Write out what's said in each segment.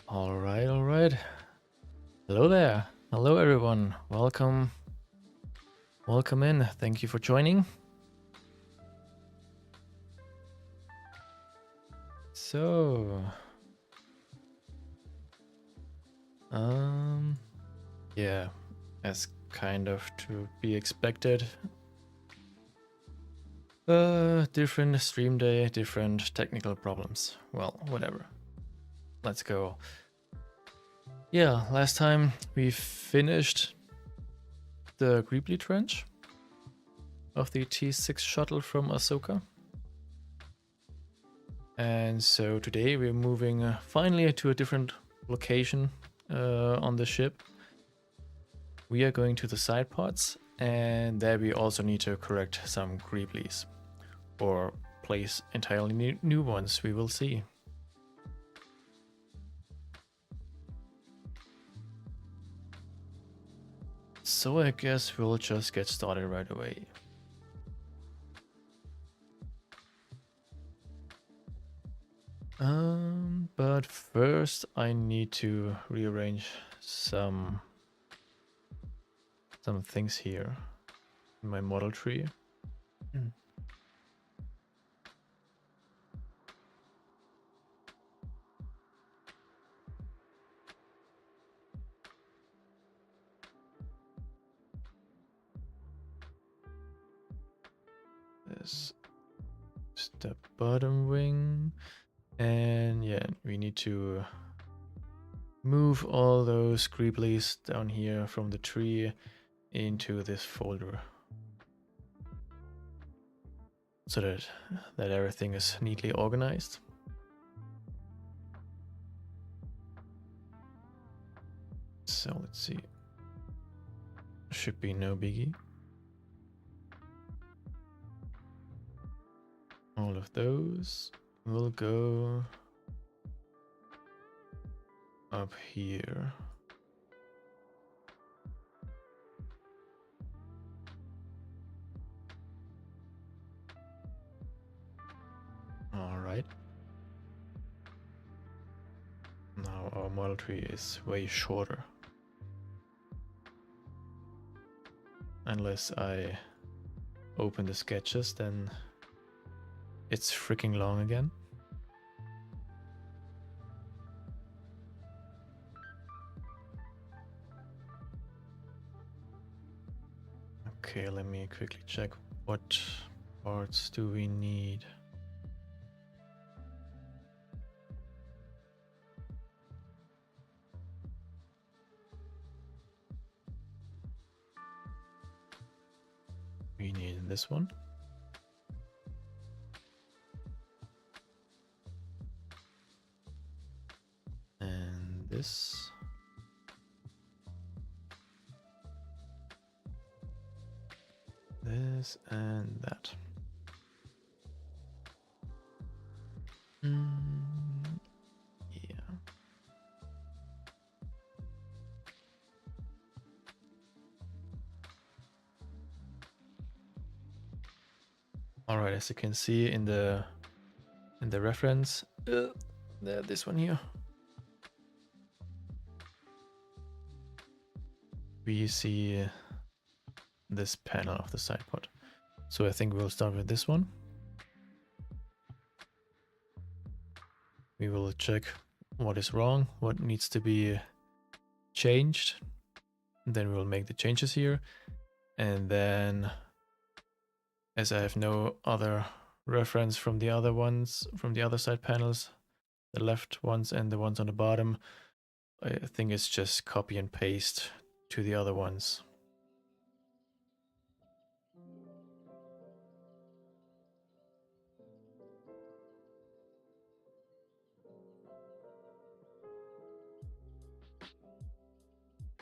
All right, all right. Hello there. Hello, everyone. Welcome. Welcome in. Thank you for joining. So, yeah, as kind of to be expected. Different stream day, different technical problems. Well, whatever. Let's go. Yeah, last time we finished the Greebles trench of the T-6 shuttle from Ahsoka. And so today we're moving finally to a different location on the ship. We are going to the side pods, and there we also need to correct some Greebles or place entirely new ones. We will see. So I guess we'll just get started right away. But first I need to rearrange some things here in my model tree. This is the bottom wing, and yeah, we need to move all those Greebles down here from the tree into this folder so that everything is neatly organized. So let's see. Should be no biggie. All of those will go up here. All right. Now our model tree is way shorter. Unless I open the sketches, then it's freaking long again. Okay, let me quickly check what parts do we need. We need this one. And this. This and that. Yeah. All right, as you can see in the reference, this one here, we see this panel of the side pod. So I think we'll start with this one. We will check what is wrong, what needs to be changed. Then we'll make the changes here. And then, as I have no other reference from the other ones, from the other side panels, the left ones and the ones on the bottom, I think it's just copy and paste to the other ones.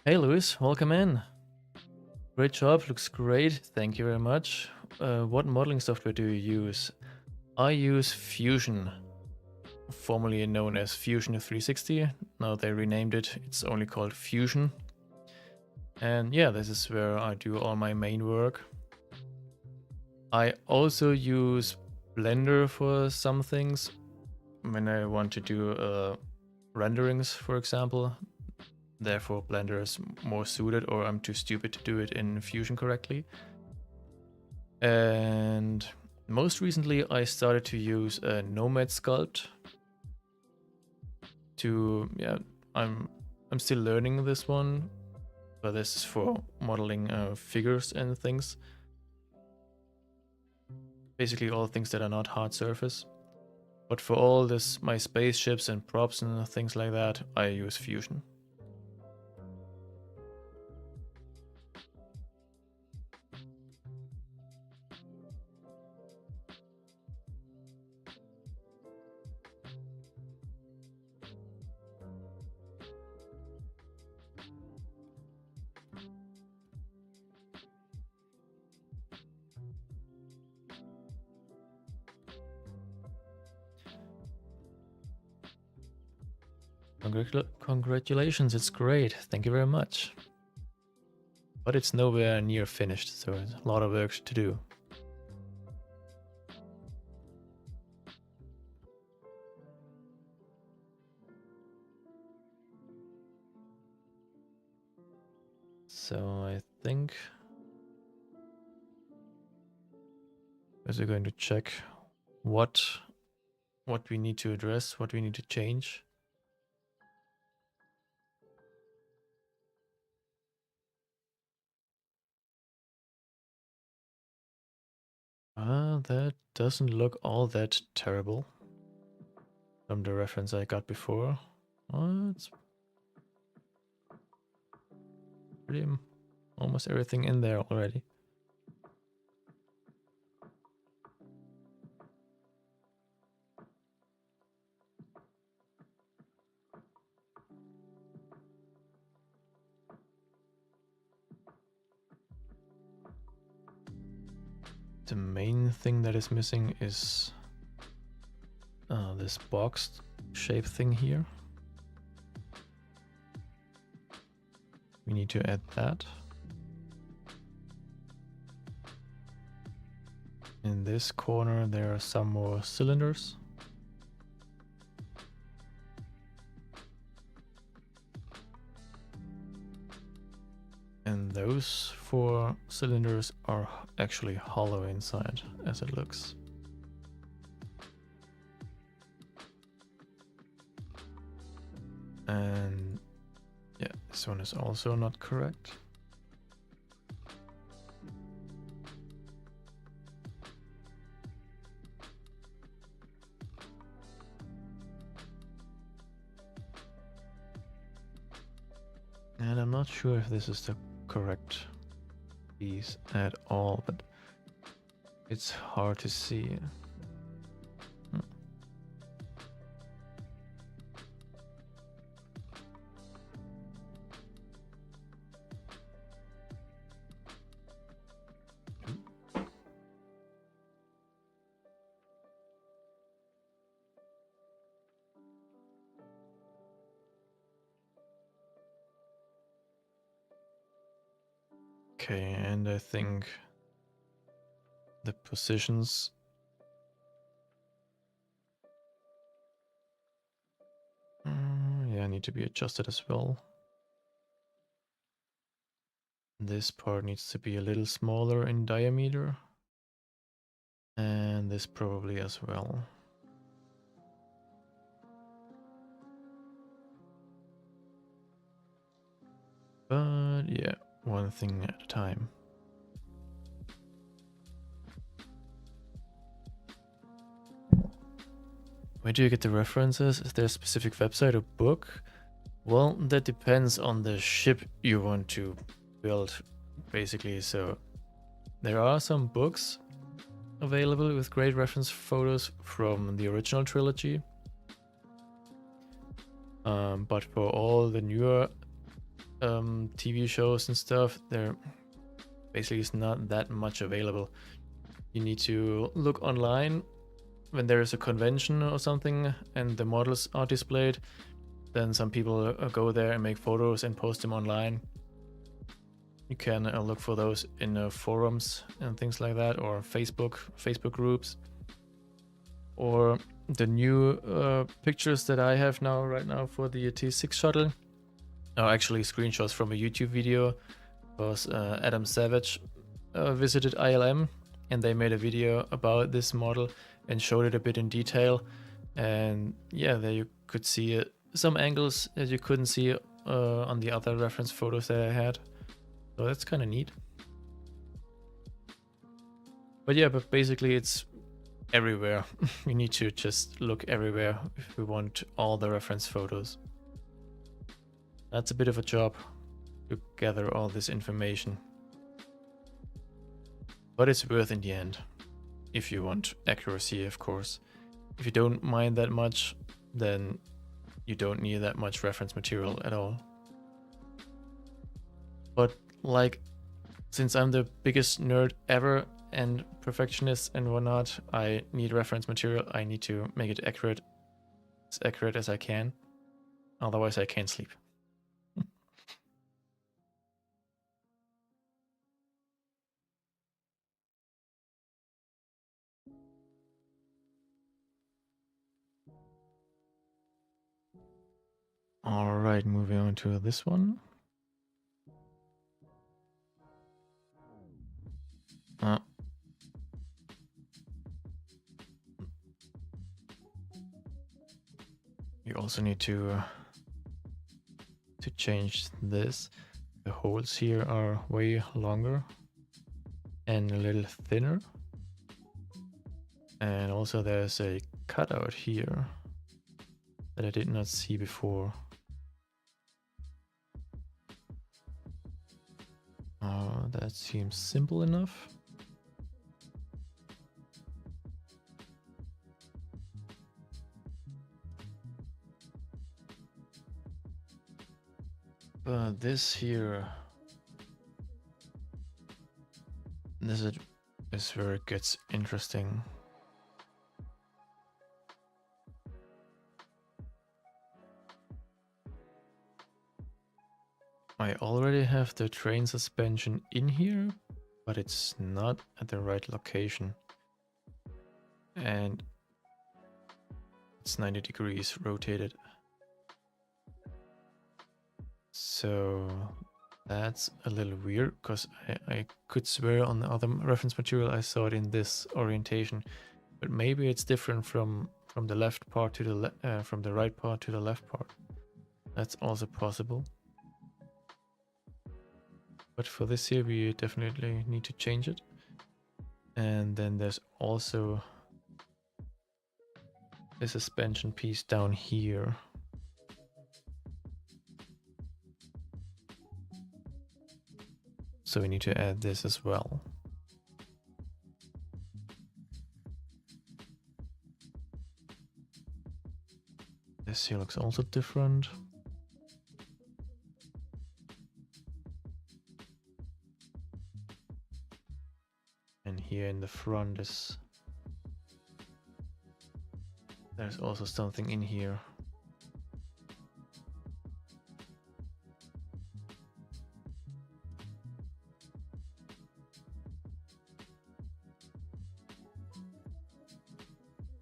Hey Luis, welcome in. Great job, looks great, thank you very much. What modeling software do you use? I use Fusion, formerly known as Fusion 360. Now they renamed it, it's only called Fusion. And yeah, this is where I do all my main work. I also use Blender for some things when I want to do renderings, for example. Therefore, Blender is more suited, or I'm too stupid to do it in Fusion correctly. And most recently, I started to use a Nomad Sculpt. I'm still learning this one, but this is for modeling figures and things. Basically, all things that are not hard surface. But for all this, my spaceships and props and things like that, I use Fusion. Congratulations, it's great. Thank you very much. But it's nowhere near finished, so it's a lot of work to do. So I think we're going to check what we need to address, what we need to change. That doesn't look all that terrible from the reference I got before. It's pretty almost everything in there already. The main thing that is missing is this boxed shape thing here. We need to add that. In this corner there are some more cylinders. And those 4 cylinders are actually hollow inside, as it looks. And yeah, this one is also not correct. And I'm not sure if this is the correct piece at all, but it's hard to see. Okay, and I think the positions need to be adjusted as well. This part needs to be a little smaller in diameter, and this probably as well. But yeah, one thing at a time. Where do you get the references? Is there a specific website or book? Well, that depends on the ship you want to build, basically. So there are some books available with great reference photos from the original trilogy. But for all the newer TV shows and stuff, there basically is not that much available. You need to look online when there is a convention or something and the models are displayed. Then some people go there and make photos and post them online. You can look for those in forums and things like that, or Facebook groups. Or the new pictures that I have now right now for the T-6 shuttle are actually screenshots from a YouTube video. Because Adam Savage visited ILM and they made a video about this model and showed it a bit in detail. And yeah, there you could see some angles that you couldn't see on the other reference photos that I had. So that's kind of neat. But yeah, but basically it's everywhere. We need to just look everywhere if we want all the reference photos. That's a bit of a job to gather all this information. But it's worth in the end, if you want accuracy, of course. If you don't mind that much, then you don't need that much reference material at all. But like, since I'm the biggest nerd ever and perfectionist and whatnot, I need reference material. I need to make it accurate, as accurate as I can. Otherwise I can't sleep. All right, moving on to this one. You also need to change this. The holes here are way longer and a little thinner. And also there's a cutout here that I did not see before. That seems simple enough. But this here, this is where it gets interesting. I already have the train suspension in here, but it's not at the right location. And it's 90 degrees rotated. So that's a little weird, because I could swear on the other reference material I saw it in this orientation, but maybe it's different from the left part to the from the right part to the left part. That's also possible. But for this here, we definitely need to change it. And then there's also a suspension piece down here. So we need to add this as well. This here looks also different. And here in the front is, there's also something in here.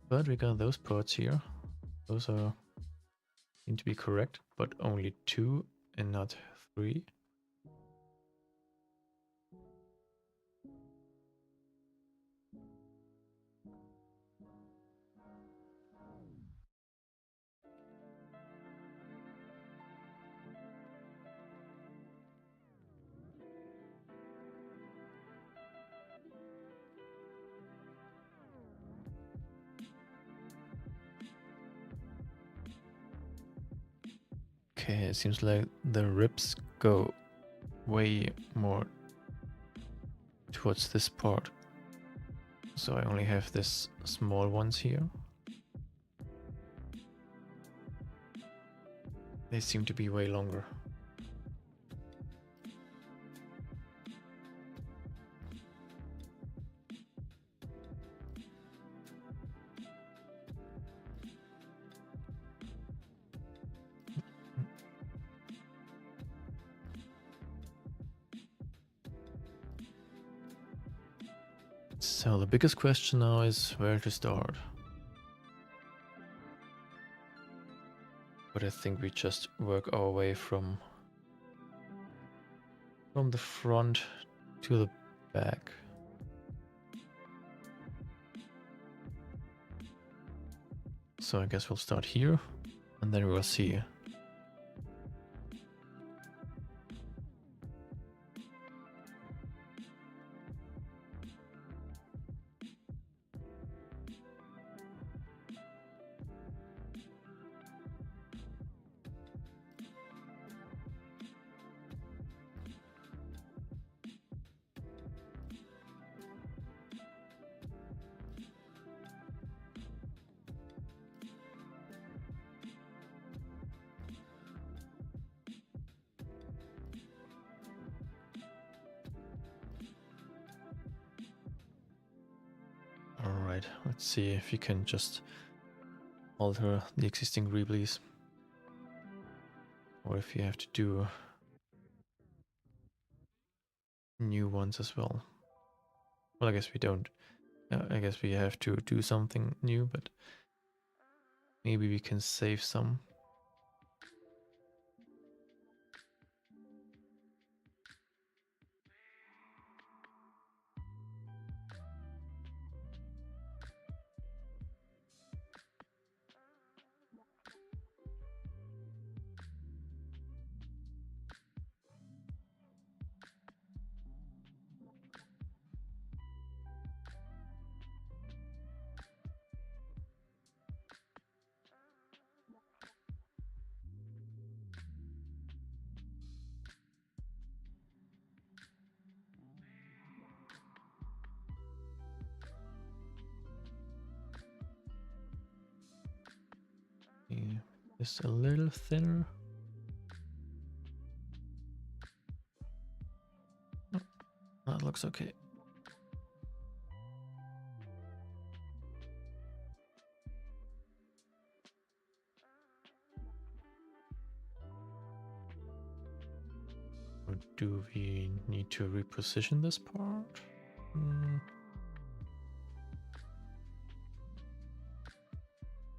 But we got those parts here. Those are seem to be correct, but only 2 and not 3. Okay, it seems like the ribs go way more towards this part. So I only have this small ones here. They seem to be way longer. So the biggest question now is where to start. But I think we just work our way from the front to the back. So I guess we'll start here, and then we'll see. Alright, let's see if you can just alter the existing Greebles. Or if you have to do new ones as well. Well, I guess we don't. I guess we have to do something new, but maybe we can save some. Yeah, just a little thinner. Oh, that looks okay. Or do we need to reposition this part?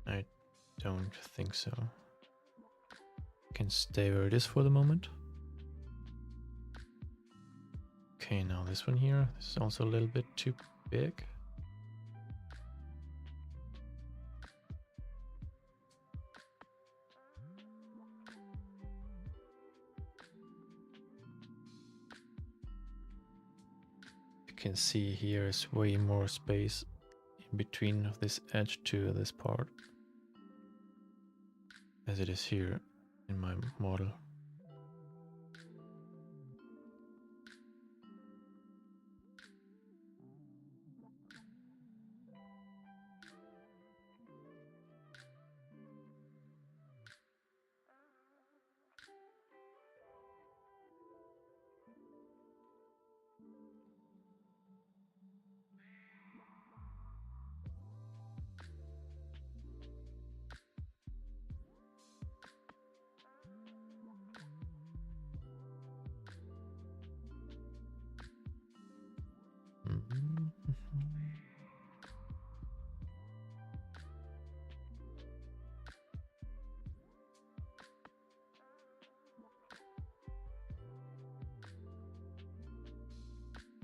I don't think so. Can stay where it is for the moment. Okay, now this one here. This is also a little bit too big. You can see here is way more space in between of this edge to this part as it is here in my model.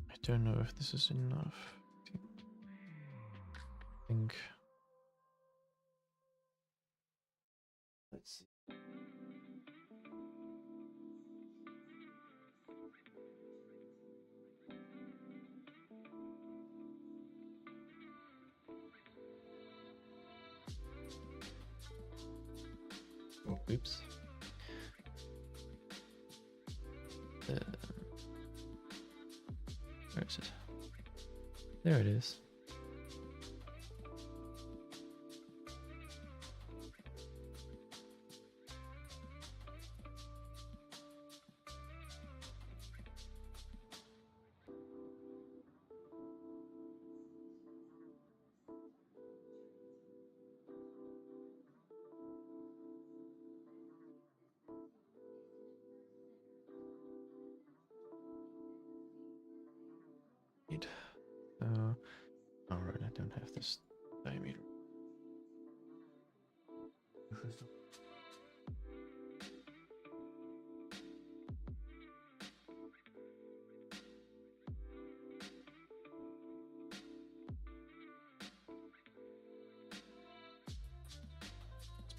I don't know if this is enough. I think. Let's see. Oh, oops. Where is it? There it is. Alright, I don't have this diameter.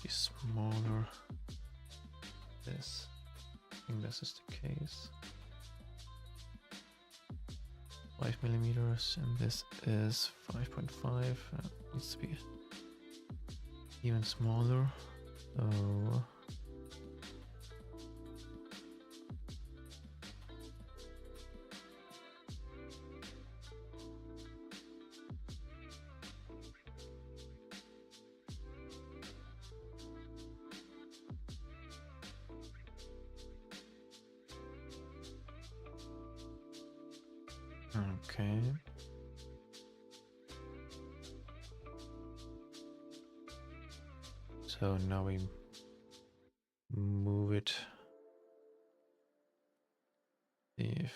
be smaller. This, I think this is the case. 5 millimeters, and this is 5.5. Needs to be even smaller. So okay. So now we move it. See if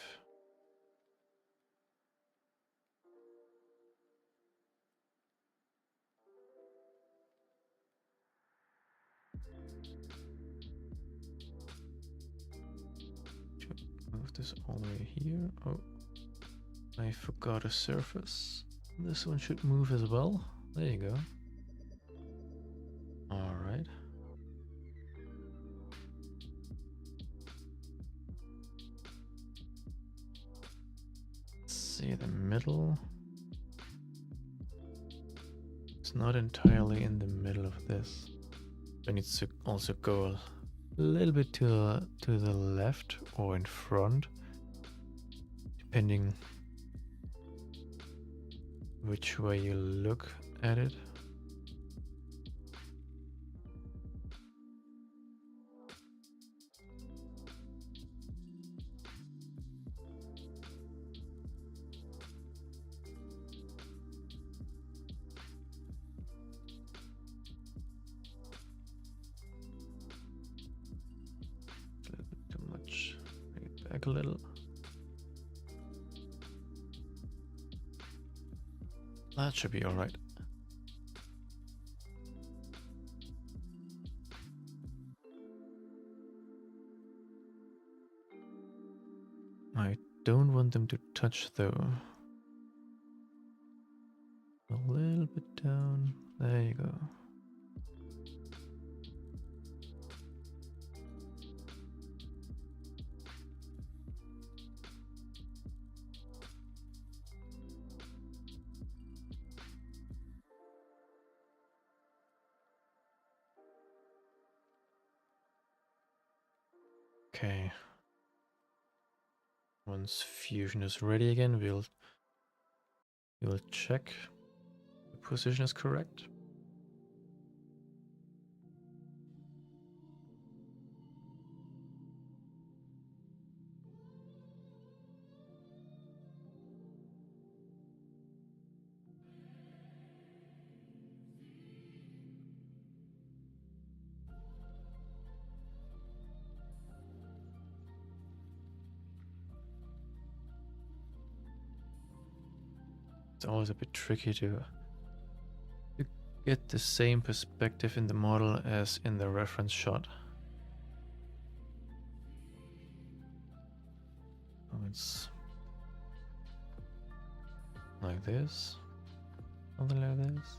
should move this all the way here. Oh, I forgot a surface. This one should move as well. There you go. All right. Let's see the middle. It's not entirely in the middle of this. It needs to also go a little bit to the left or in front, depending which way you look at it. A little bit too much. Bring it back a little. That should be all right. I don't want them to touch though. A little bit down. There you go. Okay. Once fusion is ready again, we'll check the position is correct. It's always a bit tricky to get the same perspective in the model as in the reference shot. So it's like this, something like this.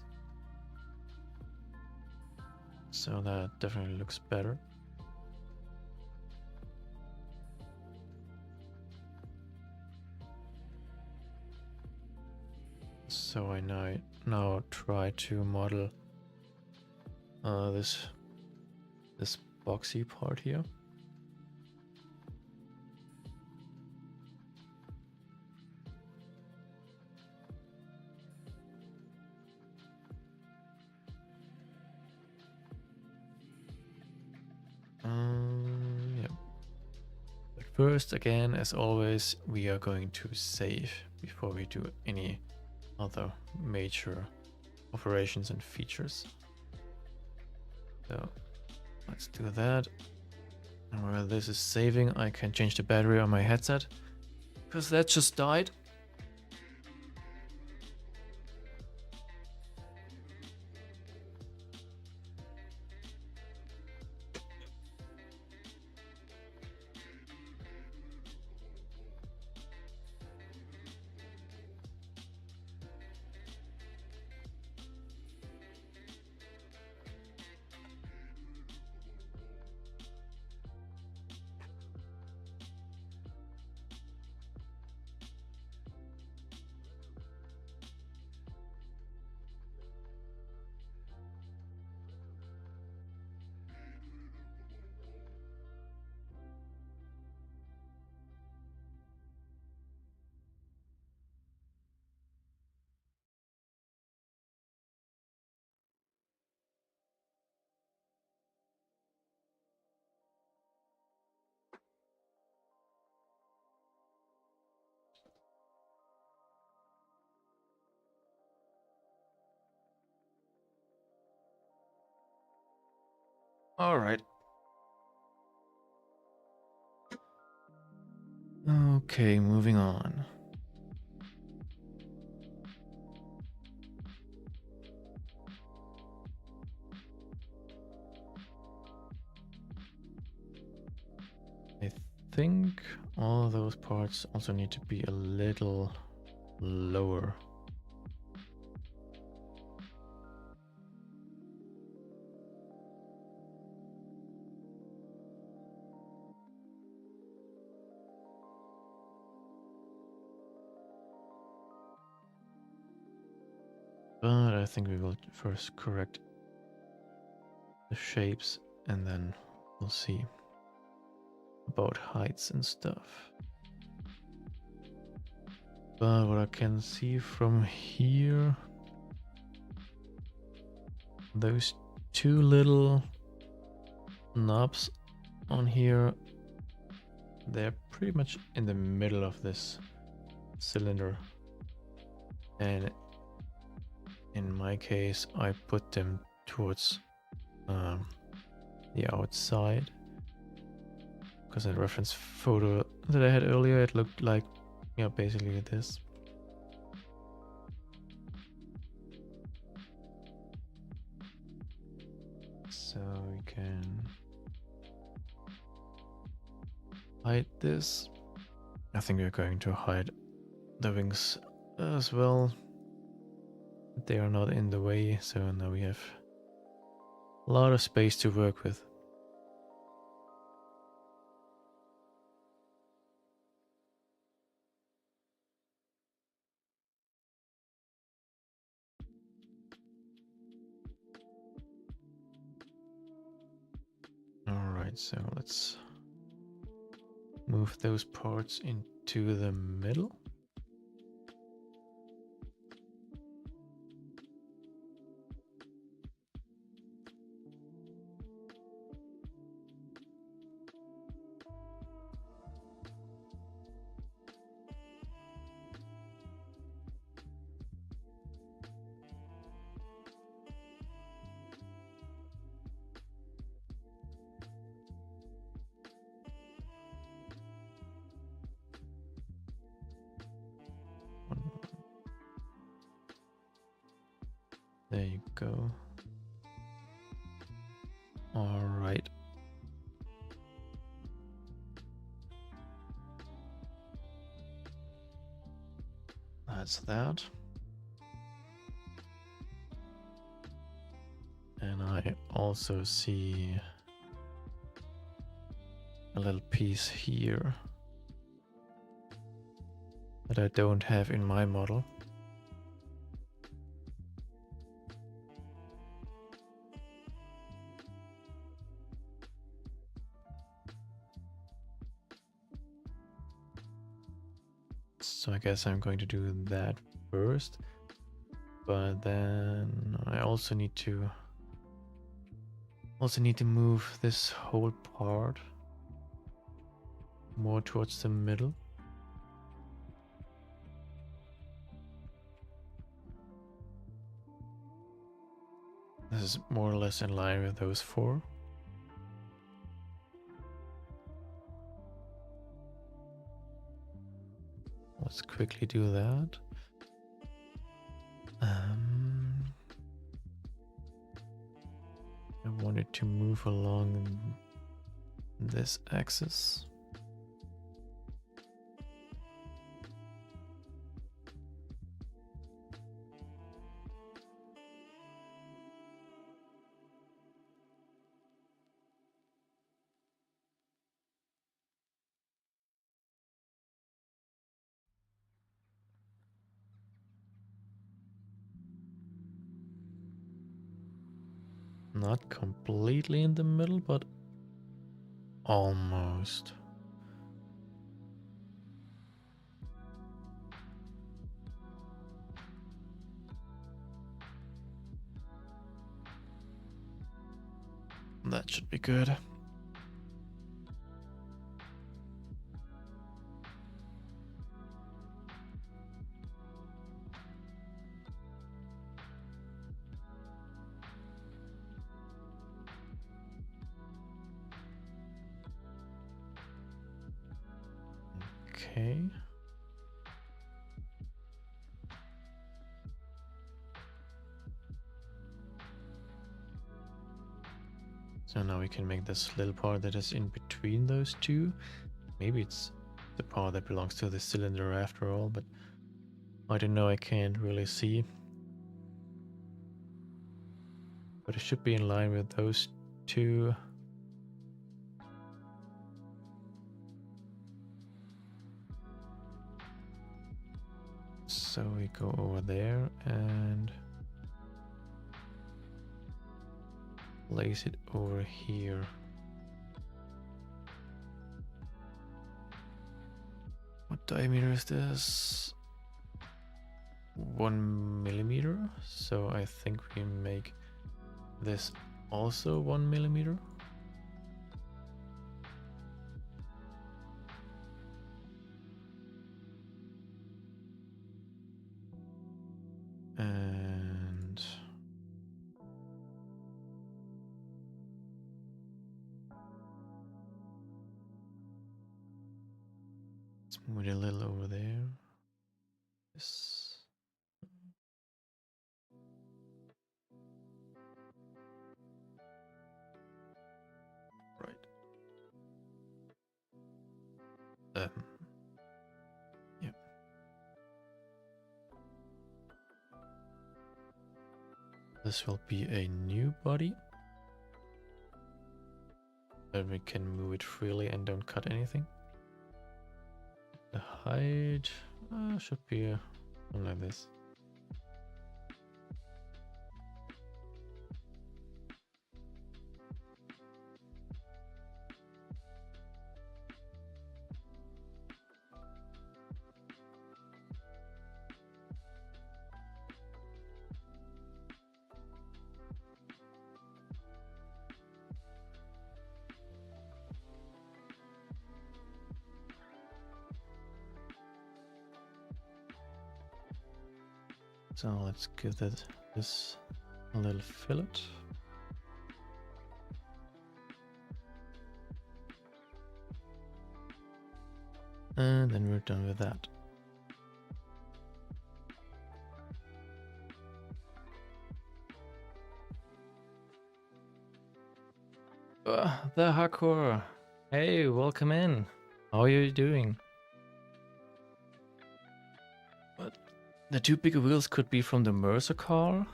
So that definitely looks better. So I now try to model this boxy part here. Yeah. But first, again, as always, we are going to save before we do any other major operations and features. So let's do that. And while this is saving, I can change the battery on my headset because that just died. All right. Okay, moving on. I think all those parts also need to be a little lower. But I think we will first correct the shapes and then we'll see about heights and stuff. But what I can see from here, those two little knobs on here, they're pretty much in the middle of this cylinder. And in my case, I put them towards the outside. Because in the reference photo that I had earlier, it looked like, yeah, basically this. So we can hide this. I think we're going to hide the wings as well. They are not in the way, so now we have a lot of space to work with. Alright, so let's move those parts into the middle. There you go. All right. That's that. And I also see a little piece here that I don't have in my model. So I guess I'm going to do that first, but then I also need to move this whole part more towards the middle. This is more or less in line with those four. Let's quickly do that. I wanted to move along this axis. Not completely in the middle, but almost. That should be good. Okay. So now we can make this little part that is in between those two. Maybe it's the part that belongs to the cylinder after all, but I don't know, I can't really see. But it should be in line with those two. So we go over there and place it over here. What diameter is this? 1 millimeter. So I think we make this also 1 millimeter. And let's move it a little over there. This. Right. Yeah. This will be a new body. Then we can move it freely and don't cut anything. The height should be like this. So let's give this a little fillet. And then we're done with that. The Hakor. Hey, welcome in. How are you doing? What? The two bigger wheels could be from the Mercer car?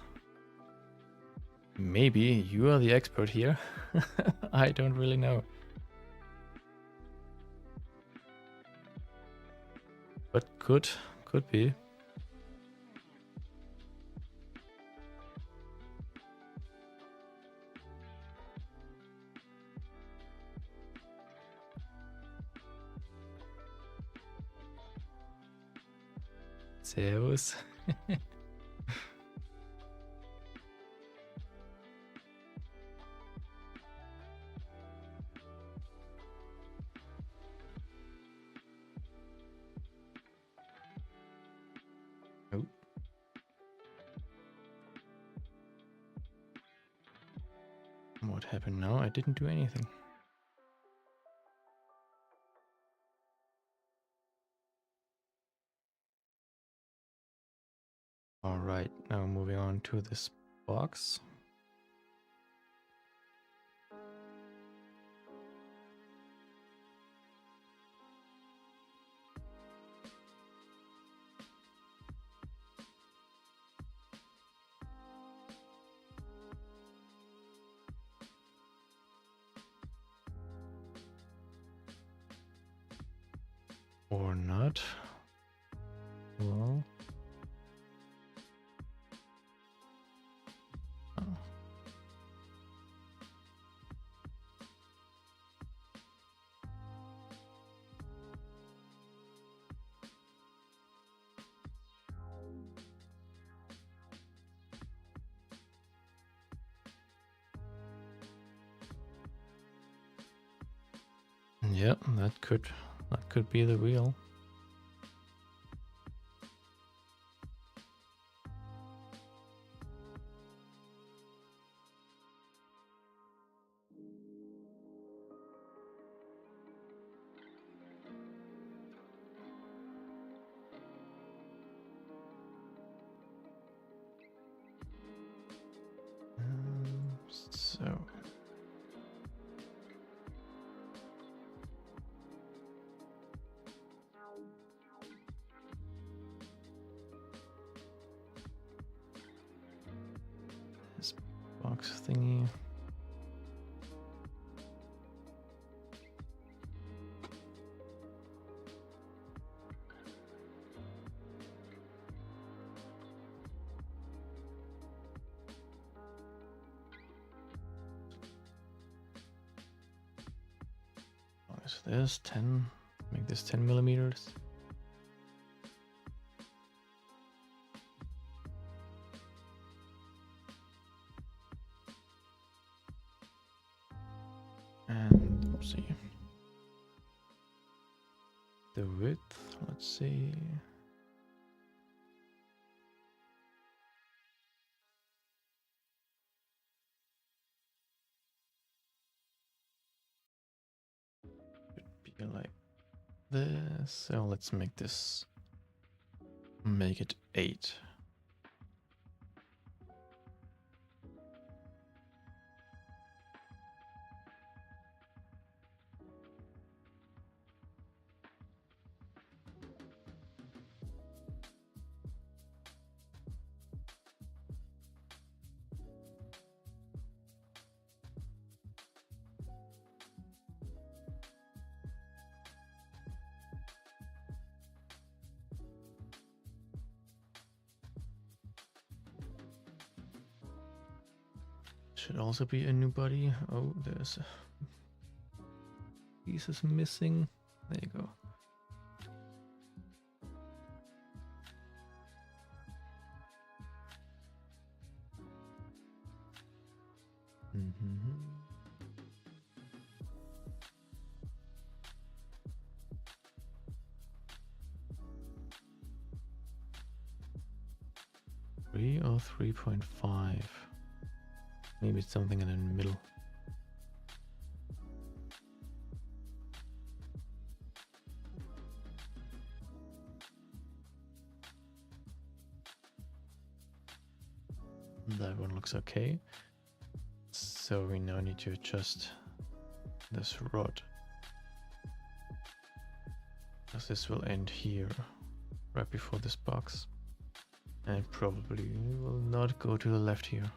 Maybe. You are the expert here. I don't really know. But could be. Servus. Oh. What happened now? I didn't do anything. All right, now moving on to this box. Or not. Well. Oh. Yeah, that could be the wheel. box thingy. So there's 10, make this 10 millimeters. And let's see. The width, let's see. Should be like this. So let's make this, make it 8. Should also be a new body. Oh, there's a piece is missing. There you go. Mm-hmm. Three or 3.5. Maybe it's something in the middle. That one looks okay. So we now need to adjust this rod, because this will end here, right before this box. And probably will not go to the left here.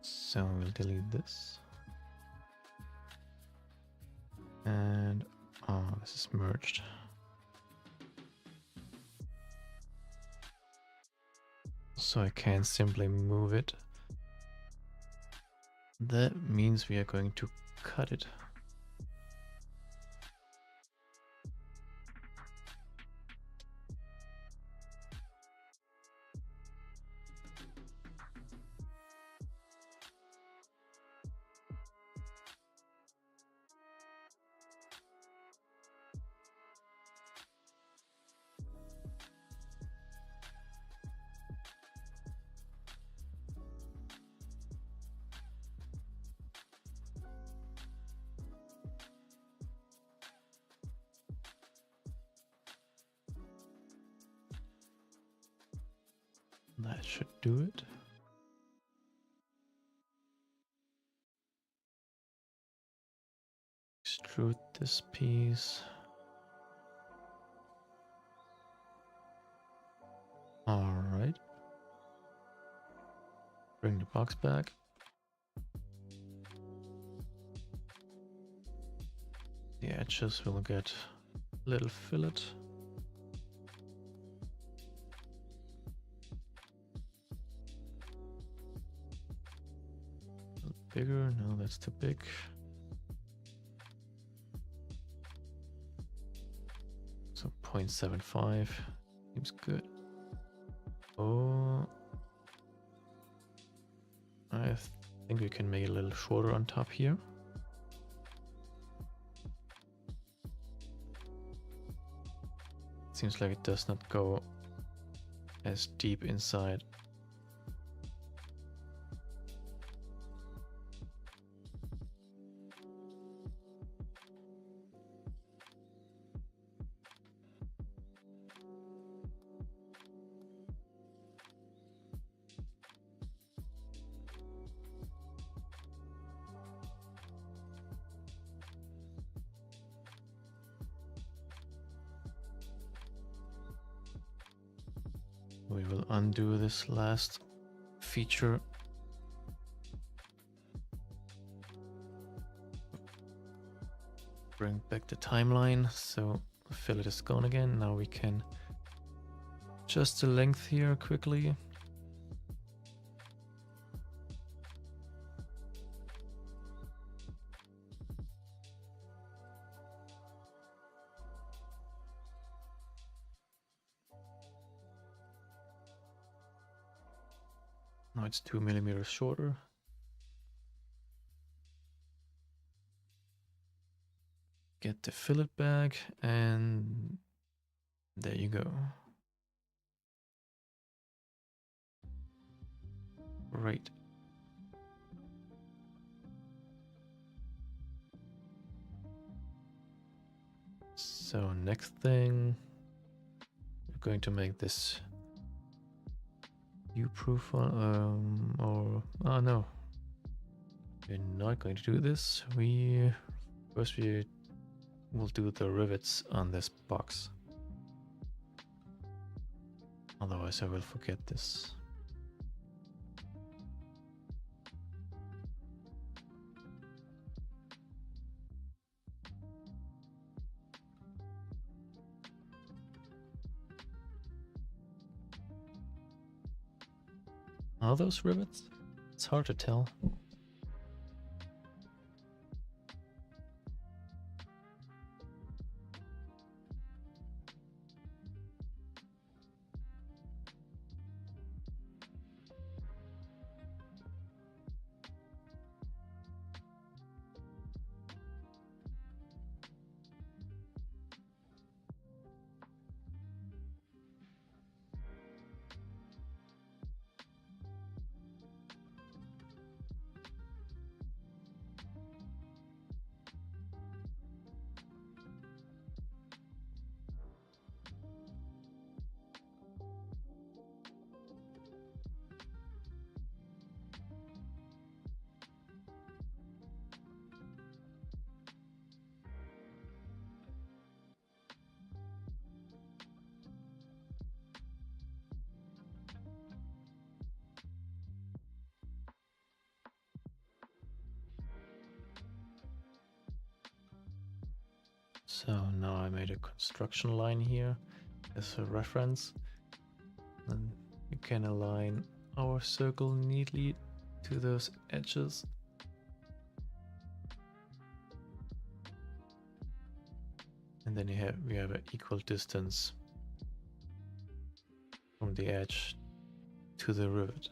So we'll delete this. And this is merged. So I can't simply move it. That means we are going to cut it. That should do it. Extrude this piece. All right. Bring the box back. The edges will get a little fillet. A little bigger. No, that's too big. So 0.75 seems good. Oh, I think we can make it a little shorter on top here. Seems like it does not go as deep inside. We will undo this last feature. Bring back the timeline, so the fillet is gone again. Now we can adjust the length here quickly. Now it's 2 millimeters shorter. Get the fillet back, and there you go. Right. So next thing, we're going to make this U-proof one, or oh no, we're not going to do this. First we will do the rivets on this box. Otherwise I will forget this. Are those rivets? It's hard to tell. So now I made a construction line here as a reference. And you can align our circle neatly to those edges. And then we have an equal distance from the edge to the rivet.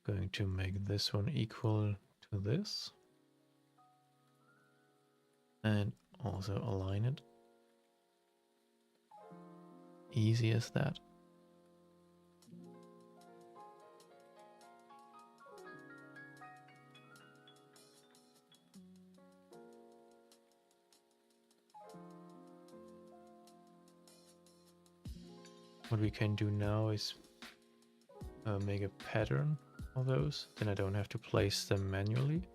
Going to make this one equal to this. And also align it. Easy as that. What we can do now is make a pattern of those, then I don't have to place them manually.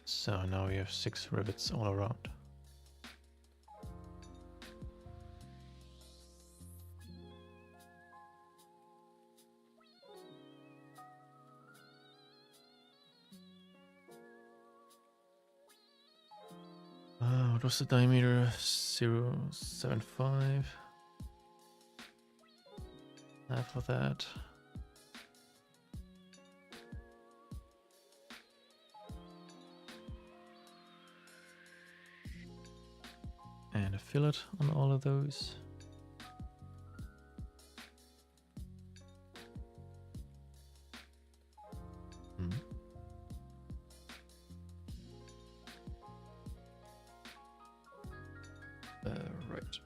So now we have 6 rivets all around. What was the diameter? 0.75. Half of that. And a fillet on all of those. Right.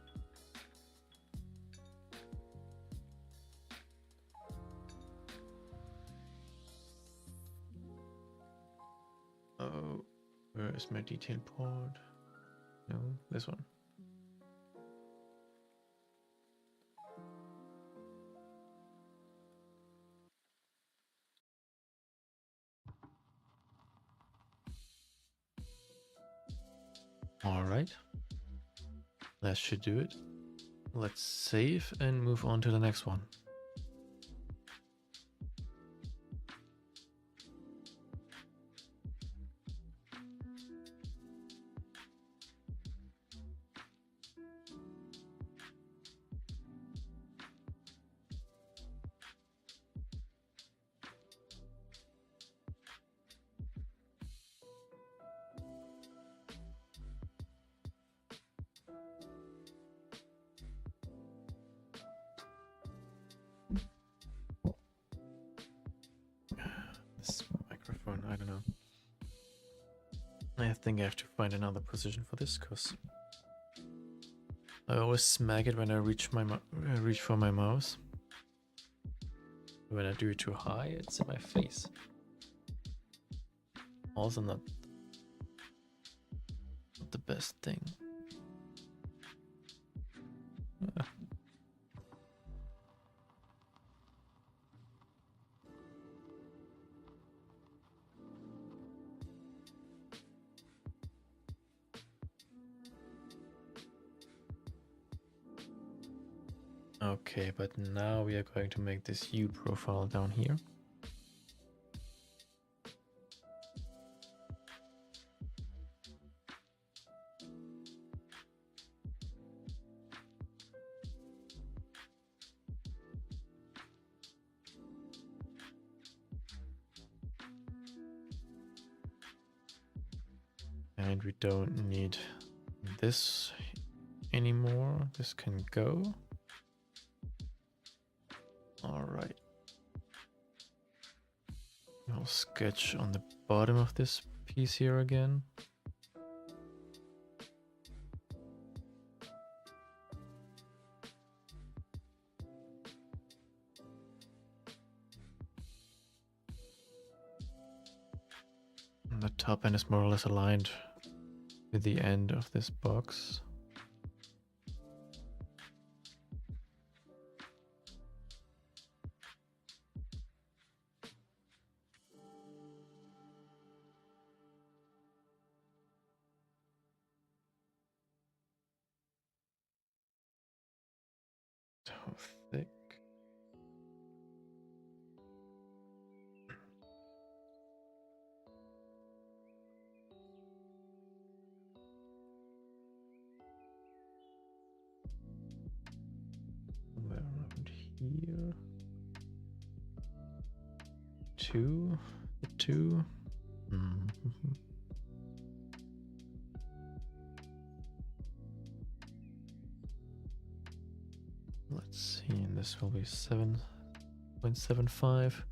Oh, where is my detail part? No, this one. All right. That should do it. Let's save and move on to the next one. This microphone, I don't know. I think I have to find another position for this because I always smack it when I reach for my mouse. When I do it too high, it's in my face. Also not the best thing. Okay, but now we are going to make this U profile down here. And we don't need this anymore. This can go. All right. I'll sketch on the bottom of this piece here again. And the top end is more or less aligned with the end of this box. How thick? Somewhere around here. Two. Mm-hmm. Let's see, and this will be 7.75.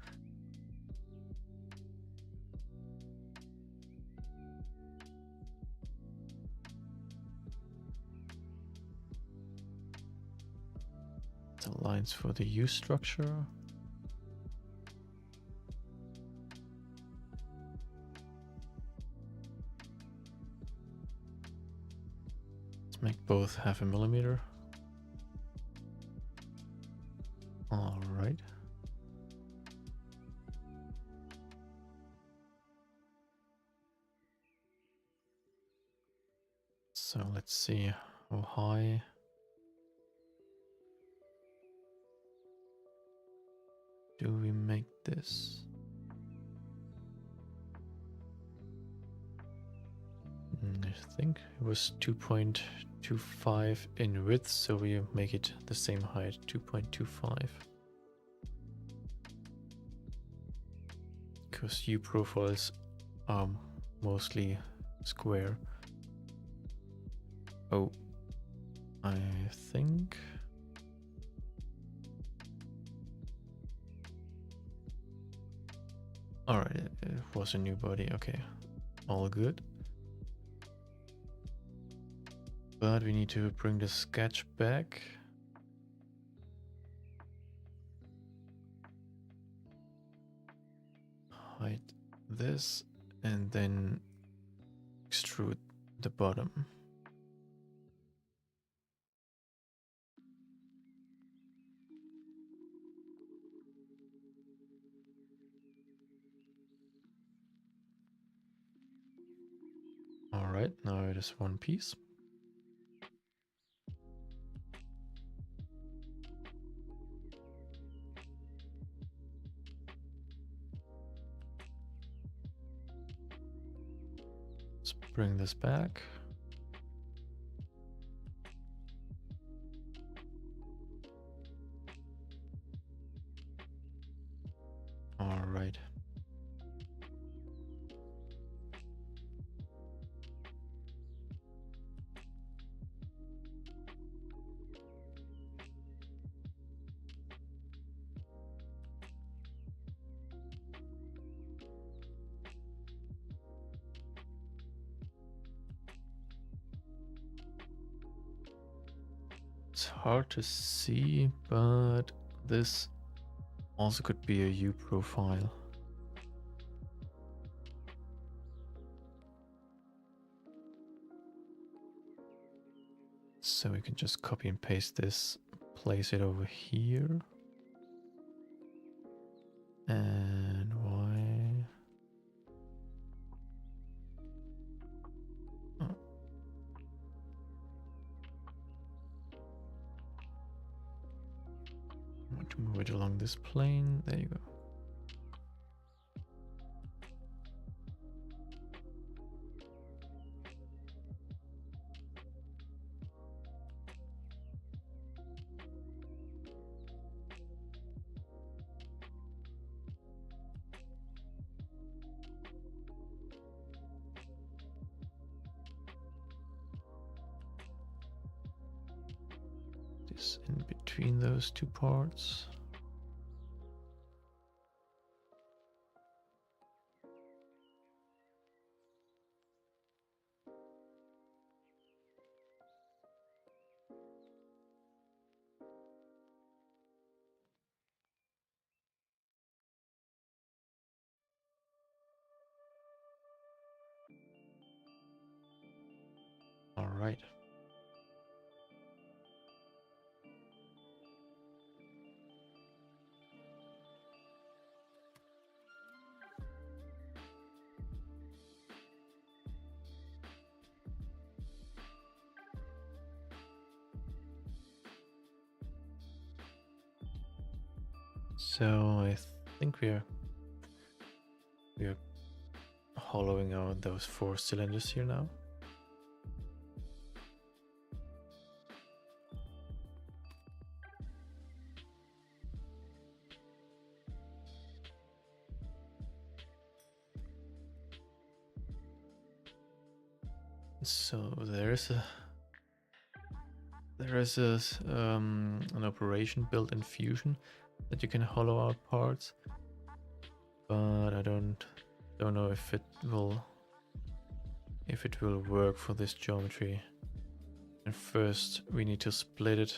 The lines for the U structure. Let's make both 0.5 millimeter. All right. So let's see how high. Do we make this? I think it was 2.25 in width, so we make it the same height, 2.25. Because U profiles are mostly square. Oh, I think. Alright, it was a new body, okay. All good. But we need to bring the sketch back. Hide this and then extrude the bottom. All right, now it is one piece. Let's bring this back. All right. It's hard to see, but this also could be a U profile. So we can just copy and paste this, place it over here. And why? Oh. I want to move it along this plane. There you go. This in between those two parts. All right. So I think we are hollowing out those 4 cylinders here now. So there is an operation built in Fusion that you can hollow out parts, but I don't know if it will work for this geometry. And first we need to split it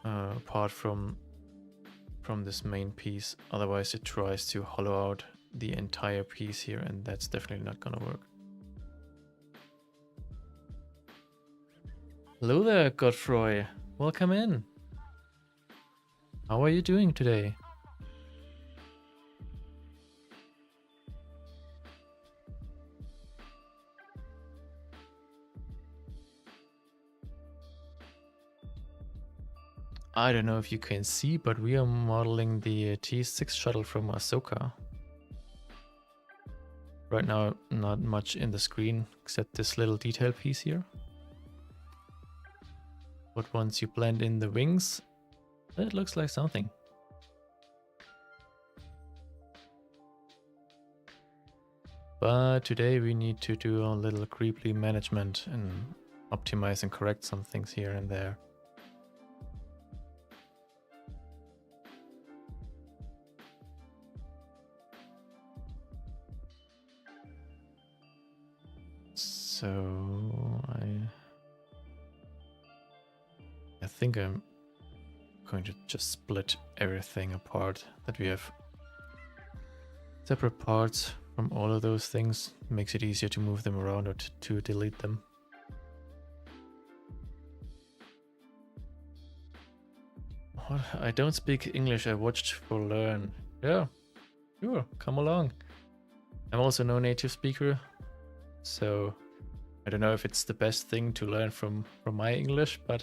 apart from this main piece, otherwise it tries to hollow out the entire piece here, and that's definitely not gonna work. Hello there, Godfroy. Welcome in. How are you doing today? I don't know if you can see, but we are modeling the T-6 shuttle from Ahsoka. Right now, not much in the screen except this little detail piece here. But once you blend in the wings, it looks like something. But today we need to do a little Greebles management and optimize and correct some things here and there. So think I'm going to just split everything apart, that we have separate parts from all of those things. Makes it easier to move them around or to delete them. What? I don't speak English, I watched for learn. Yeah, sure, come along. I'm also no native speaker, so I don't know if it's the best thing to learn from my English, but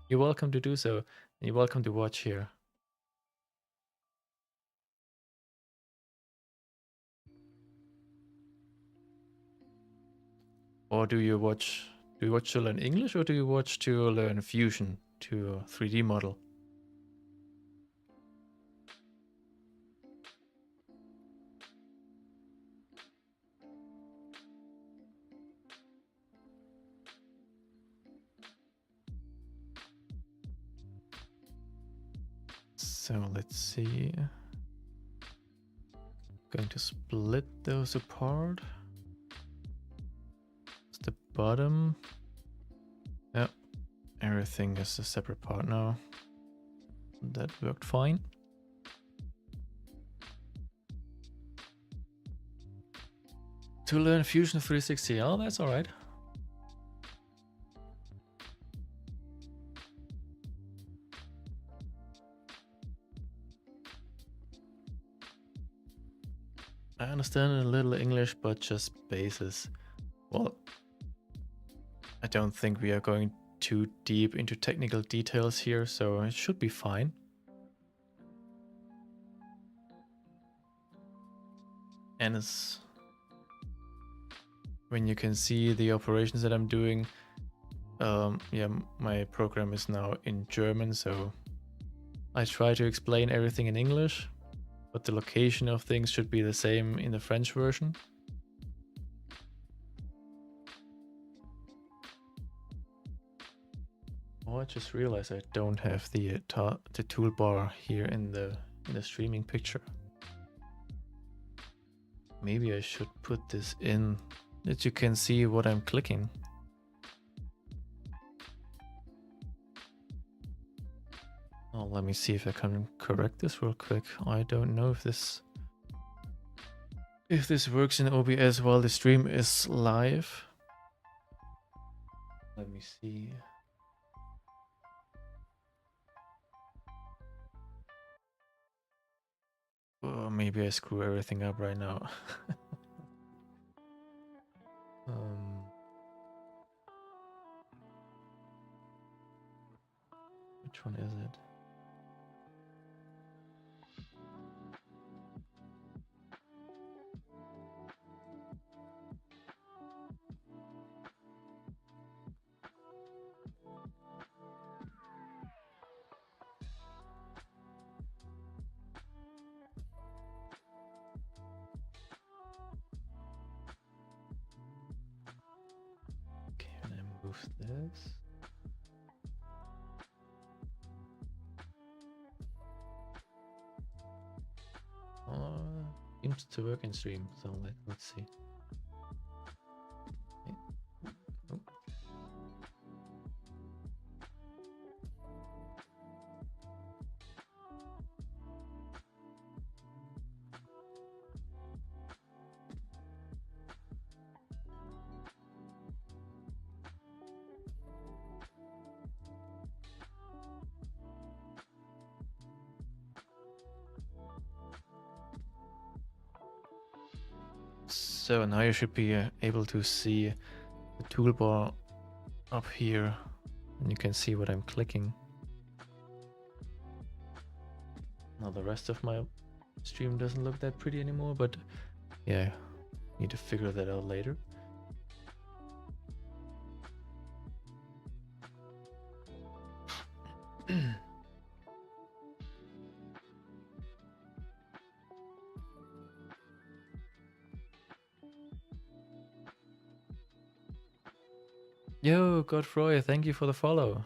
you're welcome to do so. You're welcome to watch here. Or do you watch to learn English, or do you watch to learn Fusion, to 3D model? So let's see. Going to split those apart. It's the bottom. Yep, everything is a separate part now. That worked fine. To learn Fusion 360, oh, that's all right. I understand a little English, but just basis. Well, I don't think we are going too deep into technical details here, so it should be fine. And it's when you can see the operations that I'm doing, yeah, my program is now in German, so I try to explain everything in English, but the location of things should be the same in the French version. Oh, I just realized I don't have the toolbar here in the streaming picture. Maybe I should put this in that you can see what I'm clicking. Oh, let me see if I can correct this real quick. I don't know if this works in OBS while the stream is live. Let me see. Oh, maybe I screw everything up right now. Which one is it? Can I move this? Seems to work in stream, so let's see. Oh. So now you should be able to see the toolbar up here, and you can see what I'm clicking. Now the rest of my stream doesn't look that pretty anymore, but yeah, need to figure that out later. Yo, Godfroy, thank you for the follow.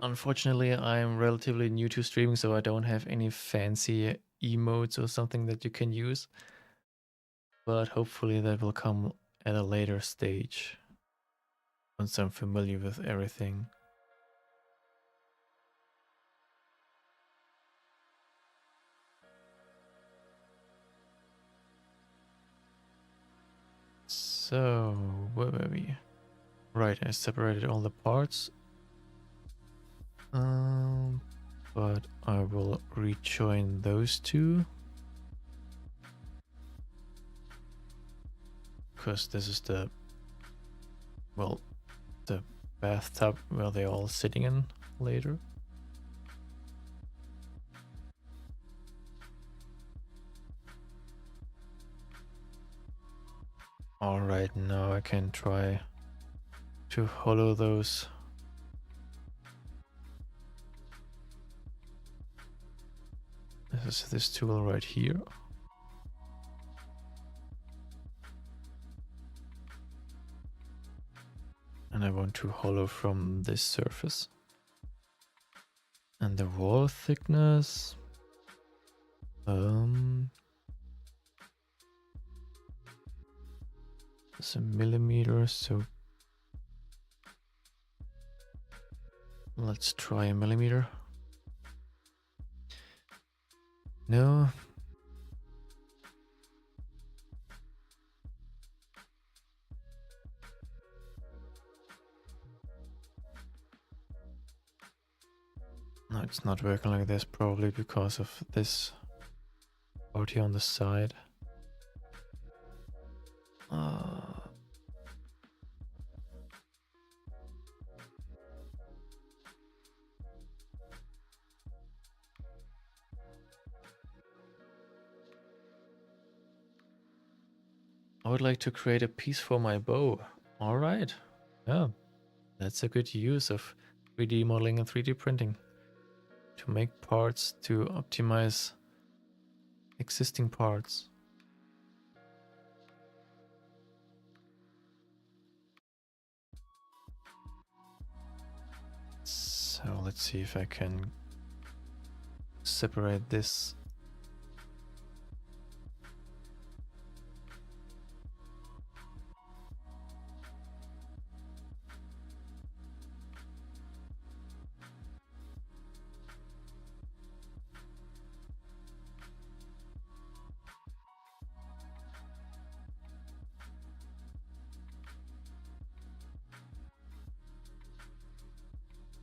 Unfortunately, I'm relatively new to streaming, so I don't have any fancy emotes or something that you can use. But hopefully that will come at a later stage once I'm familiar with everything. So, where were we? Right, I separated all the parts. But I will rejoin those two. Because this is the, well, the bathtub where they're all sitting in later. Alright, now I can try to hollow those. This is this tool right here. And I want to hollow from this surface. And the wall thickness. It's a millimeter, so let's try a millimeter. No. No, it's not working like this, probably because of this part here on the side. I would like to create a piece for my bow. All right. Yeah, that's a good use of 3D modeling and 3D printing to make parts to optimize existing parts. So let's see if I can separate this.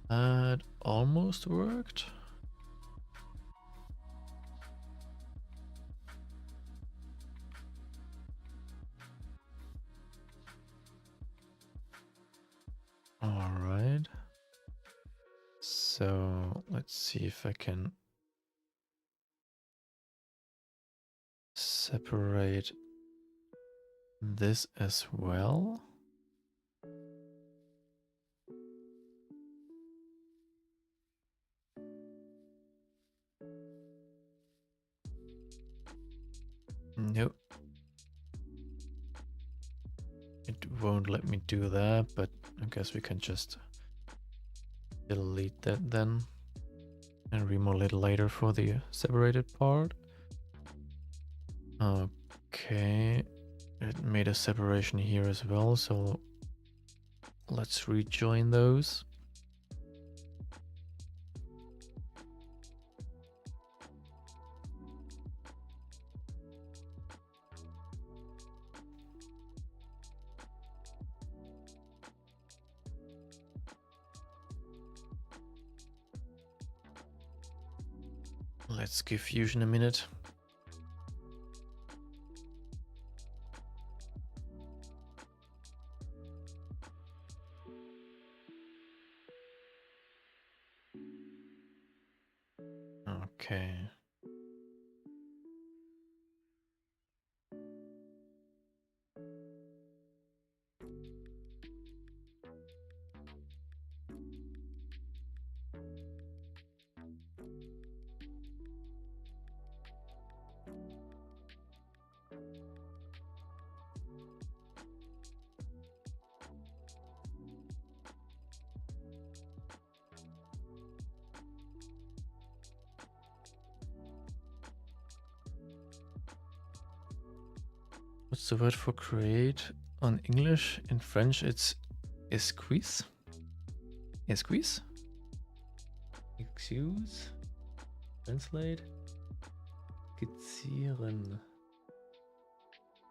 That almost worked. All right. So let's see if I can separate this as well. Nope. It won't let me do that, but I guess we can just delete that then and remodel it later for the separated part. Okay, it made a separation here as well, so let's rejoin those. Let's give Fusion a minute. Okay. What's the word for create on English? In French, it's esquisse. Esquisse? Excuse? Translate? Skizzieren.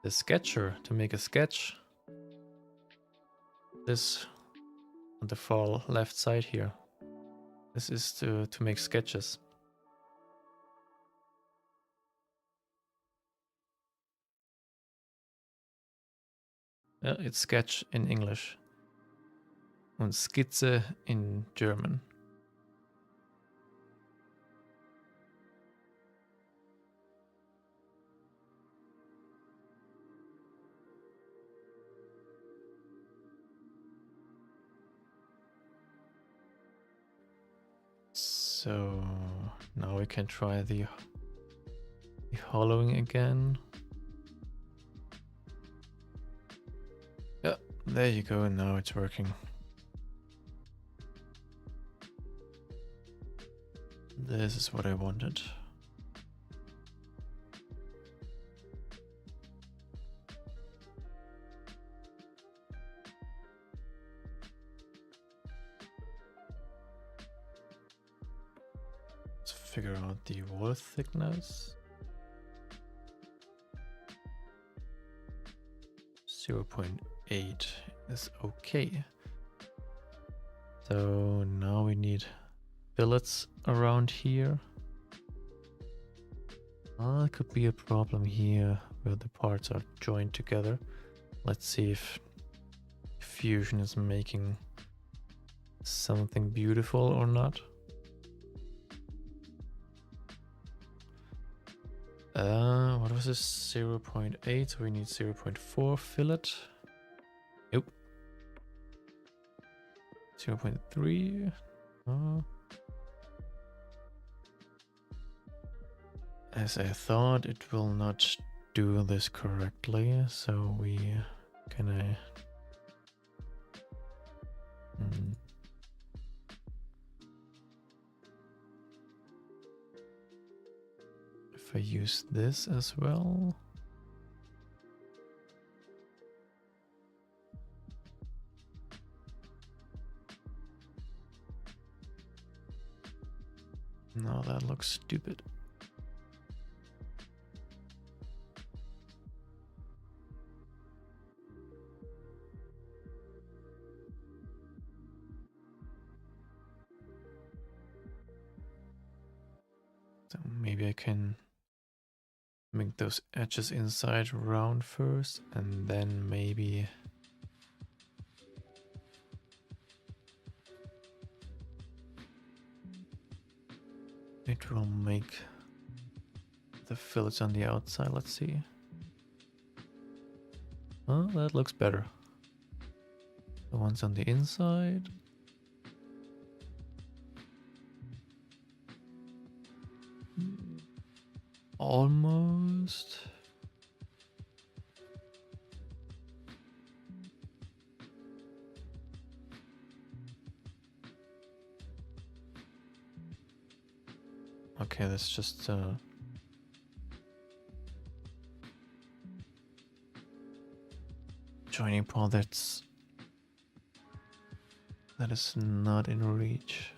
The sketcher, to make a sketch. This on the far left side here. This is to make sketches. Yeah, it's sketch in English. Und Skizze in German. So now we can try the hollowing again. Yeah, there you go. Now it's working. This is what I wanted. Let's figure out the wall thickness. 0.8 is okay. So now we need fillets around here. It could be a problem here where the parts are joined together. Let's see if Fusion is making something beautiful or not. What was this? 0.8, so we need 0.4 fillet. Nope. 0.3. As I thought, it will not do this correctly, so we can if I use this as well. No, that looks stupid. So maybe I can make those edges inside round first, and then maybe it will make the fillets on the outside. Let's see. Oh, that looks better. The ones on the inside. Almost. Okay, that's just joining part that is not in reach.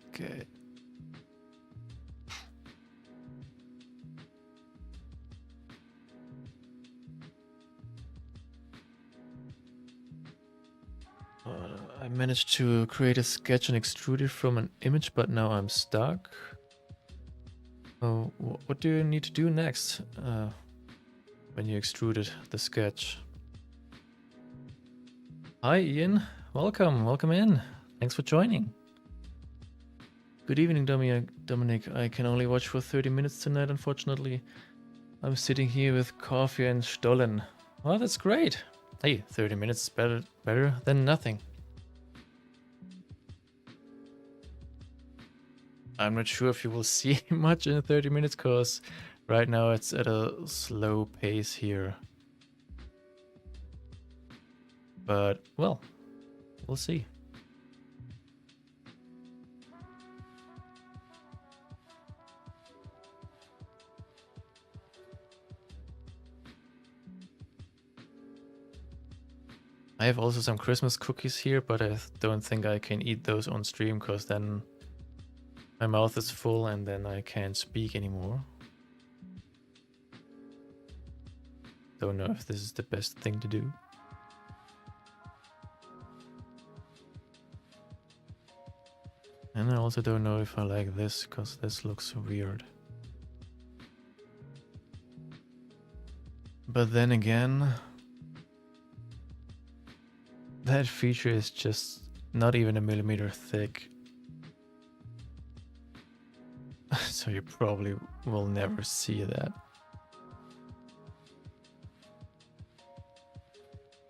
Okay. I managed to create a sketch and extrude it from an image, but now I'm stuck. Oh, what do you need to do next when you extruded the sketch? Hi, Ian. Welcome in. Thanks for joining. Good evening, Dominic. I can only watch for 30 minutes tonight, unfortunately. I'm sitting here with coffee and Stollen. Oh, that's great. Hey, 30 minutes is better than nothing. I'm not sure if you will see much in 30 minutes, because right now it's at a slow pace here. But, well, we'll see. I have also some Christmas cookies here, but I don't think I can eat those on stream because then my mouth is full and then I can't speak anymore. Don't know if this is the best thing to do. And I also don't know if I like this because this looks weird. But then again, that feature is just not even a millimeter thick. So you probably will never see that.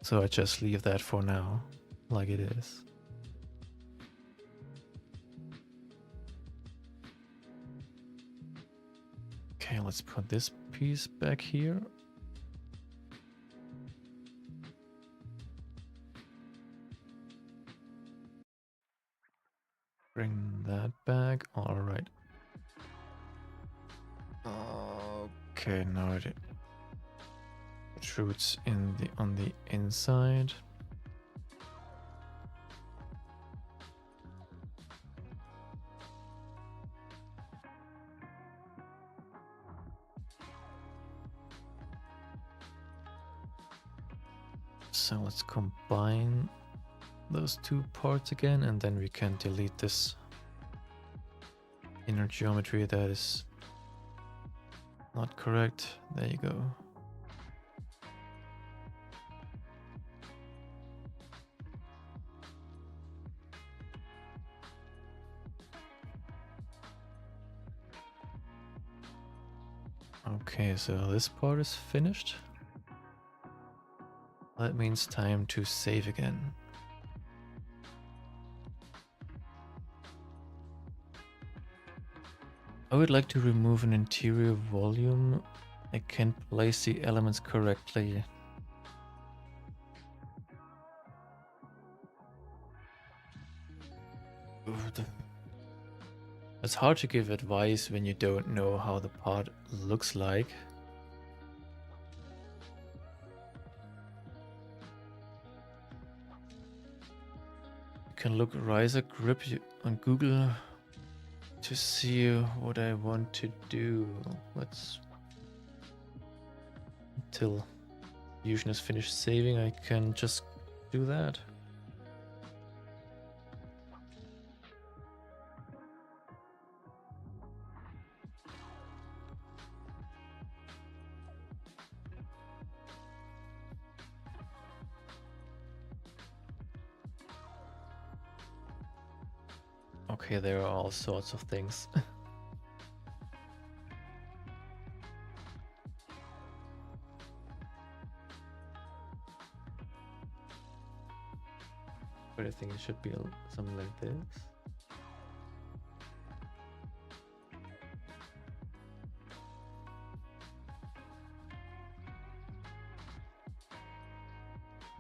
So I just leave that for now, like it is. Okay, let's put this piece back here. Bring that back. All right. Okay, now it protrudes on the inside. So let's combine those two parts again, and then we can delete this inner geometry that is not correct. There you go. Okay, so this part is finished. That means time to save again. I would like to remove an interior volume. I can't place the elements correctly. It's hard to give advice when you don't know how the part looks like. You can look riser grip on Google to see what I want to do. Let's until Fusion is finished saving, I can just do that. Okay, there are all sorts of things. But I think it should be something like this.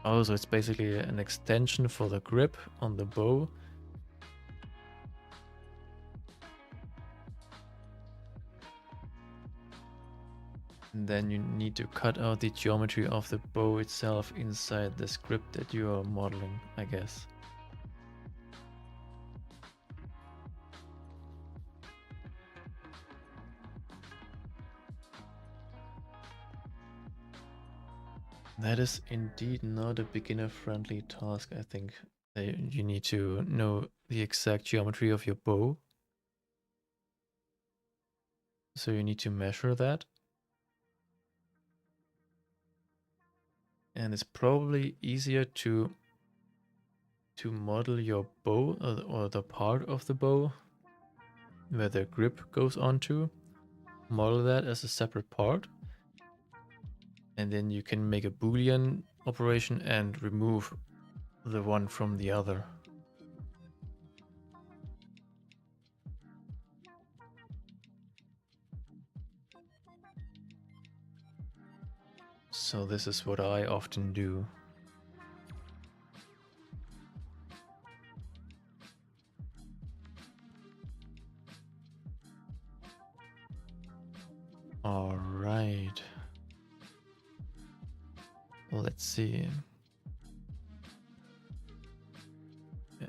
Oh, so it's basically an extension for the grip on the bow. And then you need to cut out the geometry of the bow itself inside the script that you are modeling, I guess. That is indeed not a beginner-friendly task, I think. You need to know the exact geometry of your bow. So you need to measure that. And it's probably easier to model your bow or the part of the bow where the grip goes onto. Model that as a separate part. And then you can make a Boolean operation and remove the one from the other. So this is what I often do. All right. Let's see.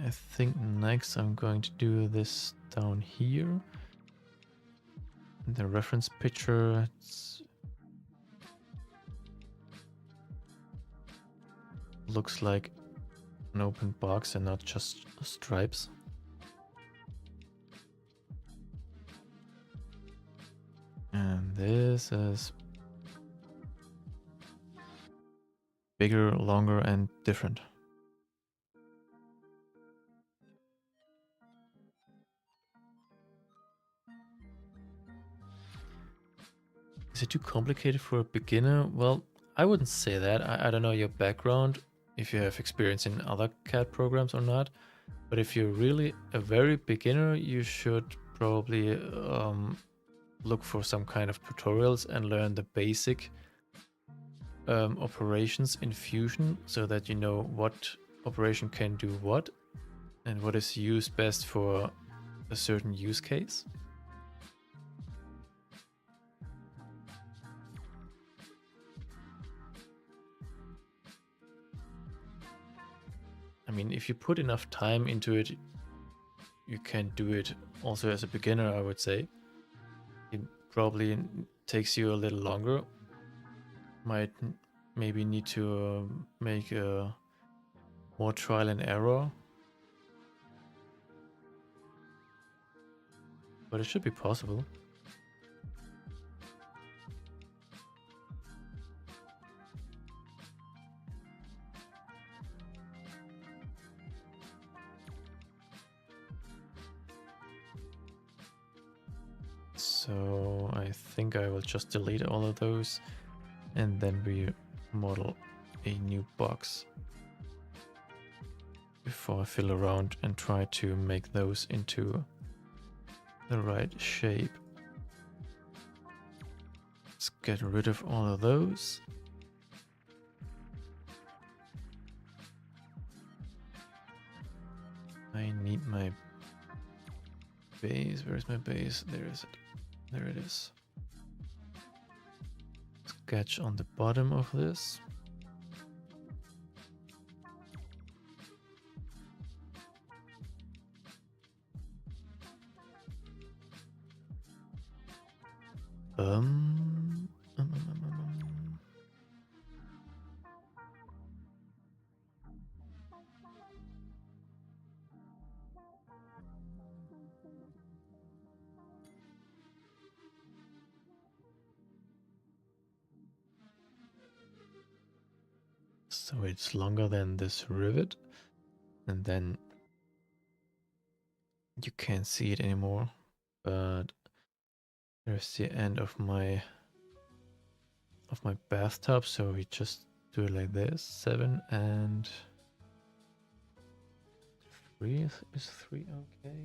I think next I'm going to do this down here. The reference picture, looks like an open box and not just stripes. And this is bigger, longer, and different. Is it too complicated for a beginner? Well, I wouldn't say that. I don't know your background, if you have experience in other CAD programs or not. But if you're really a very beginner, you should probably look for some kind of tutorials and learn the basic operations in Fusion so that you know what operation can do what and what is used best for a certain use case. I mean, if you put enough time into it, you can do it also as a beginner, I would say. It probably takes you a little longer. Might maybe need to make more trial and error. But it should be possible. So I think I will just delete all of those and then we model a new box before I fill around and try to make those into the right shape. Let's get rid of all of those. I need my base. Where's my base? There is it. There it is. Sketch on the bottom of this. So it's longer than this rivet, and then you can't see it anymore, but there's the end of my bathtub, so we just do it like this. 7 and 3 is 3 okay?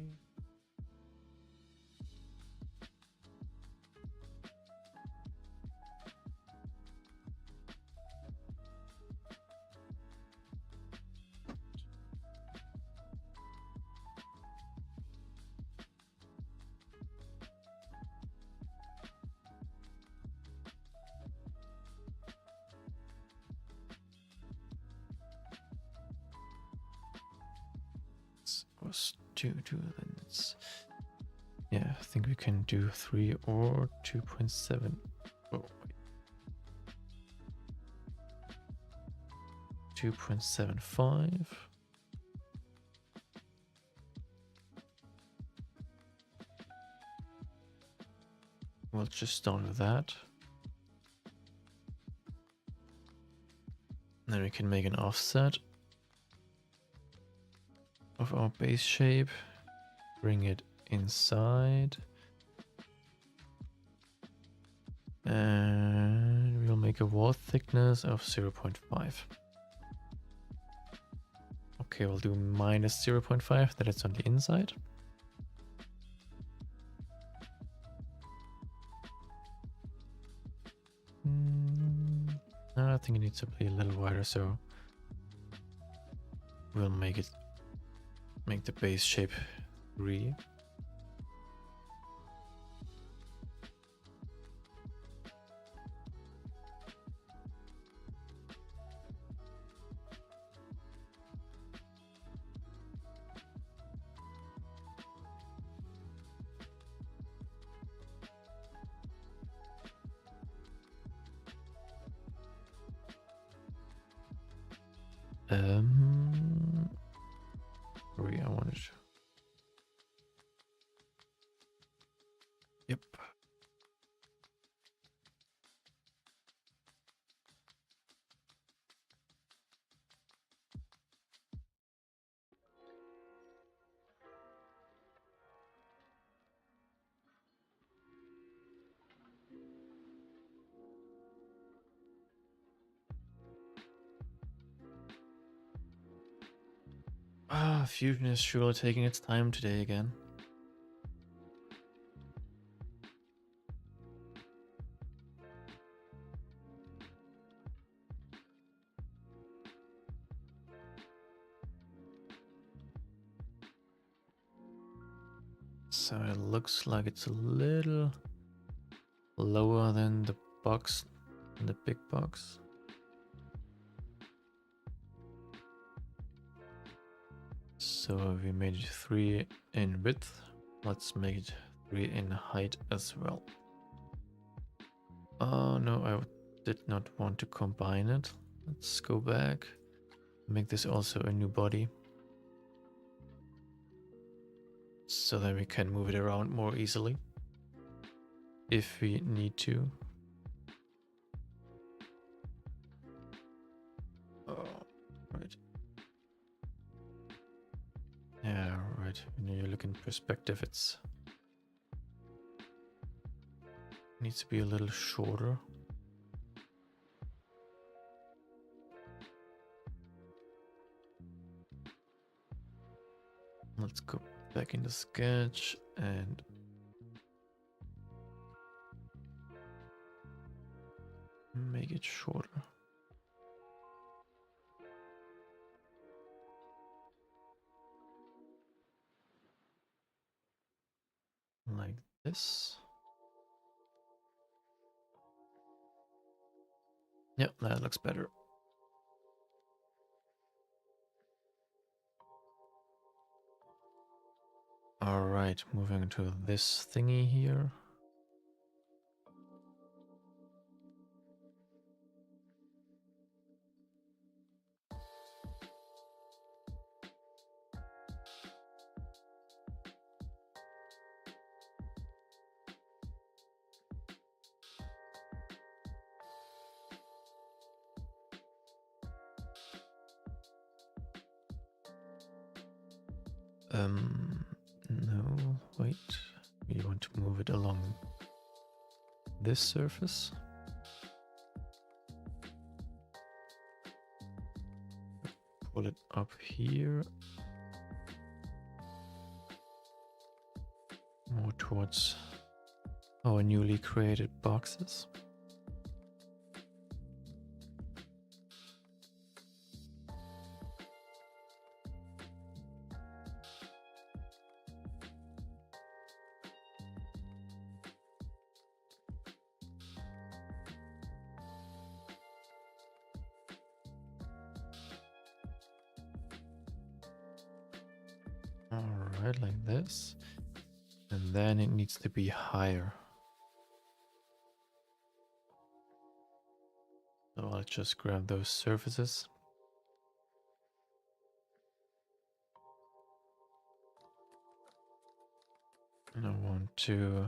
Was 2, then it's, yeah, I think we can do 3 or 2.7. Oh, wait. 2.75. We'll just start with that. Then we can make an offset of our base shape, bring it inside, and we'll make a wall thickness of 0.5. Okay, we'll do minus 0.5, that it's on the inside. I think it needs to be a little wider, so we'll make the base shape 3. Three, I wanted. Yep. Fusion is surely taking its time today again. So it looks like it's a little lower than the box, the big box. So we made it 3 in width. Let's make it 3 in height as well. Oh no, I did not want to combine it. Let's go back. Make this also a new body. So that we can move it around more easily. If we need to. Oh, right. Yeah, right. When you look in perspective, it's needs to be a little shorter. Let's go back in the sketch and make it shorter. Like this. Yep, that looks better. All right, moving to this thingy here. No, wait. We want to move it along this surface. Pull it up here. More towards our newly created boxes. Alright, like this. And then it needs to be higher. So I'll just grab those surfaces. And I want to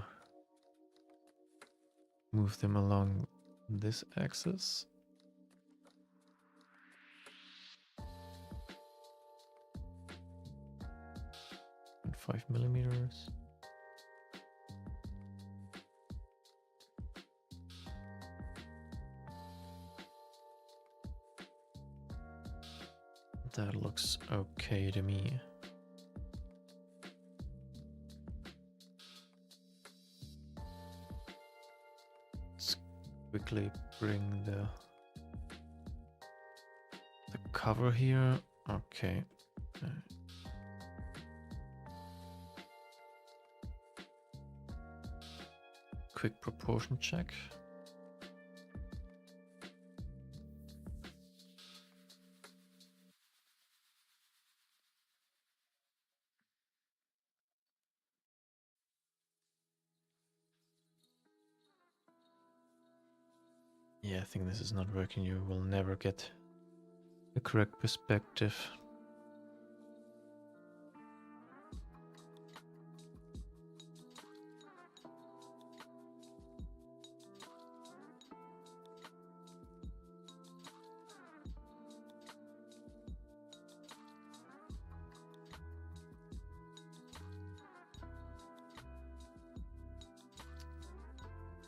move them along this axis. 5 millimeters. That looks okay to me. Let's quickly bring the cover here. Okay. Quick proportion check. Yeah, I think this is not working. You will never get the correct perspective.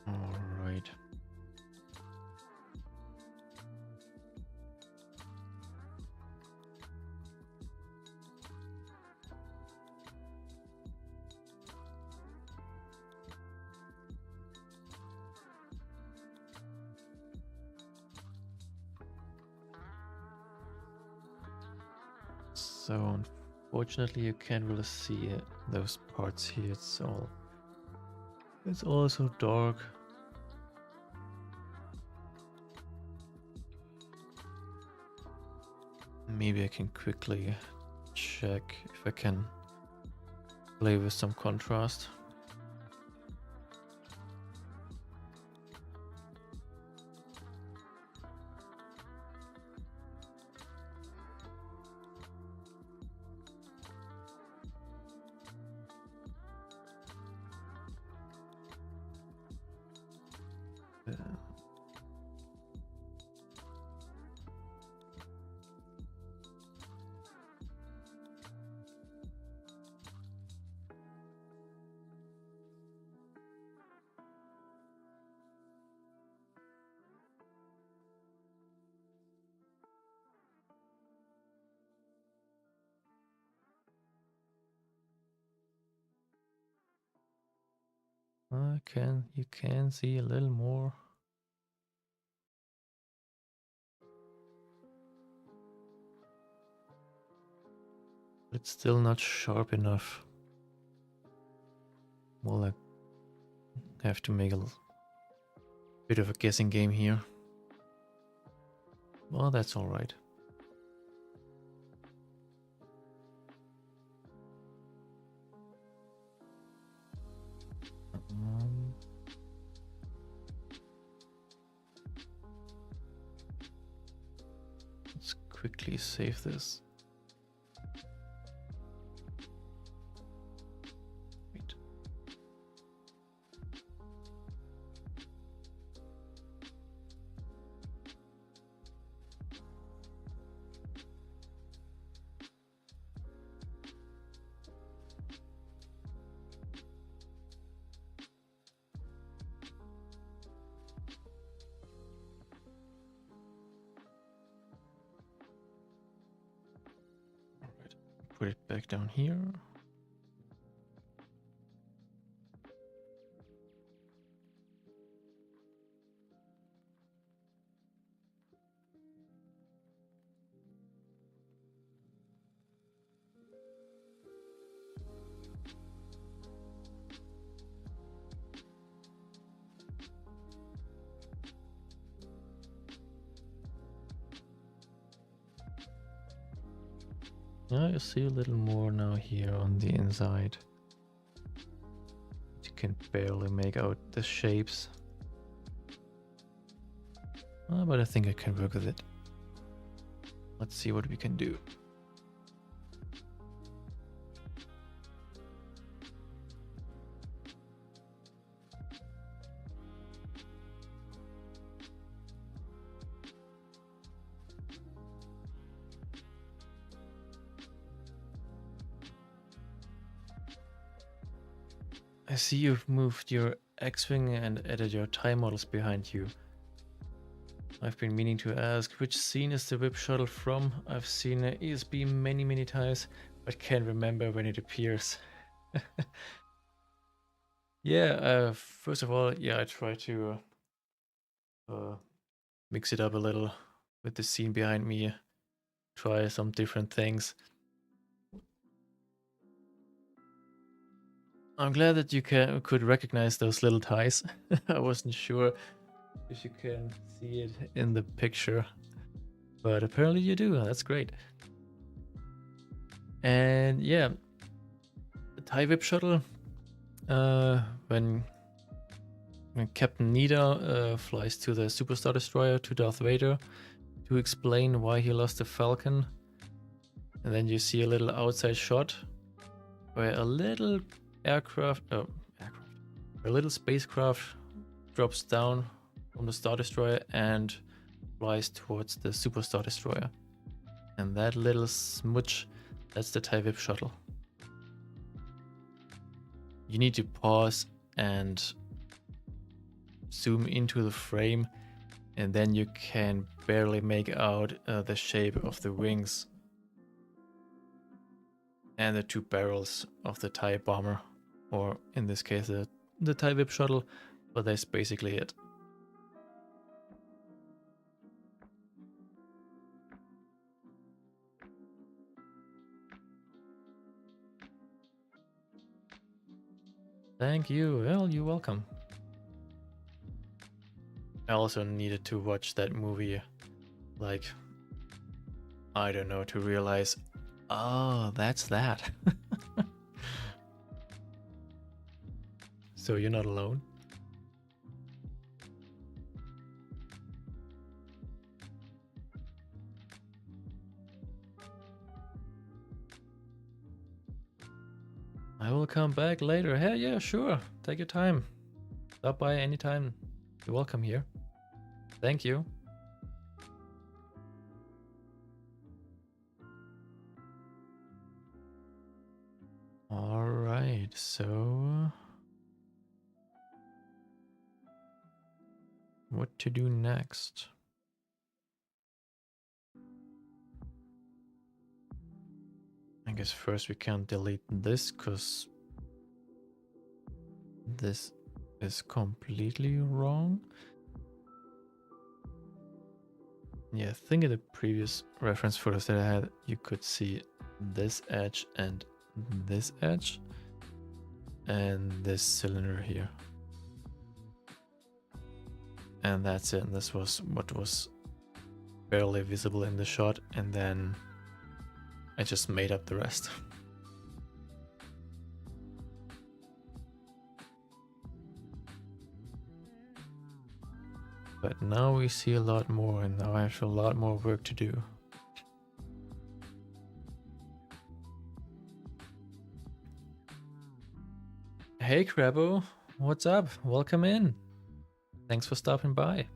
All right. So unfortunately you can't really see those parts here. It's all so dark. Maybe I can quickly check if I can play with some contrast. You can see a little more. It's still not sharp enough. Well, I have to make a bit of a guessing game here. Well, that's all right. Let's quickly save this. Wait. Put it back down here. Yeah, you see a little more now here on the inside. You can barely make out the shapes. But I think I can work with it. Let's see what we can do. I see you've moved your X-Wing and added your TIE models behind you. I've been meaning to ask, which scene is the whip shuttle from? I've seen ESB many times, but can't remember when it appears. Yeah, first of all, yeah, I try to mix it up a little with the scene behind me, try some different things. I'm glad that you could recognize those little ties. I wasn't sure if you can see it in the picture, but apparently you do. That's great. And yeah, the TIE Whip Shuttle, when Captain Nida flies to the Superstar Destroyer to Darth Vader to explain why he lost the Falcon. And then you see a little outside shot where a little a little spacecraft drops down from the Star Destroyer and flies towards the Super Star Destroyer. And that little smudge, that's the TIE Whip shuttle. You need to pause and zoom into the frame, and then you can barely make out the shape of the wings and the two barrels of the TIE bomber, or in this case the TIE Whip shuttle, but that's basically it. Thank you. Well, you're welcome. I also needed to watch that movie, like, I don't know, to realize, oh, that's that. So you're not alone? I will come back later. Hey, yeah, sure. Take your time. Stop by anytime. You're welcome here. Thank you. All right, so what to do next? I guess first we can't delete this because this is completely wrong. Yeah, think of the previous reference photos that I had, you could see this edge and this edge and this cylinder here. And that's it. This was what was barely visible in the shot, and then I just made up the rest. But now we see a lot more, and now I have a lot more work to do. Hey Crabbo, what's up? Welcome in. Thanks for stopping by.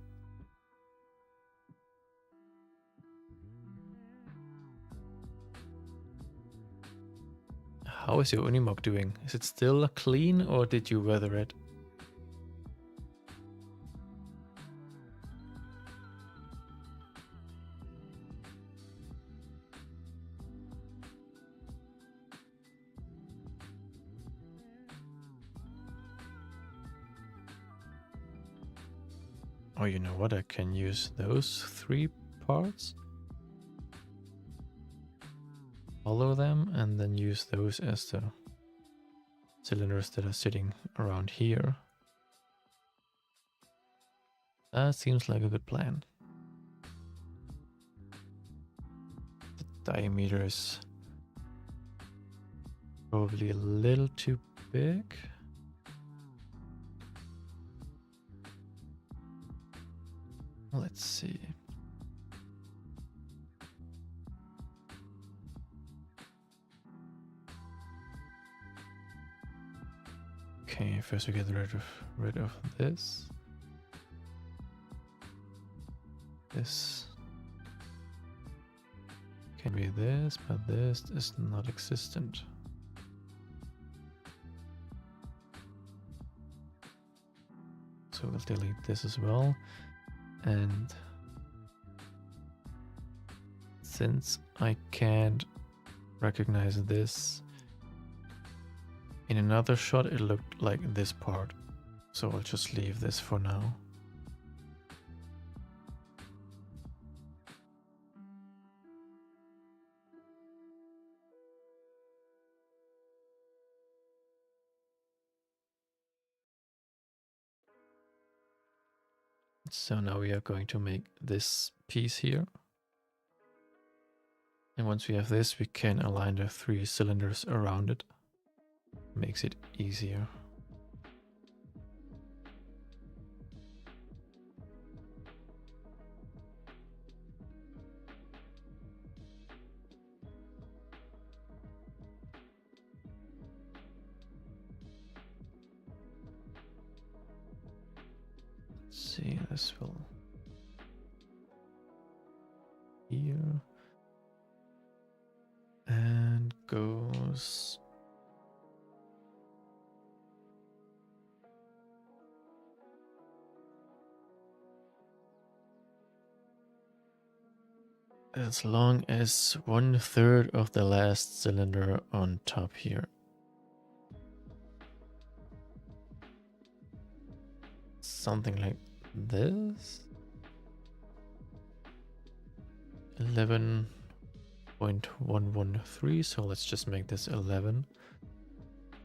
How is your Unimog doing? Is it still clean or did you weather it? Oh, you know what? I can use those 3 parts. Follow them and then use those as the cylinders that are sitting around here. That seems like a good plan. The diameter is probably a little too big. Let's see. Okay, first we get rid of this. This can be this, but this is not existent. So we'll delete this as well. And since I can't recognize this in another shot, it looked like this part. So I'll just leave this for now. So now we are going to make this piece here. And once we have this, we can align the 3 cylinders around it. Makes it easier. this will here and goes as long as 1/3 of the last cylinder on top here. Something like this. 11.113, so let's just make this 11.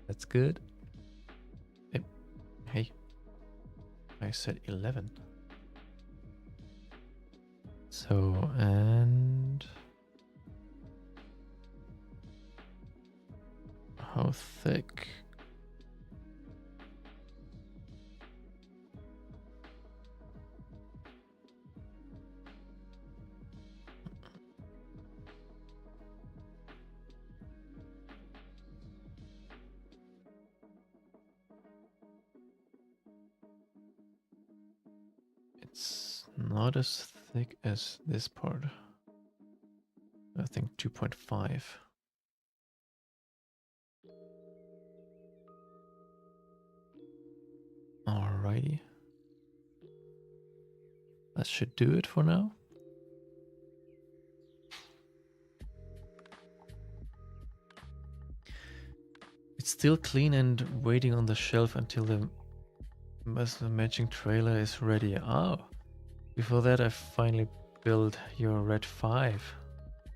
That's good. Hey, I said 11. So, and how thick? It's not as thick as this part. I think 2.5. Alrighty. That should do it for now. It's still clean and waiting on the shelf until the matching trailer is ready. Oh, before that I finally built your Red 5.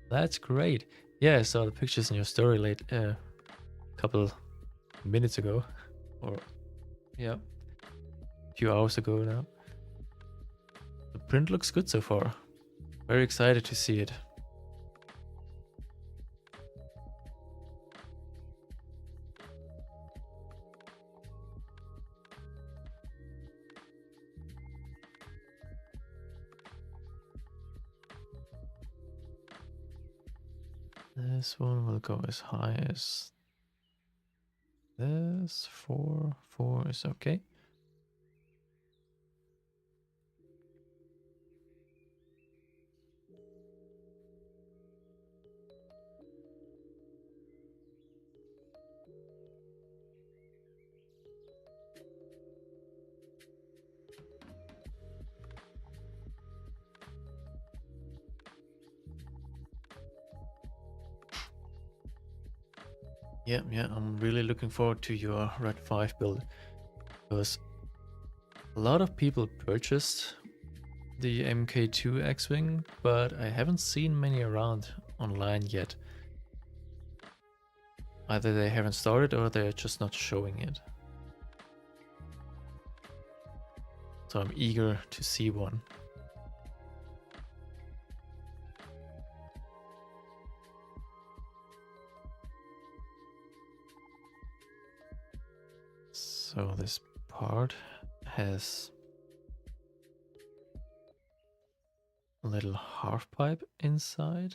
That's great. Yeah, I saw the pictures in your story late a couple minutes ago. Or yeah, a few hours ago now. The print looks good so far. Very excited to see it. This one will go as high as this. 4 is okay. Yeah, I'm really looking forward to your Red 5 build, because a lot of people purchased the MK2 X-Wing, but I haven't seen many around online yet. Either they haven't started or they're just not showing it. So I'm eager to see one. So this part has a little half pipe inside.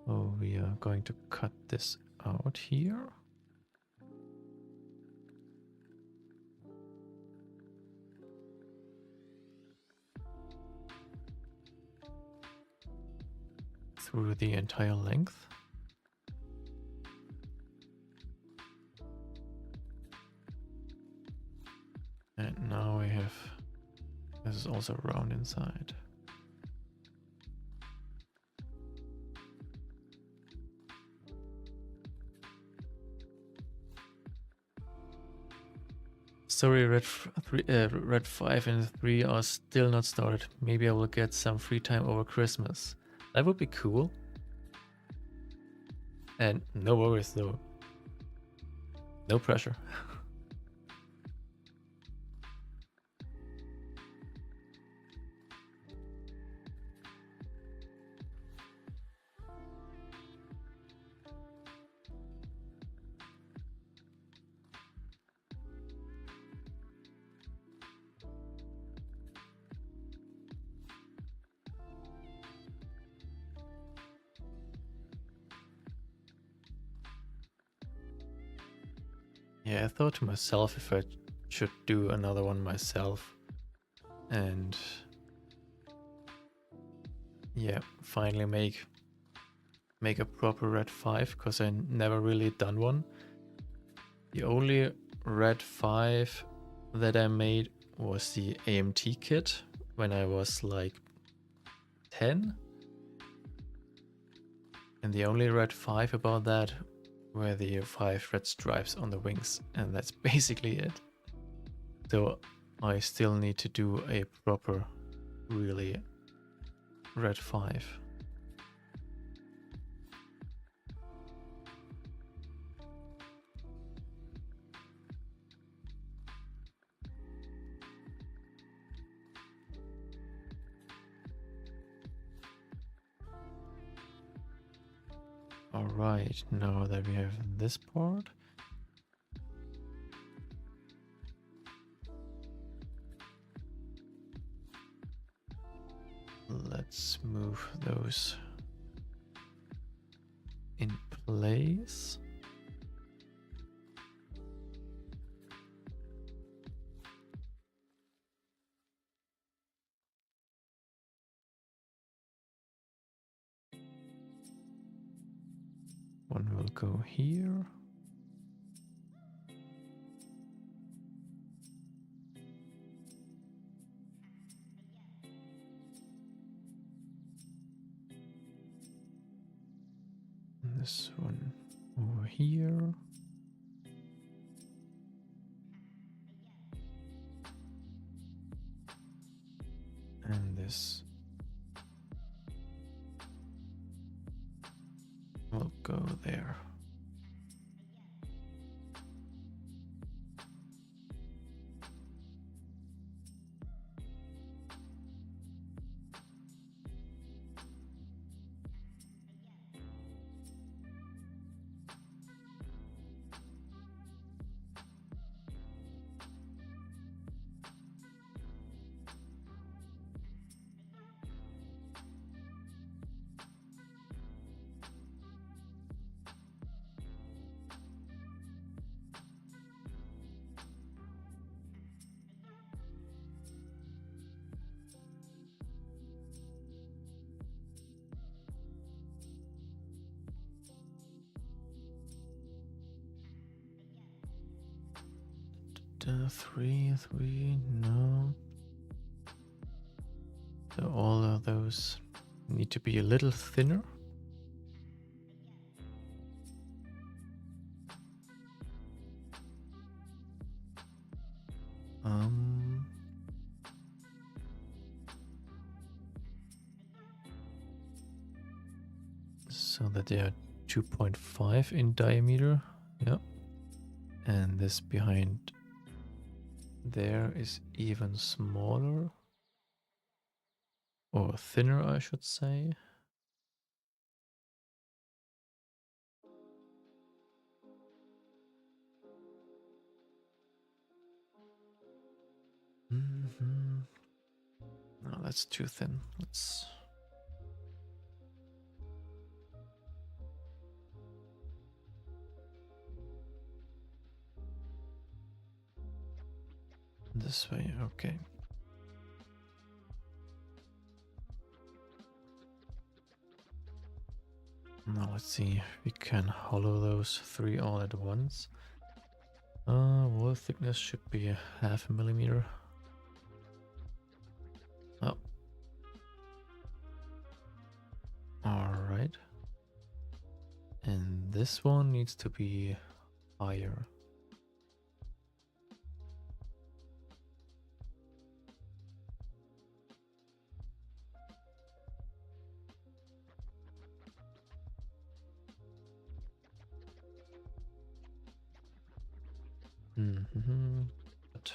Oh, we are going to cut this out here. Through the entire length. And now we have, this is also round inside. Sorry, Red 5 and 3 are still not started. Maybe I will get some free time over Christmas. That would be cool. And no worries though. No pressure. Yeah, I thought to myself if I should do another one myself and yeah, finally make a proper red 5, because I never really done one. The only red 5 that I made was the AMT kit when I was like 10. And the only red 5 about that were the 5 red stripes on the wings, and that's basically it. So I still need to do a proper, really red 5. Alright, now that we have this part, let's move those in place. One will go here. This one over here. And this will go there. Three, no. So all of those need to be a little thinner. So that they are 2.5 in diameter. Yeah. And this behind there is even smaller. Or thinner, I should say. No, that's too thin. Let's... This way, okay. Now let's see if we can hollow those 3 all at once. Wall thickness should be 0.5 millimeter. Oh. Alright. And this one needs to be higher. But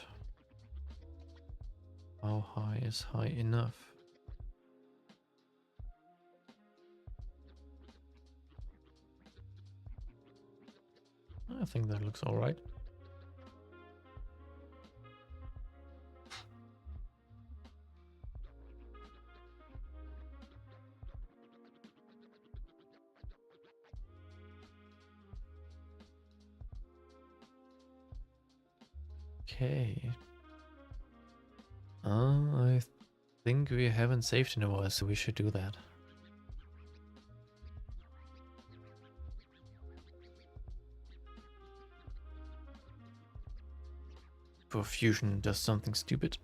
how high is high enough? I think that looks all right. Okay. I think we haven't saved in a while, so we should do that. For Fusion does something stupid.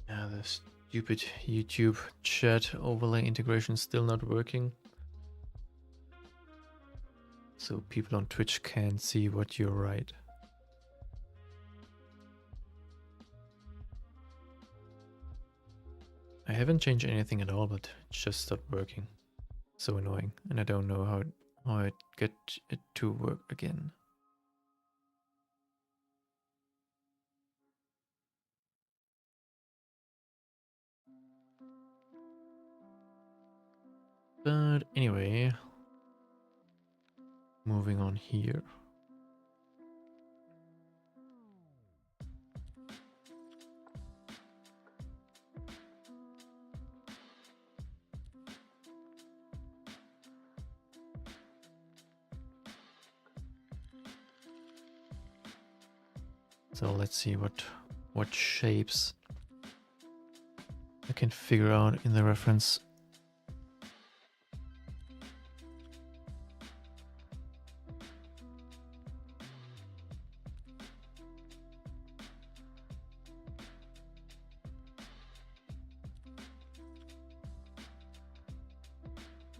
Yeah, the stupid YouTube chat overlay integration is still not working. So people on Twitch can't see what you write. I haven't changed anything at all, but it just stopped working. So annoying, and I don't know how I get it to work again. But anyway, moving on here. So let's see what shapes I can figure out in the reference.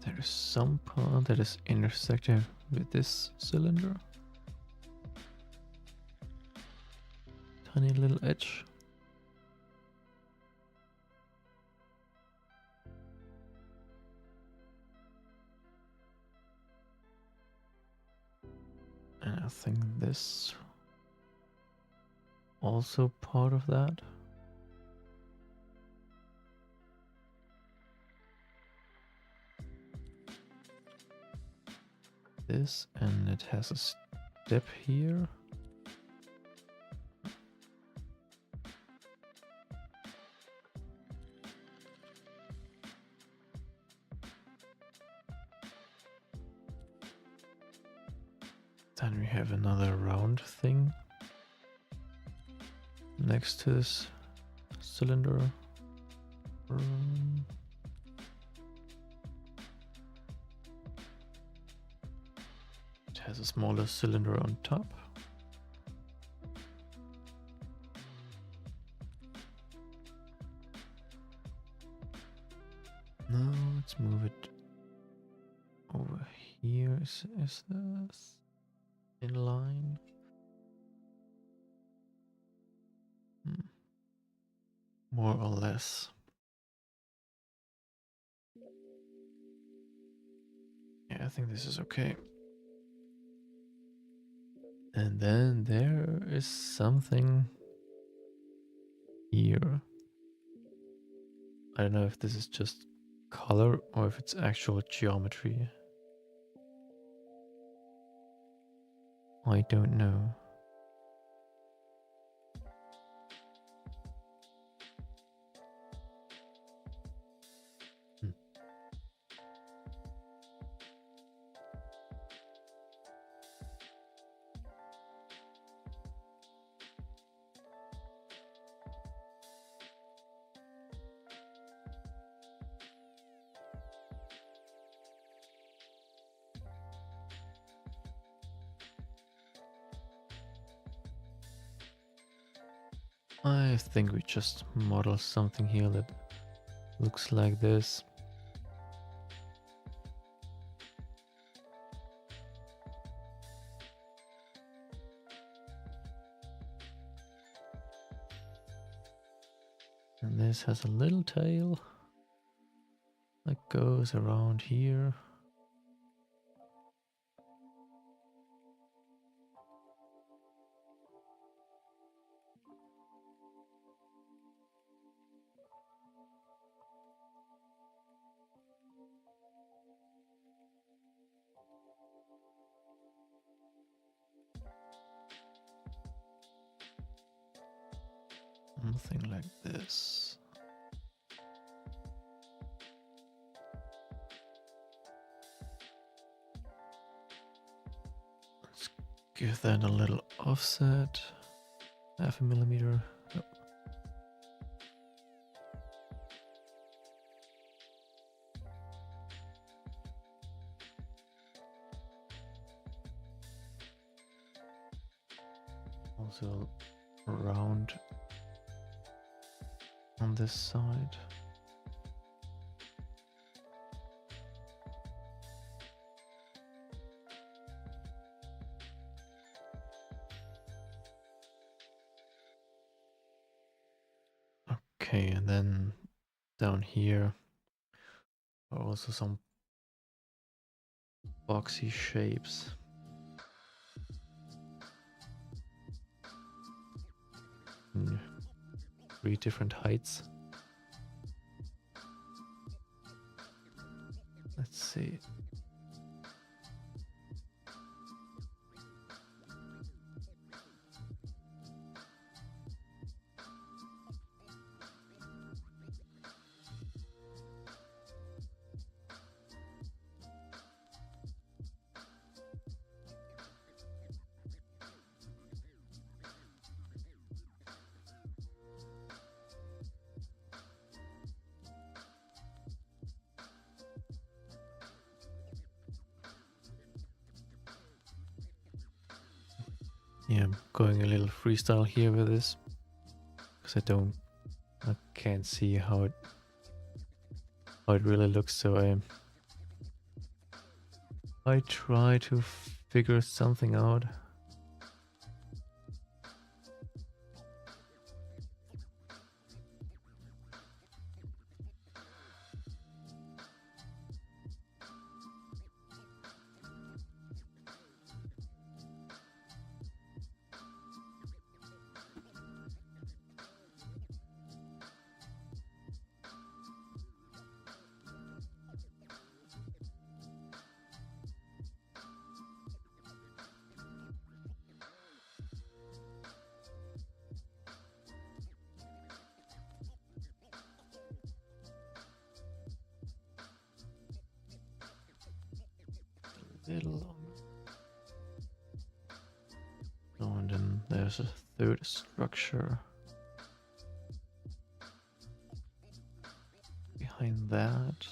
There is some part that is intersecting with this cylinder. Tiny little edge. And I think this also part of that. This, and it has a step here. Then we have another round thing next to this cylinder. It has a smaller cylinder on top. Now let's move it over here. Is this in line? More or less. Yeah, I think this is okay. And then there is something here. I don't know if this is just color or if it's actual geometry. I don't know. I think we just model something here that looks like this. this has a little tail that goes around here. Something like this. Let's give that a little offset. 0.5 millimeter. Oh. Also round on this side. Okay, and then down here are also some boxy shapes. In 3 different heights. Let's see. Yeah, I'm going a little freestyle here with this because I can't see how it really looks. So I try to figure something out. Little. Oh, and then there's a third structure behind that.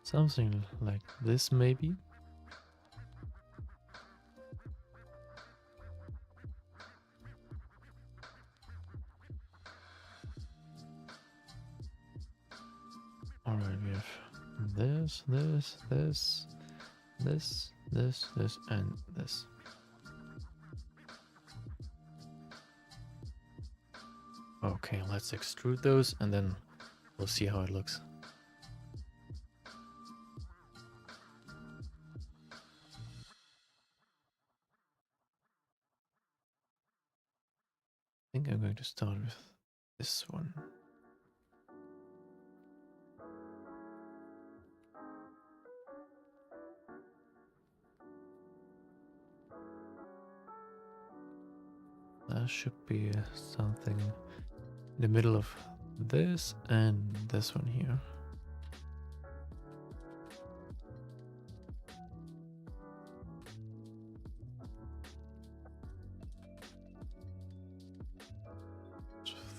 Something like this, maybe. Alright, we have this, and this. Okay, let's extrude those and then we'll see how it looks. I think I'm going to start with this one. There should be something in the middle of this and this one here.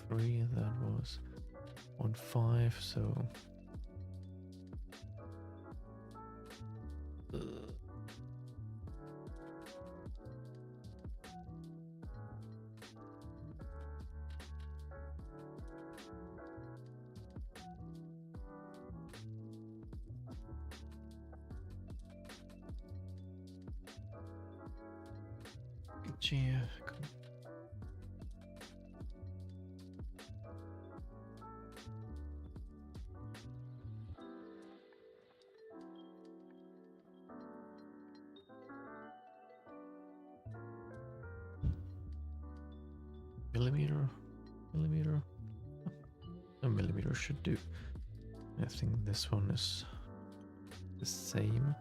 Three, that was 1.5, so Gee, millimeter. A millimeter should do. I think this one is the same.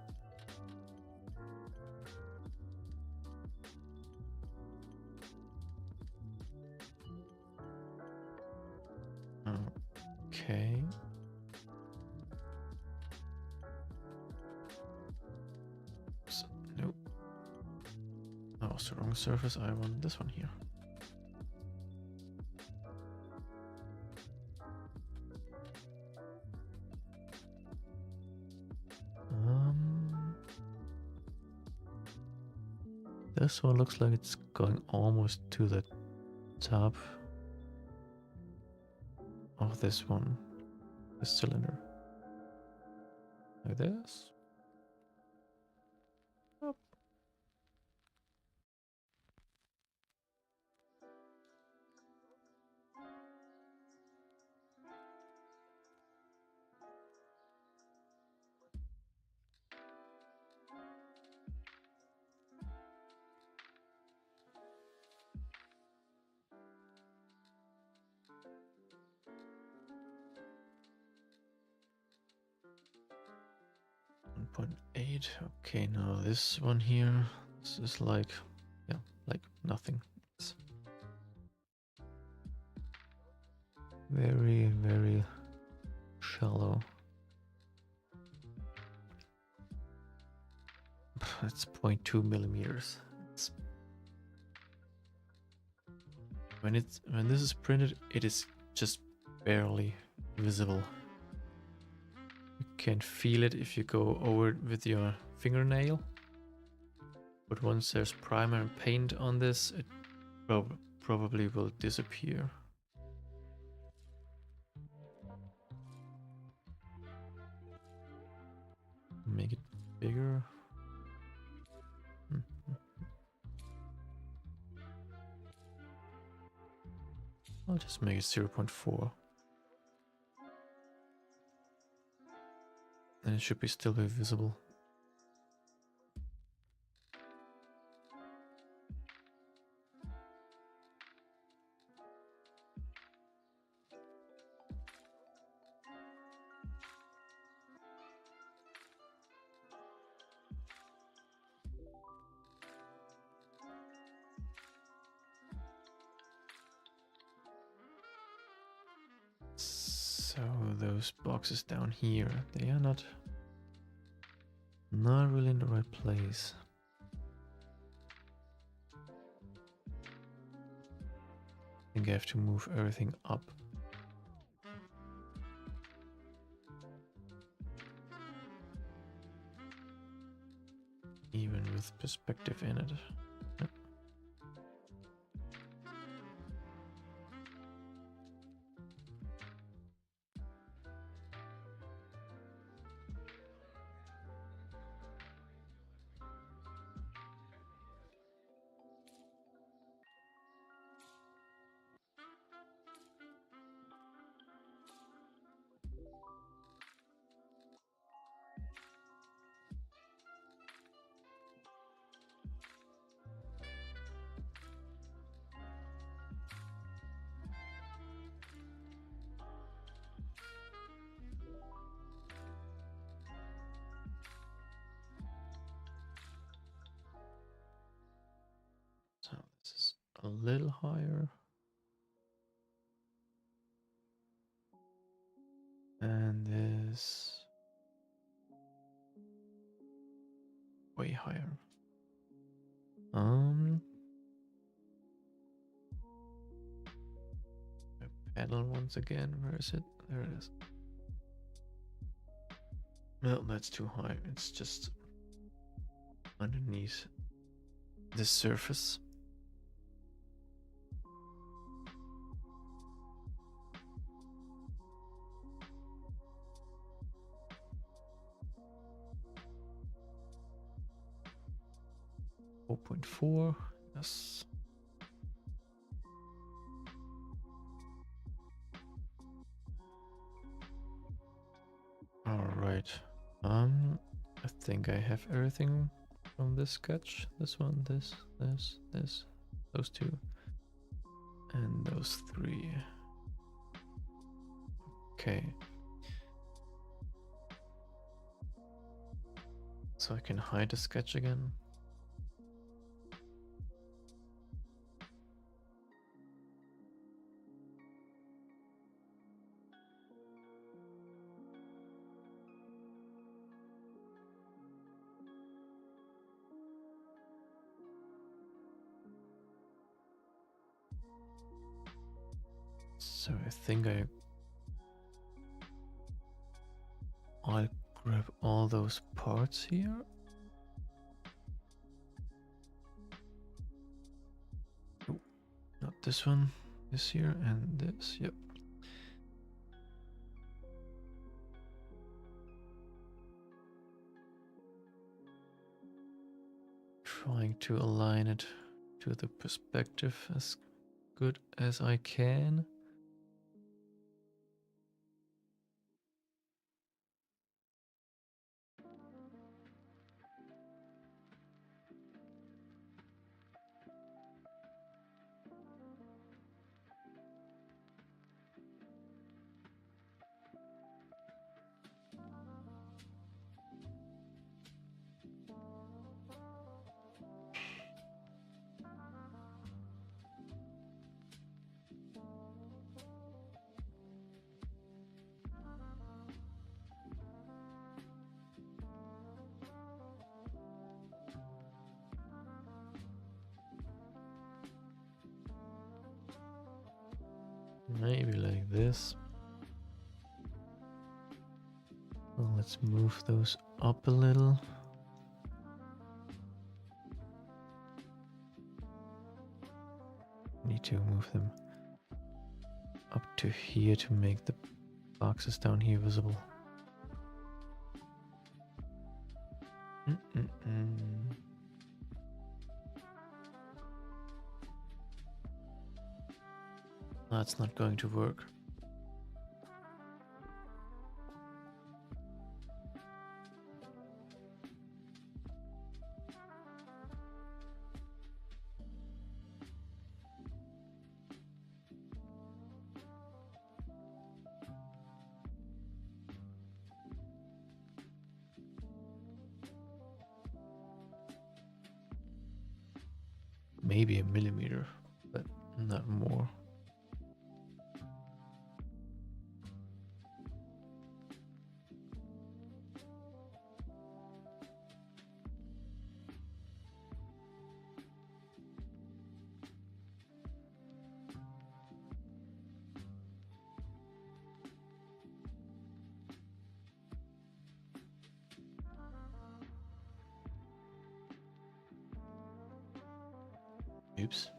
Okay. So, nope. That was the wrong surface. I want this one here. This one looks like it's going almost to the top of this one, this cylinder. Like this. Up. .8. Okay, now this one here, this is like, yeah, like nothing. It's very, very shallow. It's 0.2 millimeters. When this is printed, it is just barely visible. You can feel it if you go over it with your fingernail. But once there's primer and paint on this, it probably will disappear. Make it bigger. I'll just make it 0.4. And it should be still be visible. So those boxes down here, they are not really in the right place. I think I have to move everything up. Even with perspective in it. Yep. So this is a little higher. And this way higher. A panel once again. Where is it? There it is. No, that's too high. It's just underneath this surface. .4. Yes. All right. I think I have everything from this sketch. This one, this, those two, and those three. Okay. So I can hide the sketch again. So I think I'll grab all those parts here. Oh, not this one. This here and this. Yep. Trying to align it to the perspective as good as I can. Maybe like this. Well, let's move those up a little. Need to move them up to here to make the boxes down here visible. That's not going to work. Maybe a millimeter, but not more. Oops.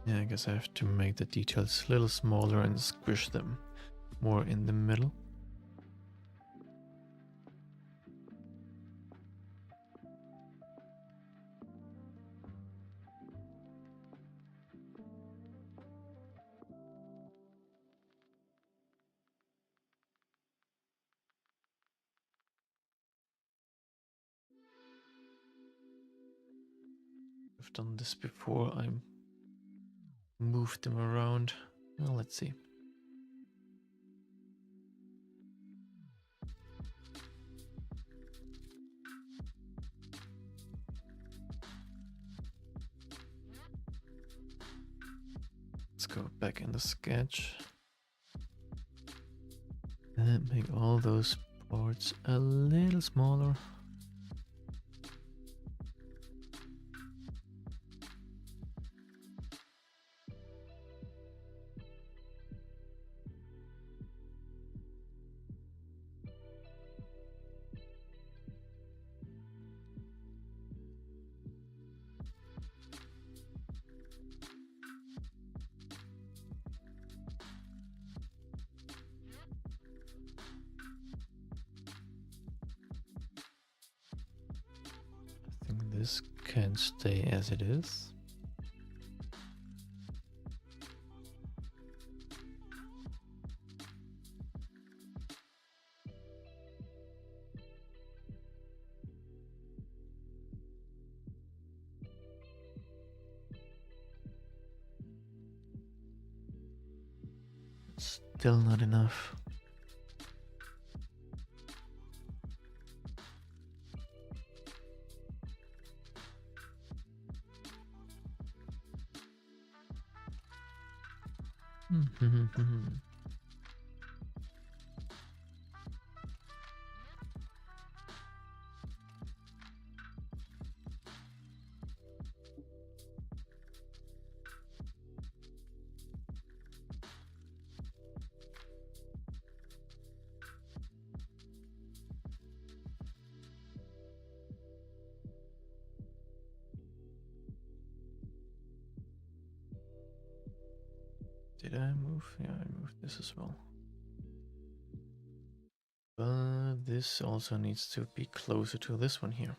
Yeah, I guess I have to make the details a little smaller and squish them more in the middle. I've done this before. I moved them around. Well, let's see. Let's go back in the sketch and make all those parts a little smaller. can stay as it is. Still not enough. Did I move? Yeah, I moved this as well. But this also needs to be closer to this one here.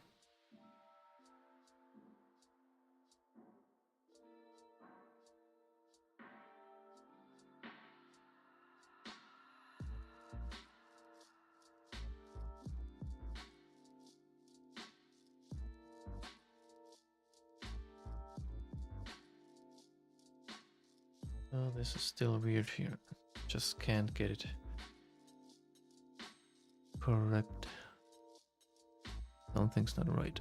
Oh, this is still weird here. Just can't get it correct. Something's not right.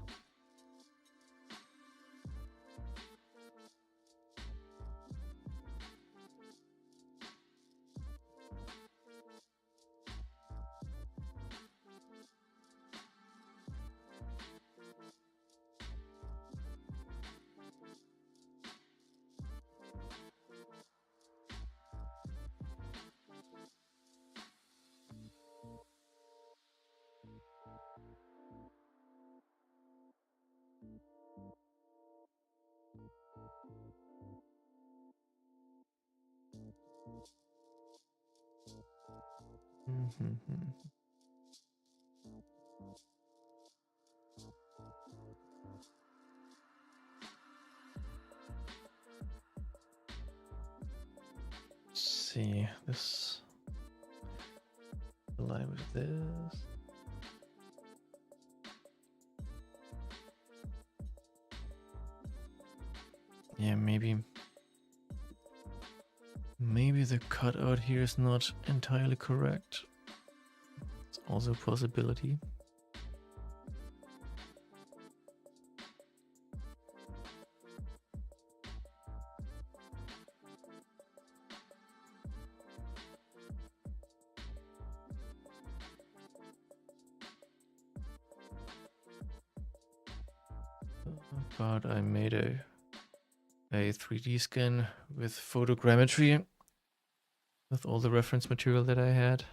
See this align with this. Yeah, maybe the cutout here is not entirely correct. It's also a possibility. But I made a 3D scan with photogrammetry with all the reference material that I had.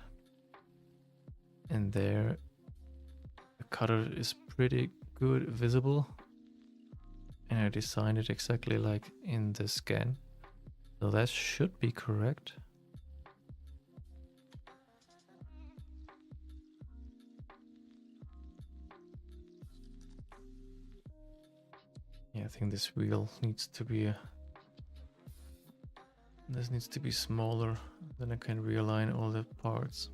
And there, the cutout is pretty good visible. And I designed it exactly like in the scan. So that should be correct. Yeah, I think this wheel needs to be smaller, then I can realign all the parts.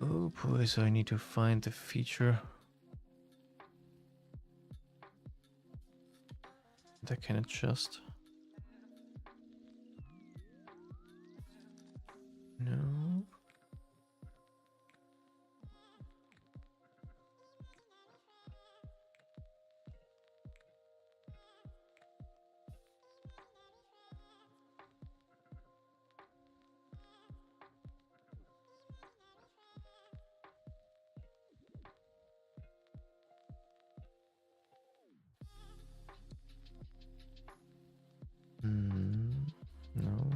Oh boy, so I need to find the feature that I can adjust. No. No.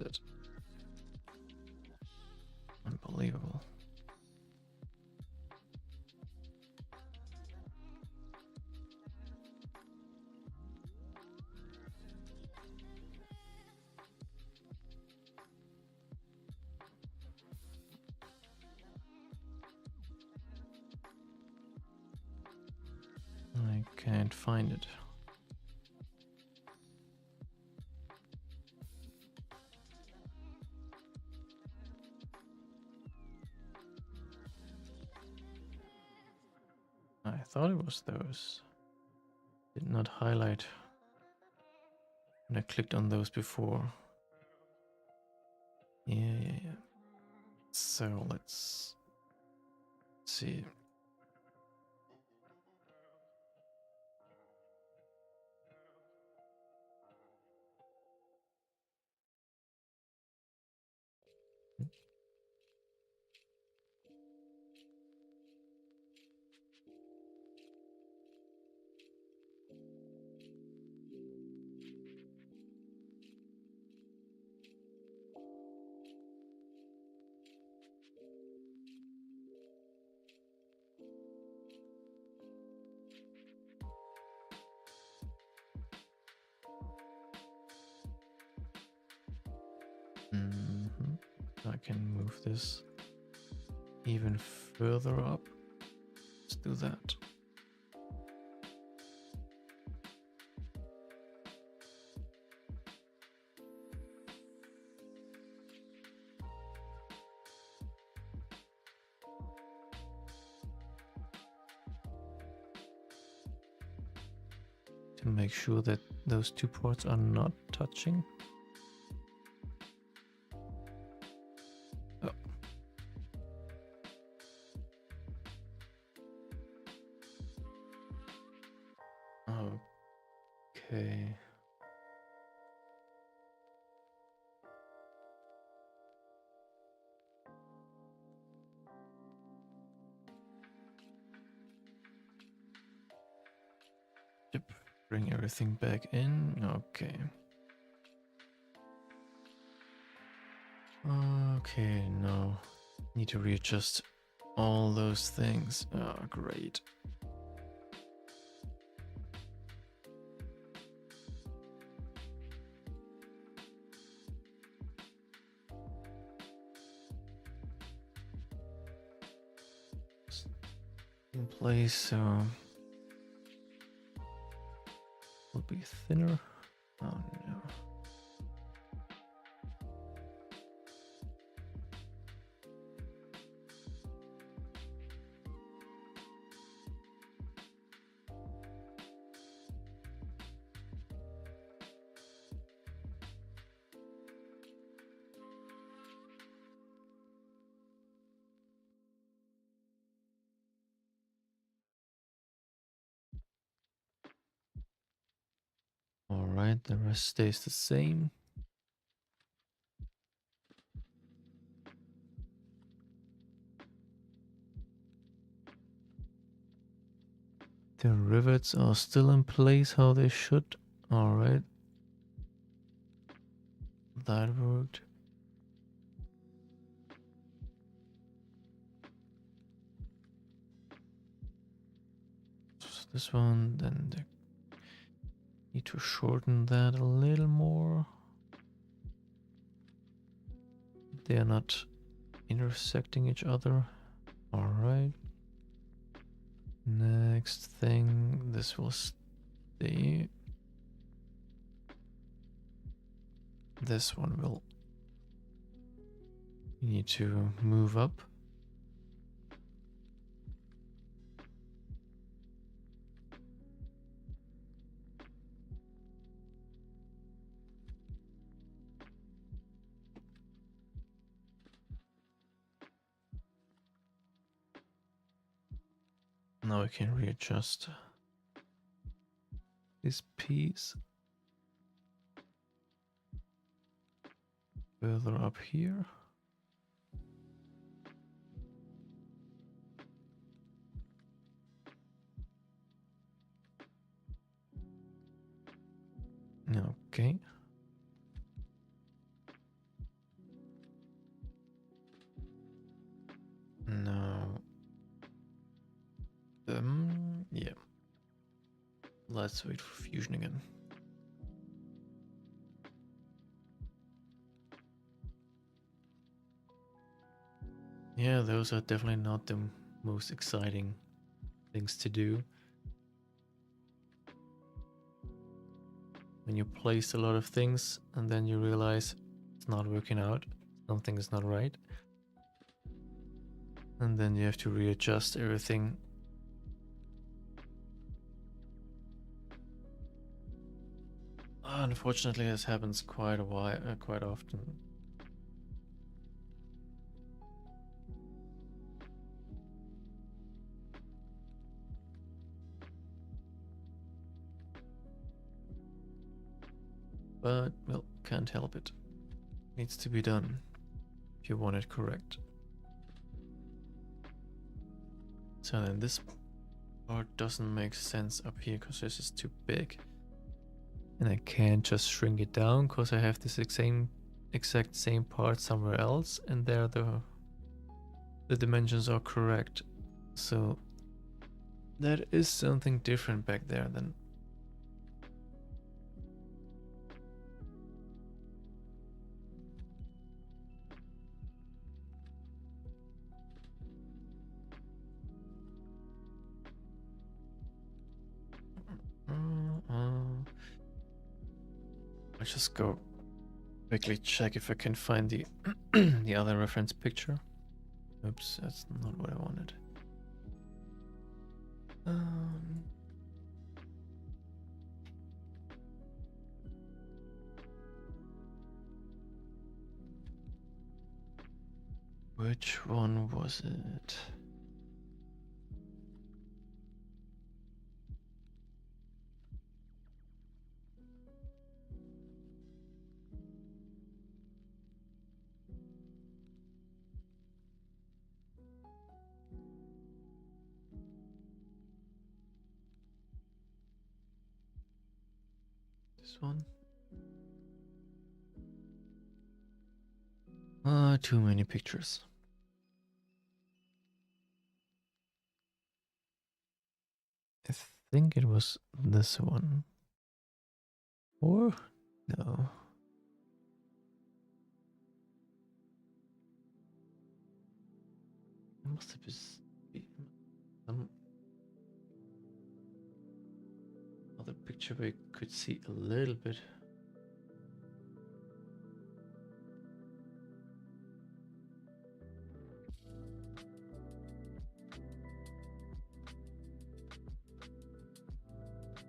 it? Unbelievable. I can't find it. I thought it was those. Did not highlight when I clicked on those before. Yeah. So let's see. I can move this even further up. Let's do that. To make sure that those two ports are not touching. Oh. Okay. Yep. Bring everything back in. Okay. Okay, no. Need to readjust all those things. Oh, great. In place, so will be thinner. Oh no. All right, the rest stays the same. The rivets are still in place how they should. All right. That worked. This one, then they need to shorten that a little more. They're not intersecting each other. All right. Next thing, this will stay. This one will need to move up. Now I can readjust this piece further up here. Okay. let's wait for fusion again. Yeah, those are definitely not the most exciting things to do. When you place a lot of things and then you realize it's not working out, something is not right. And then you have to readjust everything. Unfortunately, this happens quite often. But, well, can't help it. Needs to be done if you want it correct. So then this part doesn't make sense up here because this is too big. And I can't just shrink it down because I have this exact same part somewhere else, and there the dimensions are correct. So that is something different back there then. I'll just go quickly check if I can find the the other reference picture. Oops, that's not what I wanted. Which one was it? This one? Too many pictures. I think it was this one. Or no. It must have been some other picture where you could see a little bit.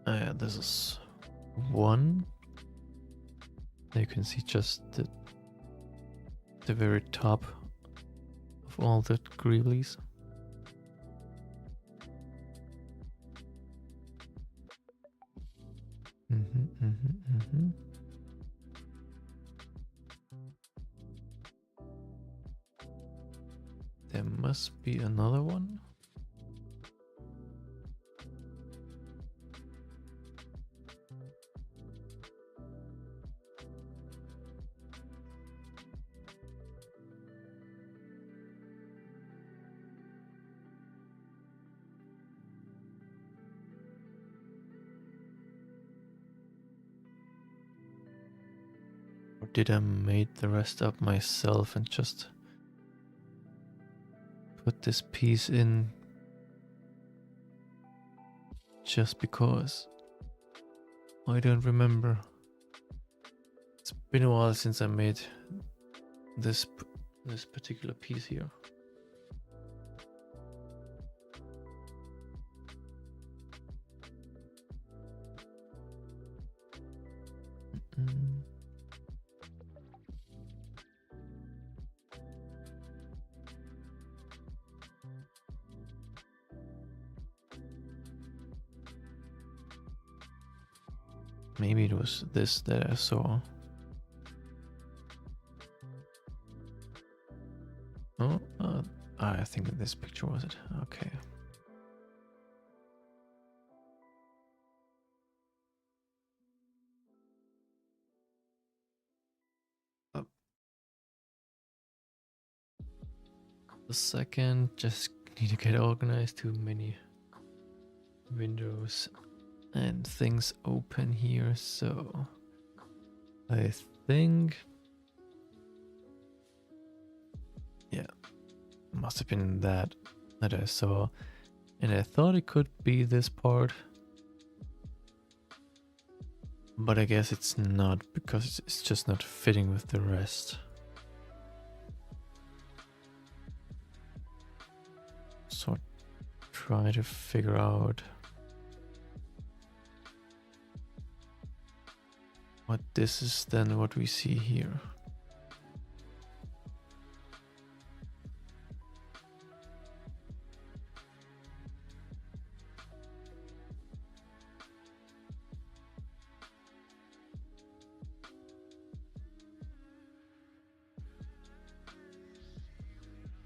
Oh yeah, this is one. You can see just the very top of all the Greebles. There must be another one. Or did I make the rest up myself and just put this piece in just because? I don't remember. It's been a while since I made this particular piece here. Maybe it was this that I saw. Oh, I think this picture was it. Okay. A second, just need to get organized. Too many windows and things open here, so I think, yeah, must have been that I saw, and I thought it could be this part, but I guess it's not, because it's just not fitting with the rest. So try to figure out what this is then what we see here.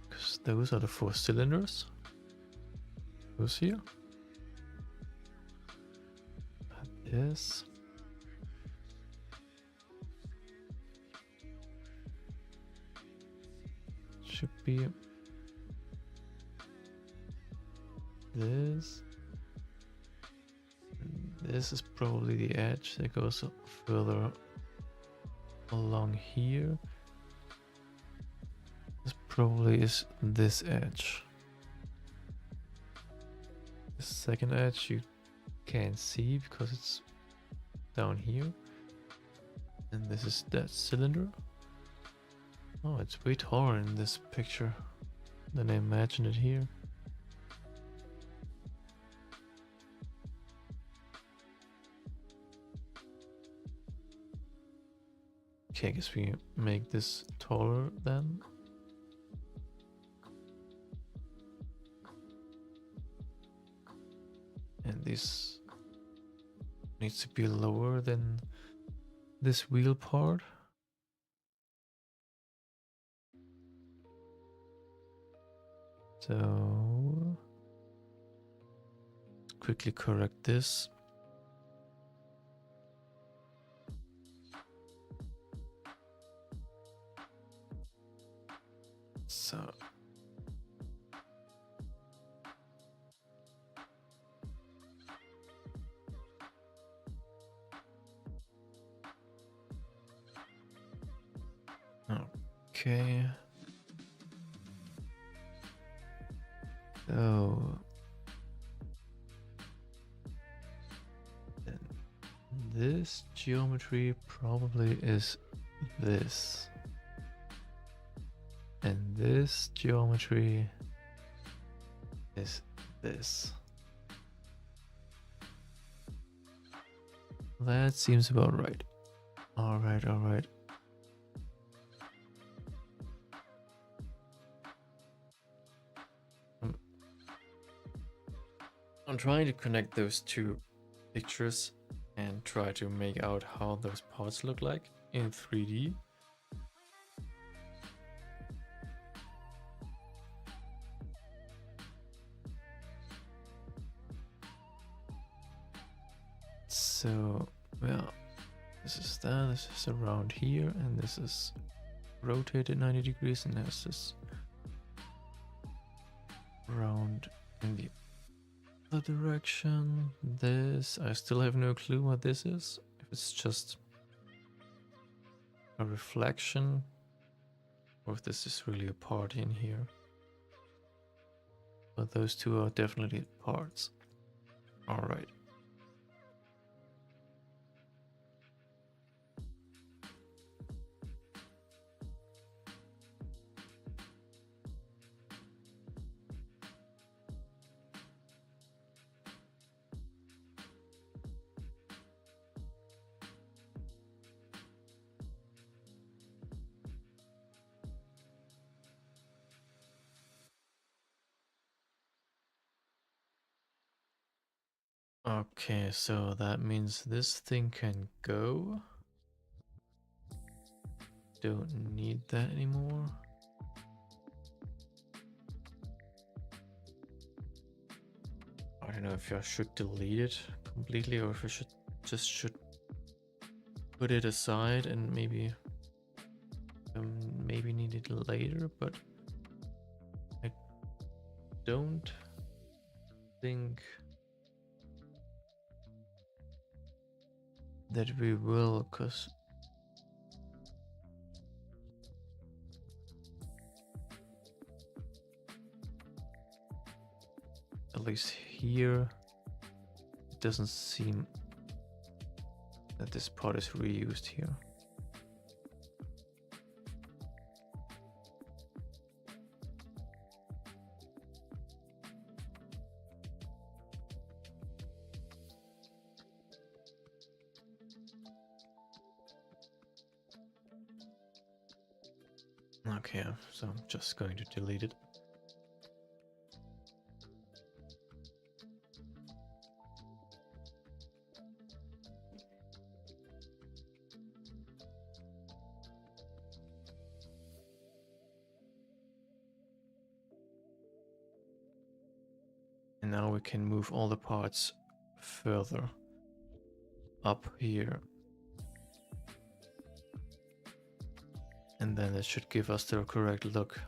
Because those are the 4 cylinders. Those here. This. Should be this. This is probably the edge that goes further along here. This probably is this edge. The second edge you can't see because it's down here. And this is that cylinder. Oh, it's way taller in this picture than I imagined it here. Okay, I guess we make this taller then. And this needs to be lower than this wheel part. So let's quickly correct this. So okay. So then this geometry probably is this. And this geometry is this. That seems about right. Alright, alright. I'm trying to connect those two pictures and try to make out how those parts look like in 3D. So, well, this is that, this is around here, and this is rotated 90 degrees, and this is round in the other direction. This, I still have no clue what this is. If it's just a reflection, or if this is really a part in here. But those two are definitely parts. Alright. Okay, so that means this thing can go. Don't need that anymore. I don't know if I should delete it completely or if I should put it aside and maybe need it later, but I don't think that we will, because at least here it doesn't seem that this part is reused here. Okay, so I'm just going to delete it. And now we can move all the parts further up here. And then it should give us the correct look.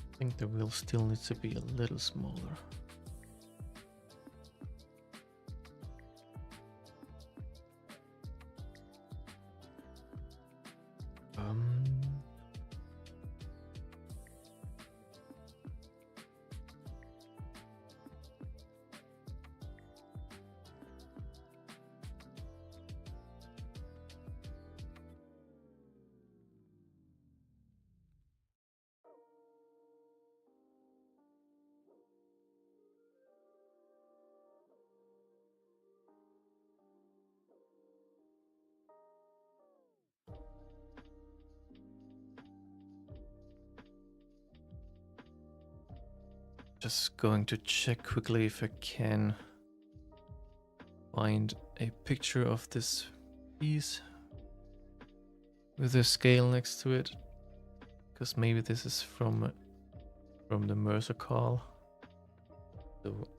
I think the wheel still needs to be a little smaller. Just going to check quickly if I can find a picture of this piece with a scale next to it, because maybe this is from the Mercer call. So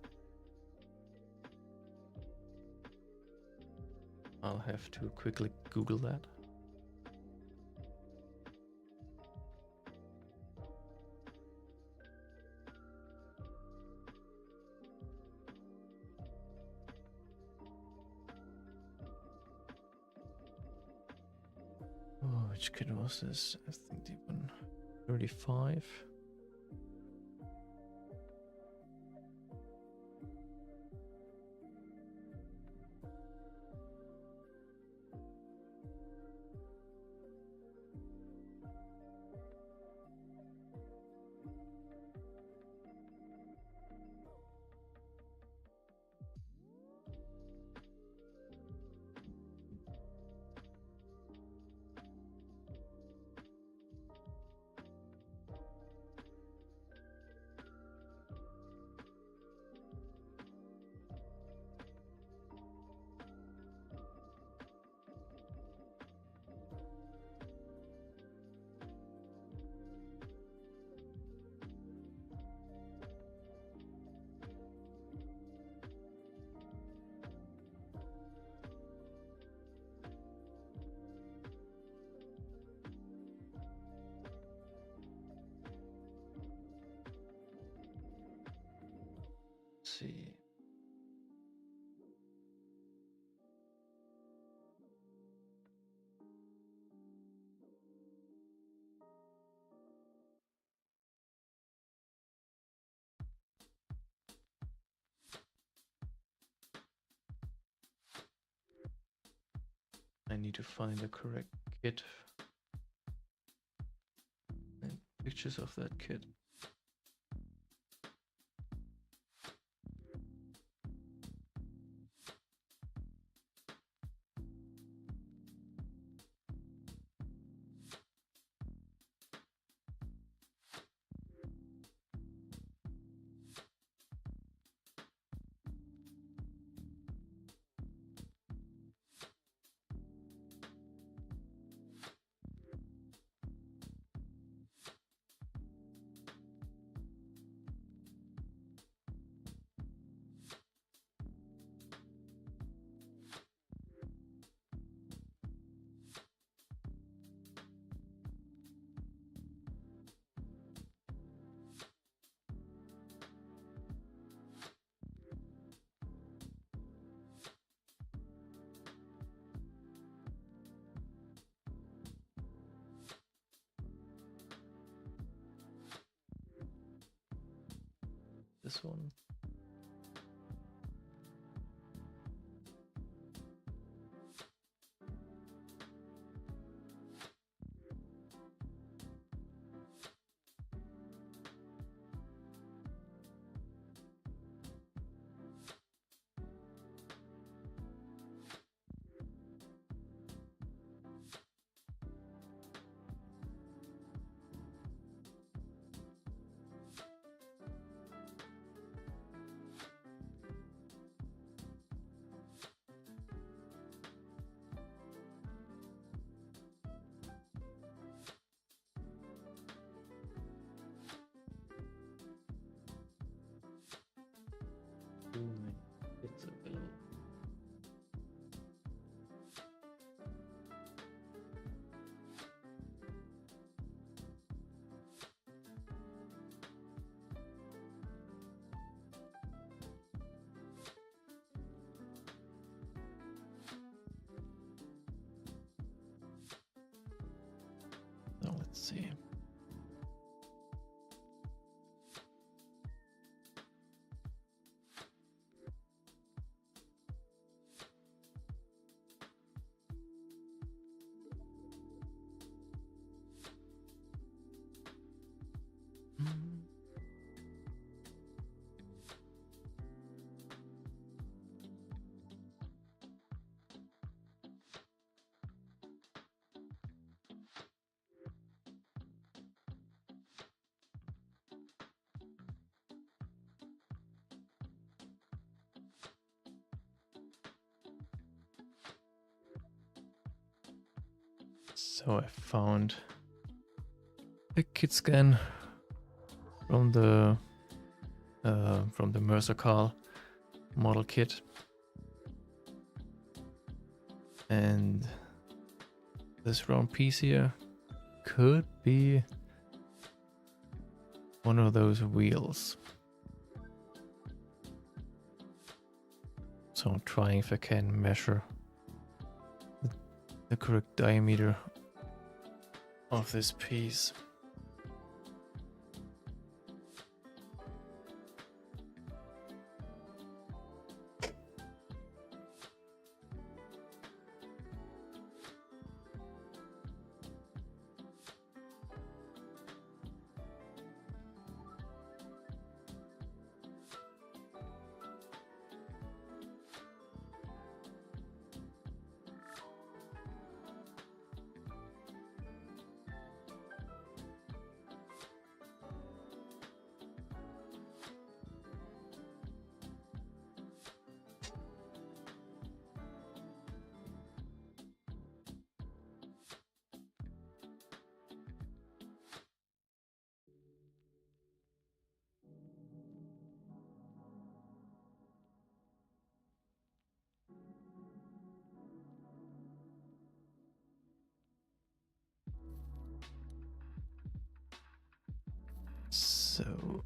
I'll have to quickly Google that. Oh, which kit was this? I think the 135. Let's see. I need to find the correct kit. pictures of that kit. This one. It's available. Now let's see. So I found a kit scan from the Mercer Carl model kit, and this round piece here could be one of those wheels. So I'm trying if I can measure the correct diameter of this piece. So,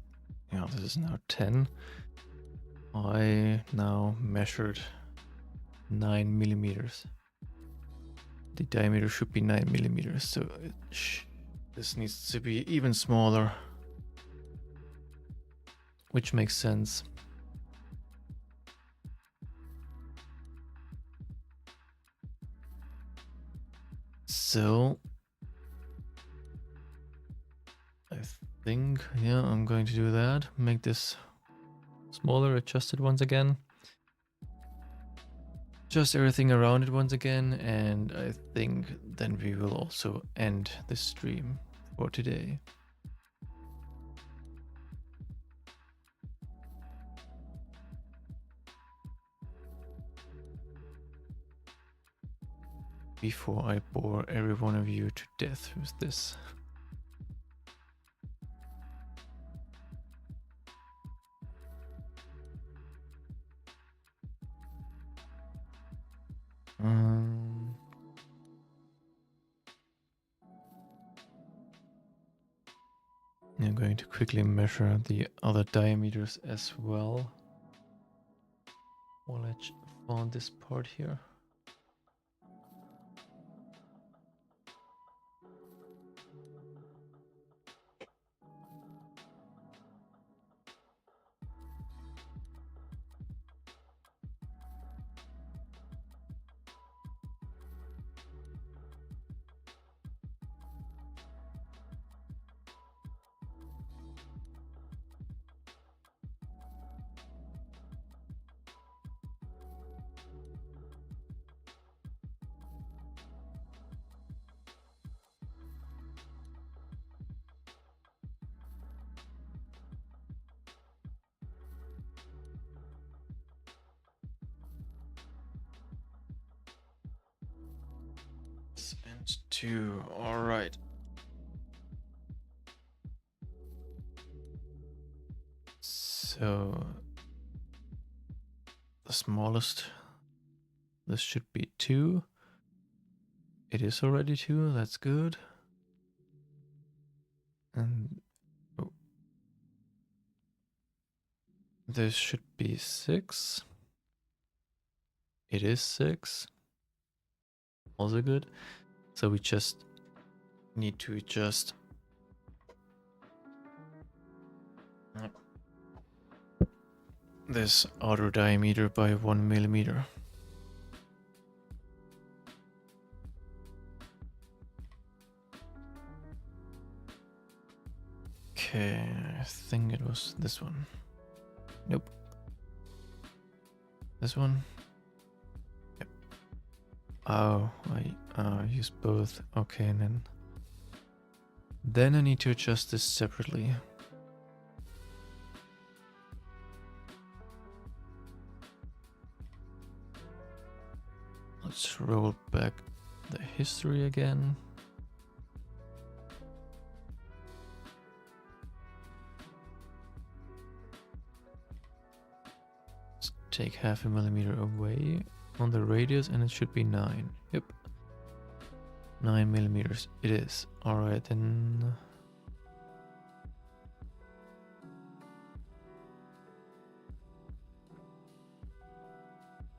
yeah, this is now 10. I now measured 9 millimeters. The diameter should be 9 millimeters, so this needs to be even smaller, which makes sense. So I think, yeah, I'm going to do that. Make this smaller, adjust it once again. Adjust everything around it once again, and I think then we will also end the stream for today. Before I bore every one of you to death with this. I'm going to quickly measure the other diameters as well while I found this part here. And 2, all right. So the smallest, this should be 2. It is already 2, that's good. And oh, this should be 6. It is 6. Also good. So we just need to adjust this outer diameter by 1 millimeter. Okay, I think it was this one. Nope. This one? Yep. Oh, I used both. Okay, and then I need to adjust this separately. Let's roll back the history again. Let's take 0.5 millimeter away on the radius and it should be 9. Yep. 9 millimeters it is. Alright, then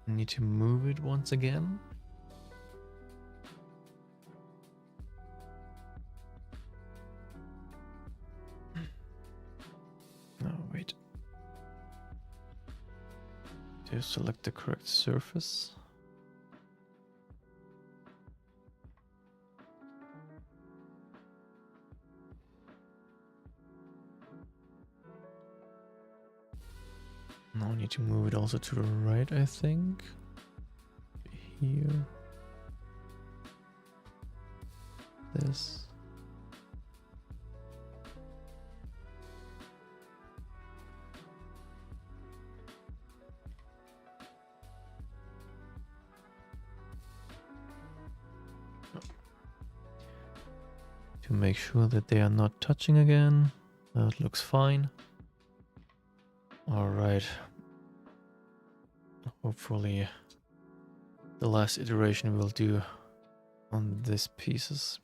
I need to move it once again. No, wait. To select the correct surface. Now I need to move it also to the right, I think. Here. This. To make sure that they are not touching again. That looks fine. Alright. Hopefully the last iteration will do on these pieces.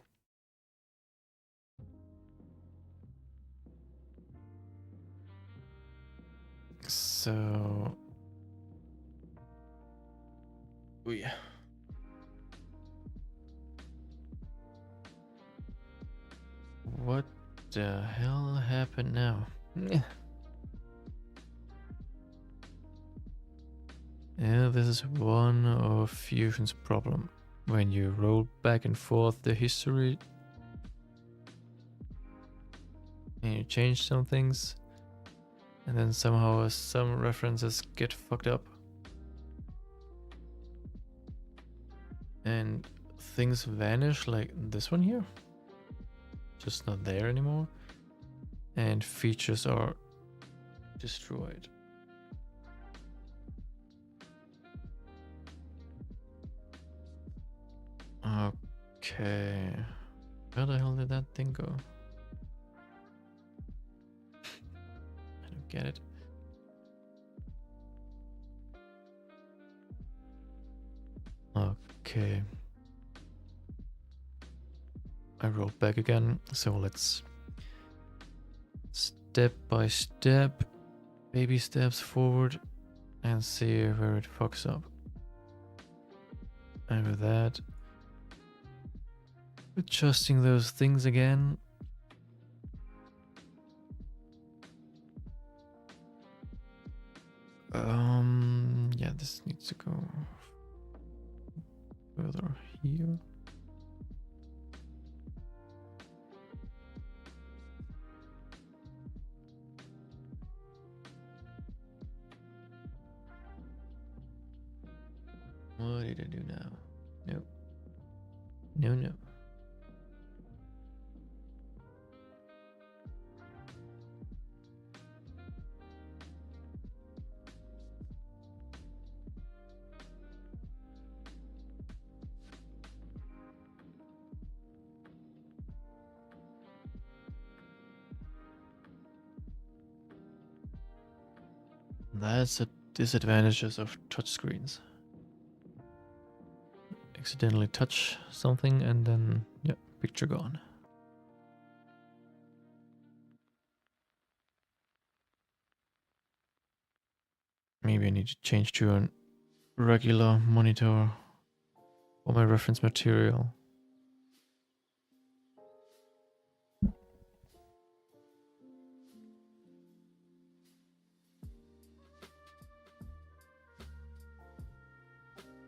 So what the hell happened now? Yeah, this is one of Fusion's problem. When you roll back and forth the history, and you change some things, and then somehow some references get fucked up. And things vanish, like this one here. Just not there anymore. And features are destroyed. Okay. Where the hell did that thing go? I don't get it. Okay. I rolled back again, so let's step by step, baby steps forward, and see where it fucks up. And with that, adjusting those things again. Yeah, this needs to go further here. What did I do now? No. No, no. That's the disadvantages of touchscreens. Accidentally touch something and then, yeah, picture gone. Maybe I need to change to a regular monitor for my reference material.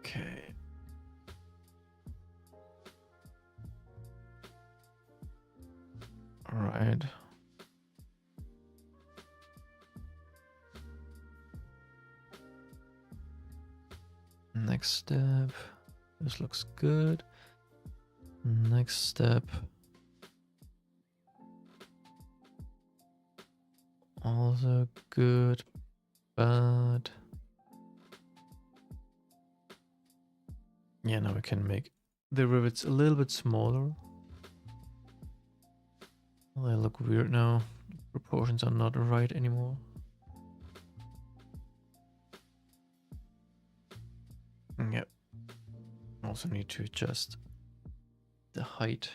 Okay. All right. Next step. This looks good. Next step. Also good, but yeah, now we can make the rivets a little bit smaller. Well, they look weird now. Proportions are not right anymore. Yep. Also need to adjust the height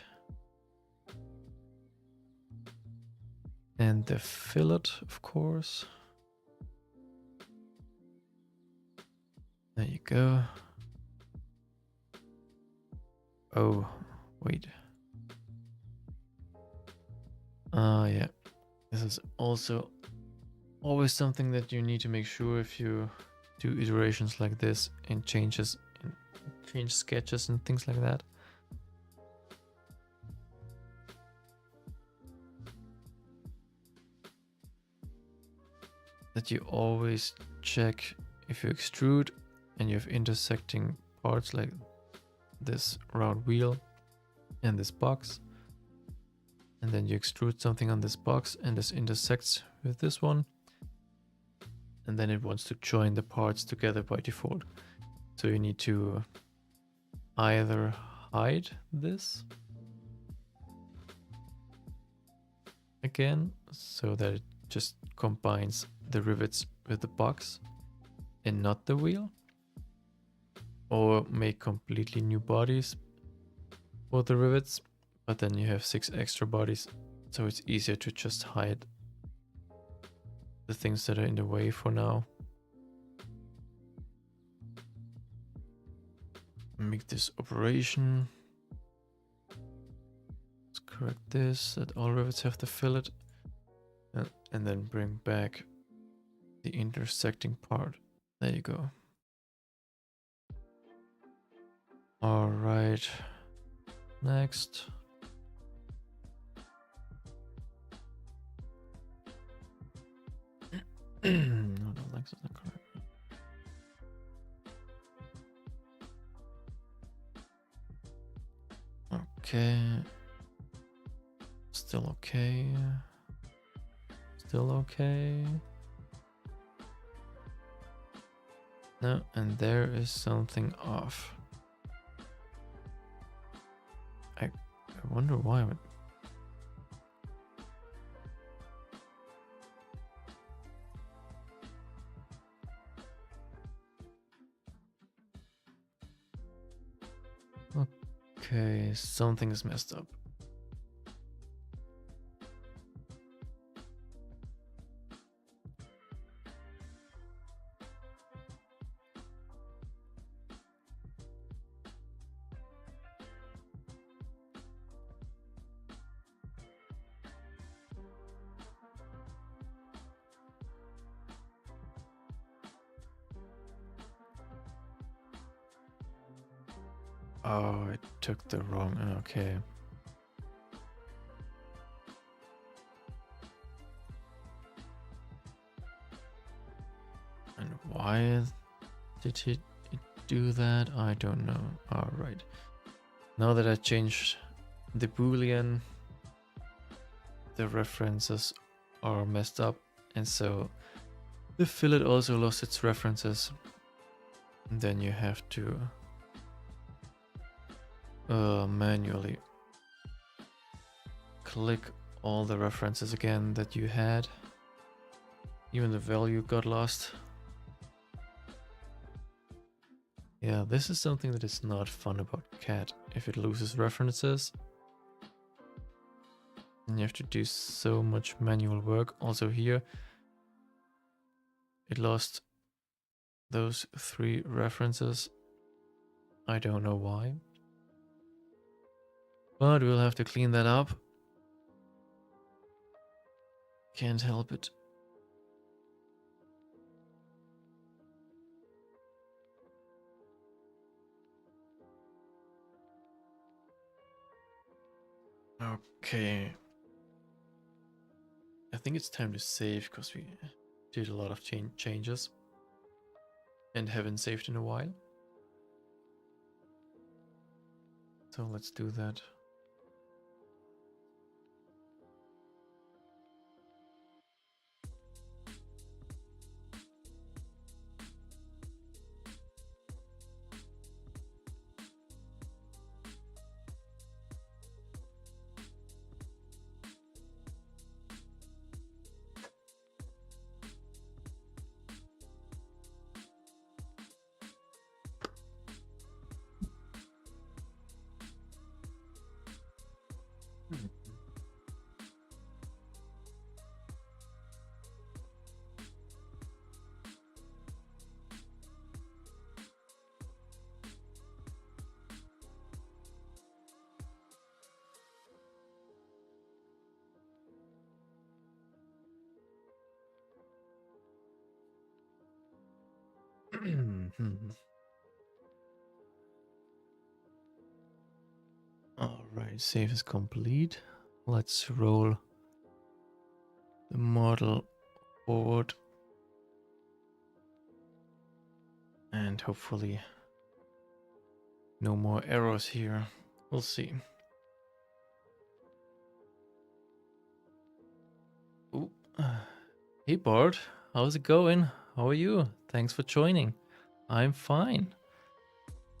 and the fillet, of course. There you go. Oh, wait. Yeah. This is also always something that you need to make sure if you do iterations like this and change sketches and things like that. That you always check if you extrude and you have intersecting parts like this round wheel and this box, and then you extrude something on this box and this intersects with this one, and then it wants to join the parts together by default. So you need to either hide this again so that it just combines the rivets with the box and not the wheel, or make completely new bodies for the rivets, but then you have 6 extra bodies, so it's easier to just hide the things that are in the way for now. Make this operation. Let's correct this, that all rivets have the fillet, and then bring back the intersecting part. There you go. All right, next. No, the length is not correct. Okay. Still okay. Still okay. No, and there is something off. I wonder why. Okay, something is messed up. Oh, it took the wrong. Okay. And why did he do that? I don't know. All right. Now that I changed the Boolean, the references are messed up, and so the fillet also lost its references. And then you have to manually click all the references again that you had. Even the value got lost. Yeah, this is something that is not fun about CAD. If it loses references, and you have to do so much manual work. Also here, it lost those 3 references. I don't know why. But we'll have to clean that up. Can't help it. Okay. I think it's time to save because we did a lot of changes and haven't saved in a while. So let's do that. All right, save is complete. Let's roll the model forward and hopefully no more errors here. We'll see. Ooh. Hey Bart, how's it going? How are you? Thanks for joining. I'm fine.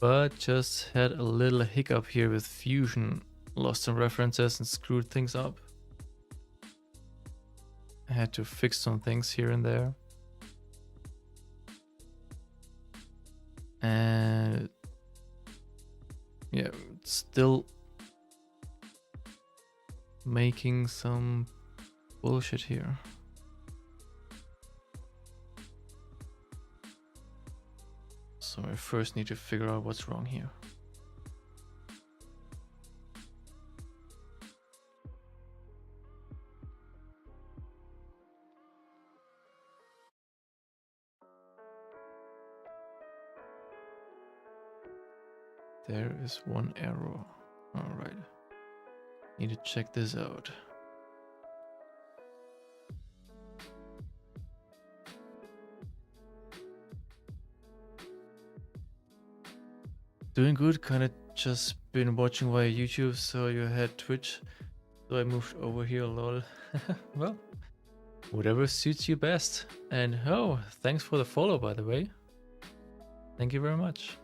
But just had a little hiccup here with Fusion. Lost some references and screwed things up. I had to fix some things here and there. And yeah, still making some bullshit here. So I first need to figure out what's wrong here. There is one error. All right. Need to check this out. Doing good, kinda just been watching via YouTube, so you had Twitch, so I moved over here, lol. Well, whatever suits you best. And oh, thanks for the follow, by the way. Thank you very much.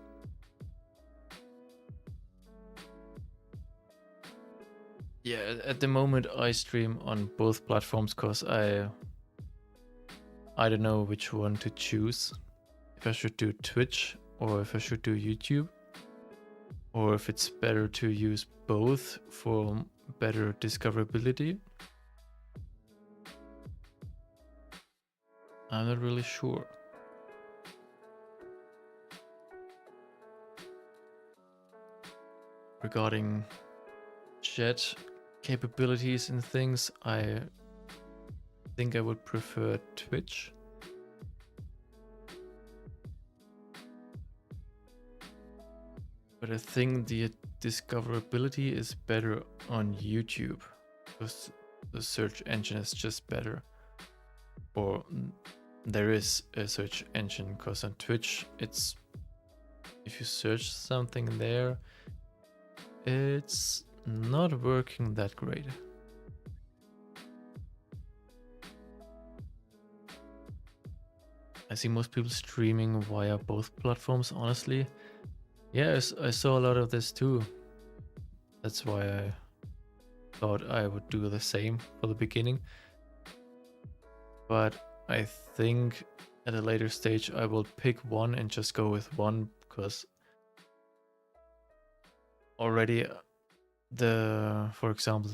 Yeah, at the moment I stream on both platforms because I don't know which one to choose. If I should do Twitch or if I should do YouTube. Or if it's better to use both for better discoverability. I'm not really sure. Regarding chat capabilities and things, I think I would prefer Twitch. But I think the discoverability is better on YouTube because the search engine is just better. Or there is a search engine, because on Twitch it's, if you search something there, it's not working that great. I see most people streaming via both platforms, honestly. Yes, I saw a lot of this too. That's why I thought I would do the same for the beginning. But I think at a later stage I will pick one and just go with one, because already for example,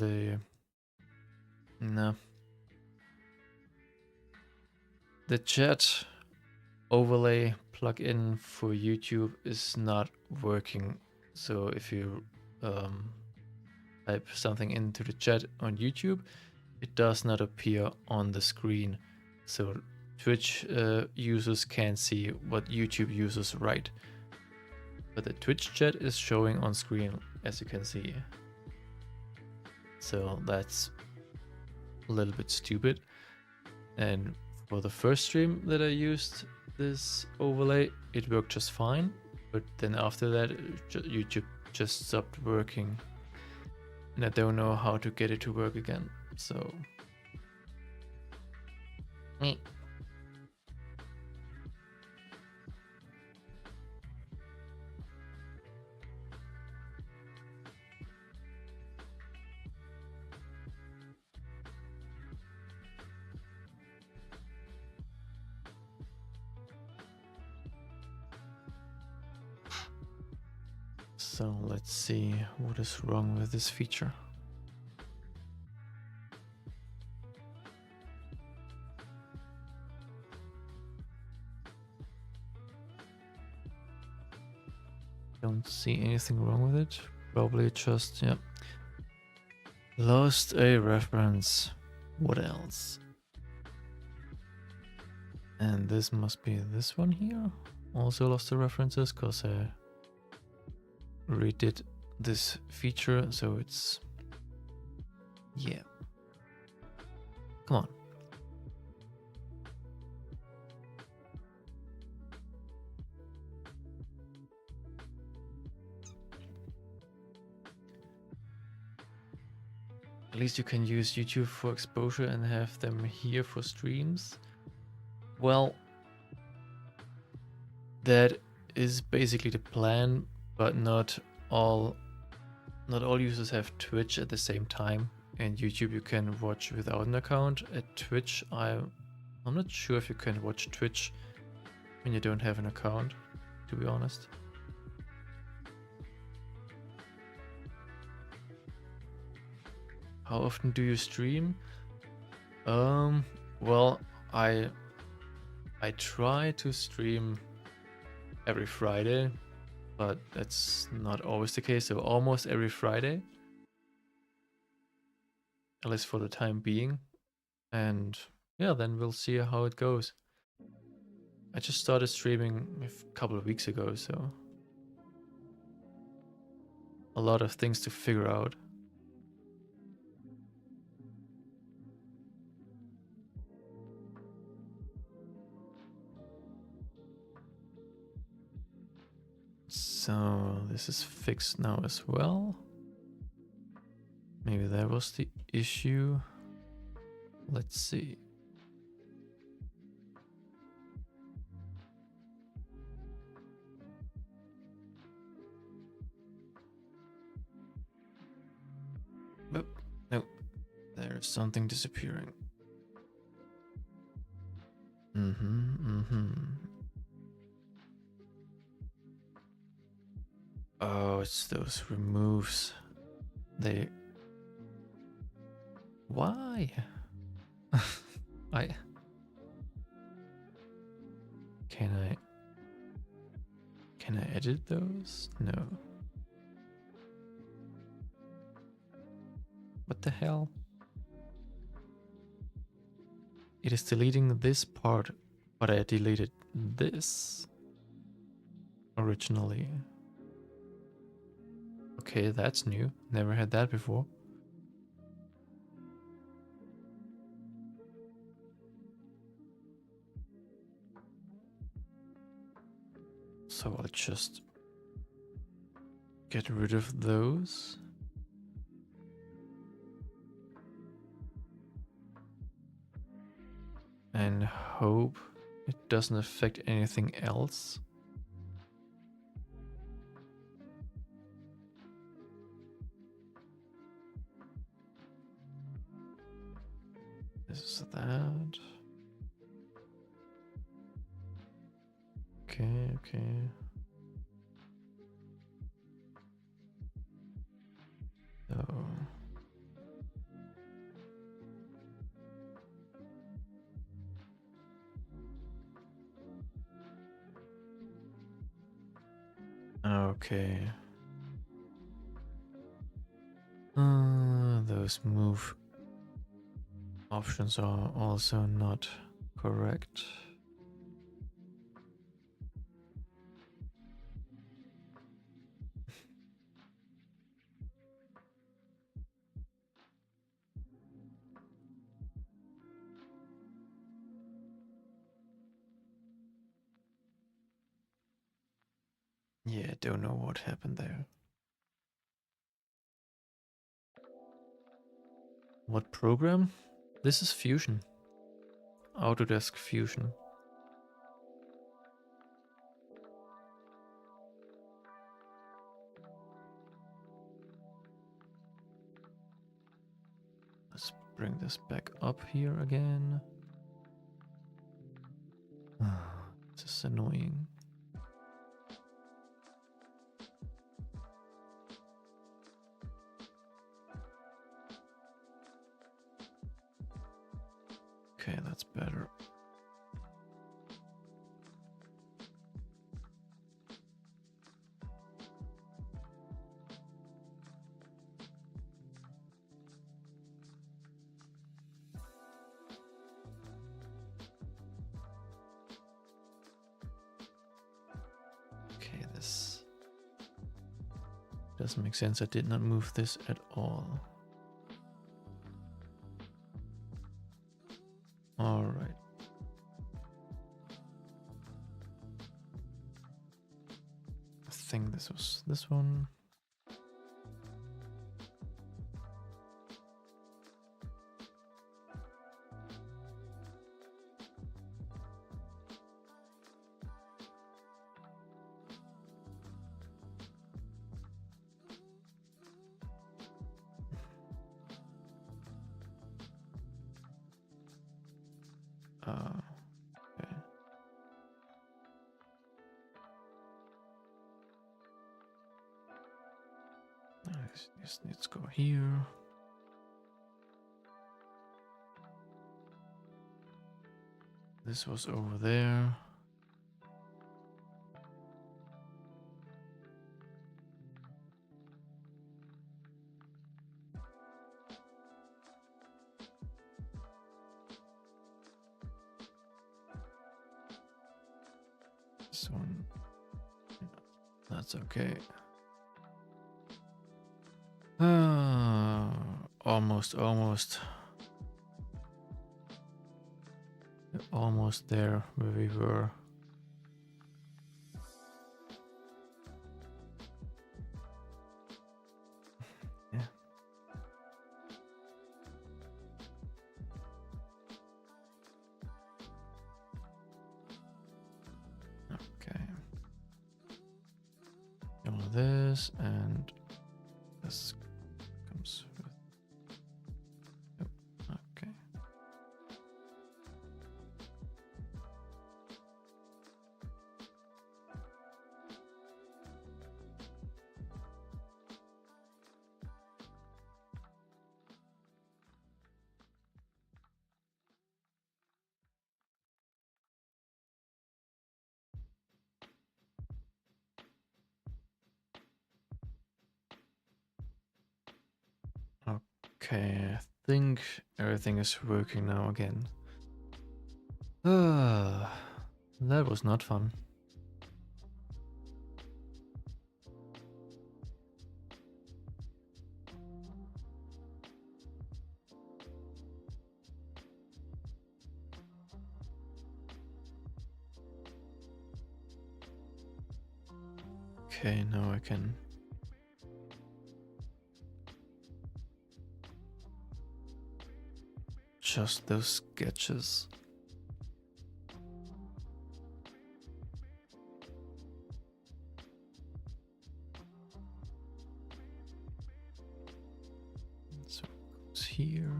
the chat overlay plugin for YouTube is not working. So if you type something into the chat on YouTube, it does not appear on the screen. So Twitch users can't see what YouTube users write. But the Twitch chat is showing on screen, as you can see. So that's a little bit stupid. And for the first stream that I used this overlay, it worked just fine. But then after that, YouTube just stopped working. And I don't know how to get it to work again. So So let's see what is wrong with this feature. Don't see anything wrong with it. Probably just, yeah. Lost a reference. What else? And this must be this one here. Also lost the references because I redid this feature, so it's, yeah. Come on. At least you can use YouTube for exposure and have them here for streams. Well, that is basically the plan, but not all users have Twitch at the same time. And YouTube you can watch without an account. At Twitch, I'm not sure if you can watch Twitch when you don't have an account, to be honest. How often do you stream? Well, I try to stream every Friday, but that's not always the case. So almost every Friday, at least for the time being. And yeah, then we'll see how it goes. I just started streaming a couple of weeks ago, so a lot of things to figure out. So this is fixed now as well. Maybe that was the issue. Let's see. Nope. Nope. There's something disappearing. Oh, it's those removes. They... Why? Can I edit those? No. What the hell? It is deleting this part, but I deleted this originally. Okay, that's new. Never had that before. So I'll just get rid of those. And hope it doesn't affect anything else. This is that. Okay. So okay. Those move options are also not correct. Yeah, don't know what happened there. What program? This is Fusion. Autodesk Fusion. Let's bring this back up here again. This is annoying. Okay, that's better. Okay, this doesn't make sense. I did not move this at all. All right. I think this was this one. Okay. This needs to go here. This was over there. This one. That's okay. Almost. Almost there where we were. this, and this comes with. Oh, okay. Okay, I think everything is working now again. That was not fun. Okay, now I can adjust those sketches. So it goes here.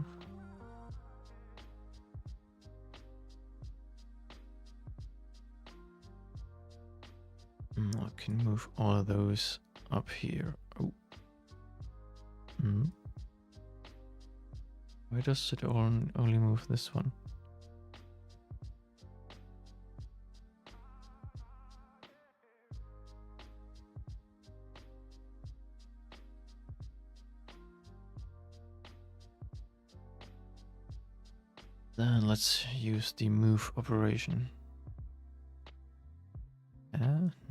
I can move all of those up here. Oh. Why does it only move this one? Then let's use the move operation.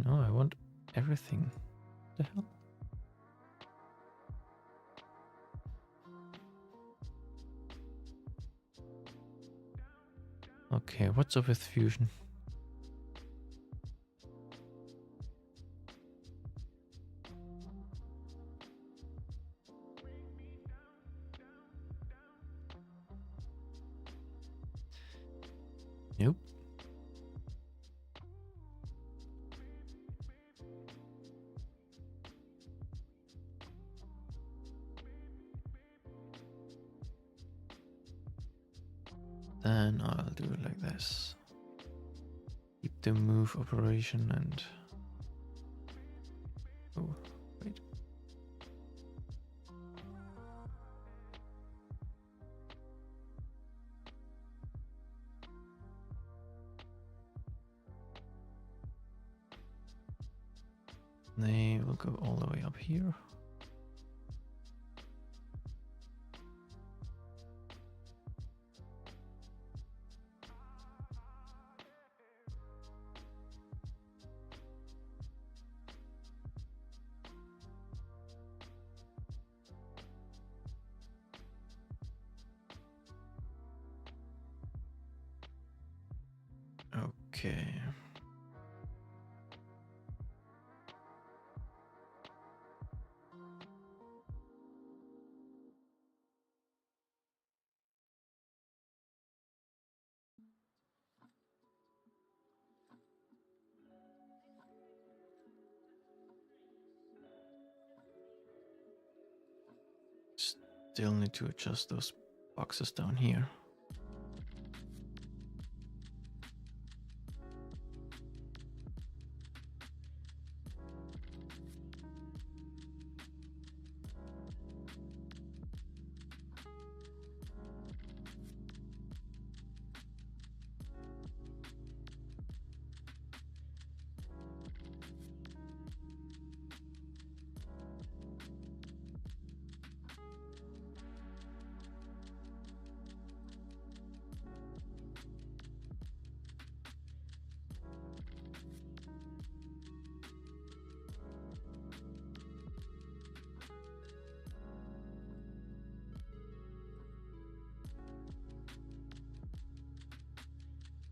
No, I want everything. What the hell? Okay, what's up with fusion? Nope. Then I'll do it like this. Keep the move operation and... Oh, wait. They will go all the way up here. Okay. Still need to adjust those boxes down here.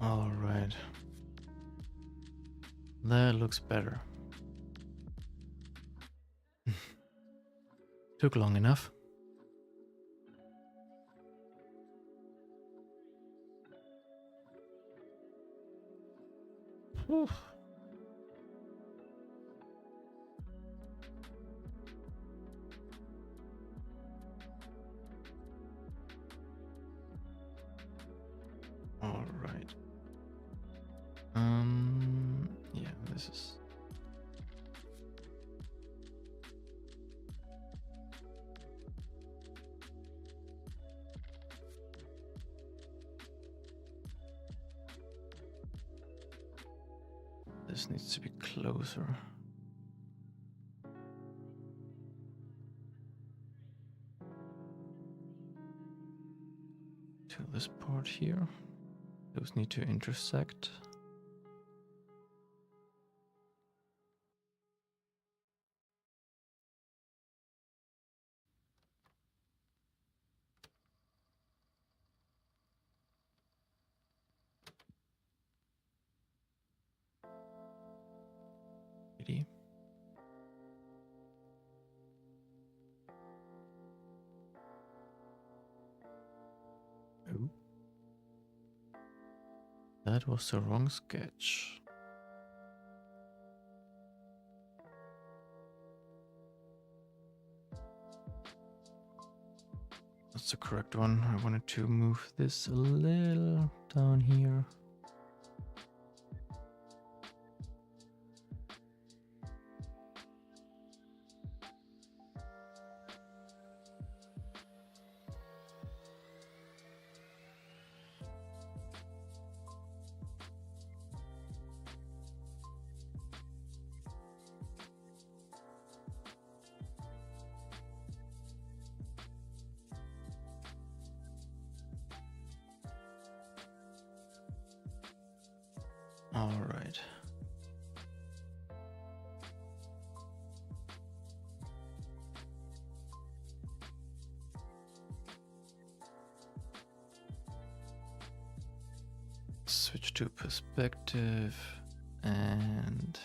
All right. That looks better. Took long enough. Whew. right. Yeah, this is. This needs to be closer. To this part here. Those need to intersect. Ready? Oh. That was the wrong sketch. That's the correct one. I wanted to move this a little down here. All right. Switch to perspective and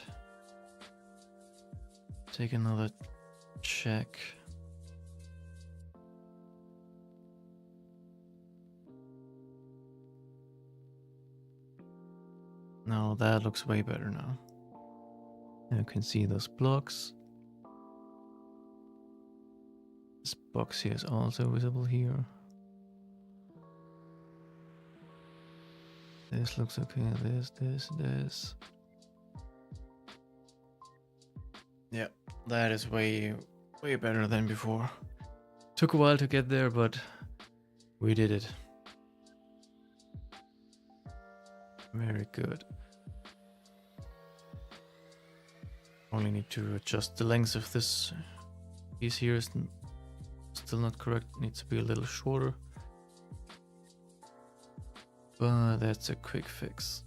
take another check. Now that looks way better now. You can see those blocks. This box here is also visible here. This looks okay. This. Yeah, that is way better than before. Took a while to get there, but we did it. Very good. Only need to adjust the length of this piece here. Is still not correct. Needs to be a little shorter. But that's a quick fix.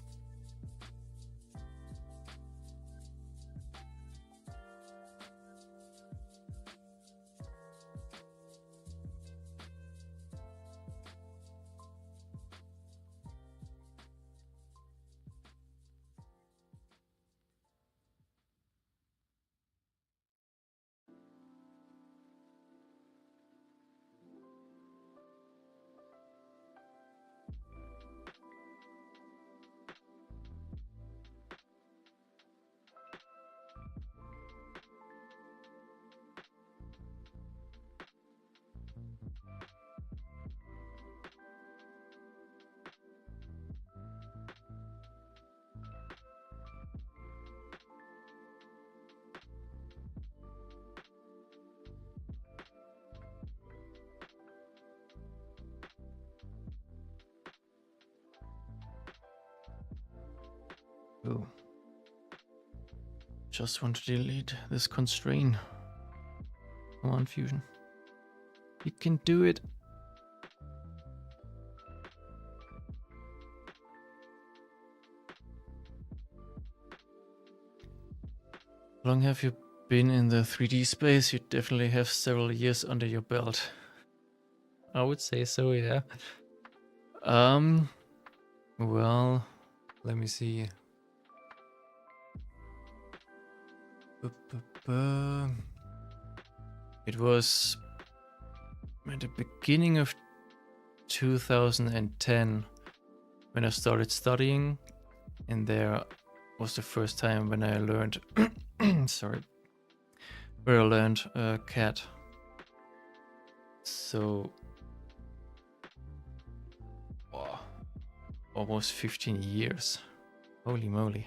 Oh. Just want to delete this constraint. Come on, Fusion. You can do it. How long have you been in the 3D space? You definitely have several years under your belt. I would say so, yeah. Well, let me see. It was at the beginning of 2010 when I started studying, and there was the first time when I learned where I learned CAD. So Almost 15 years. Holy moly.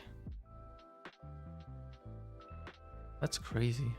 That's crazy.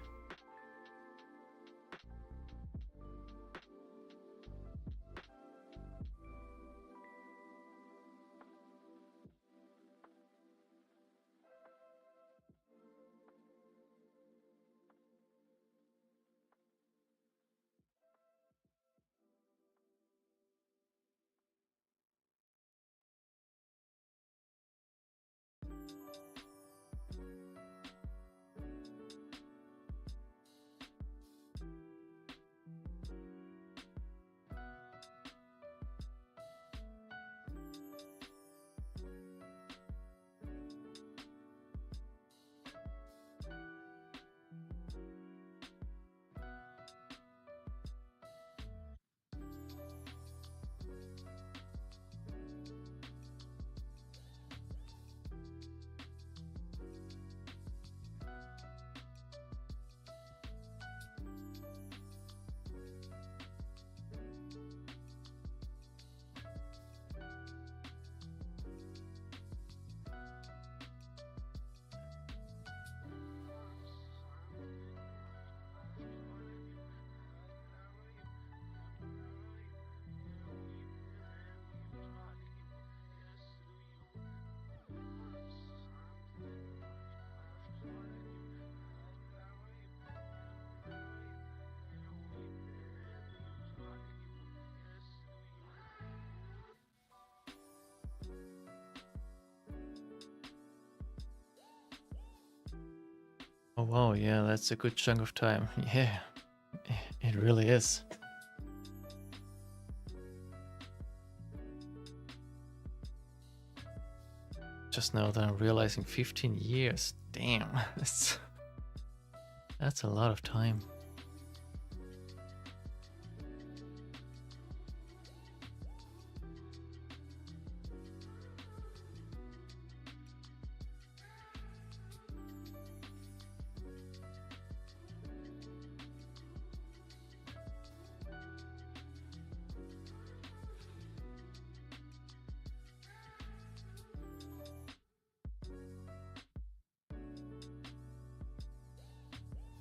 Oh wow, yeah, that's a good chunk of time. Yeah, it really is. Just now that I'm realizing 15 years. Damn, that's a lot of time.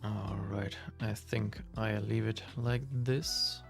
Alright, I think I leave it like this.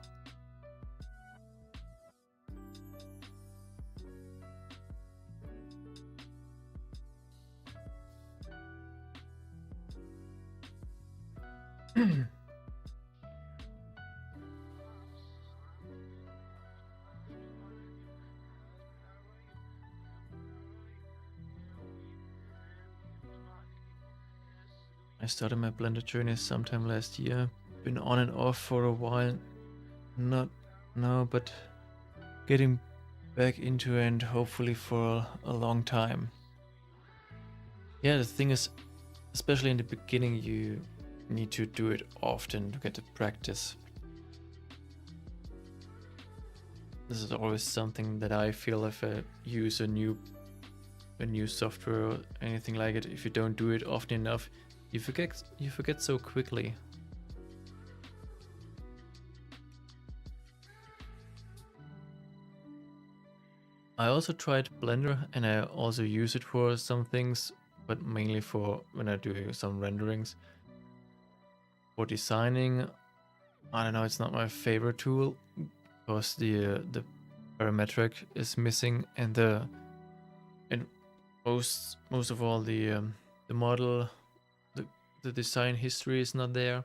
I started my Blender journey sometime last year. Been on and off for a while. Not now, but getting back into it and hopefully for a long time. Yeah, the thing is, especially in the beginning, you need to do it often to get the practice. This is always something that I feel if I use a new software or anything like it. If you don't do it often enough, you forget so quickly. I also tried Blender and I also use it for some things, but mainly for when I do some renderings. For designing, I don't know, it's not my favorite tool because the parametric is missing and most of all the model, the design history is not there.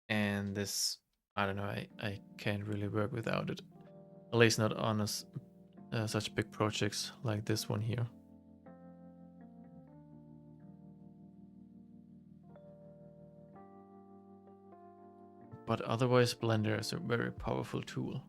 And this, I don't know, I can't really work without it. At least not on such big projects like this one here. But otherwise, Blender is a very powerful tool.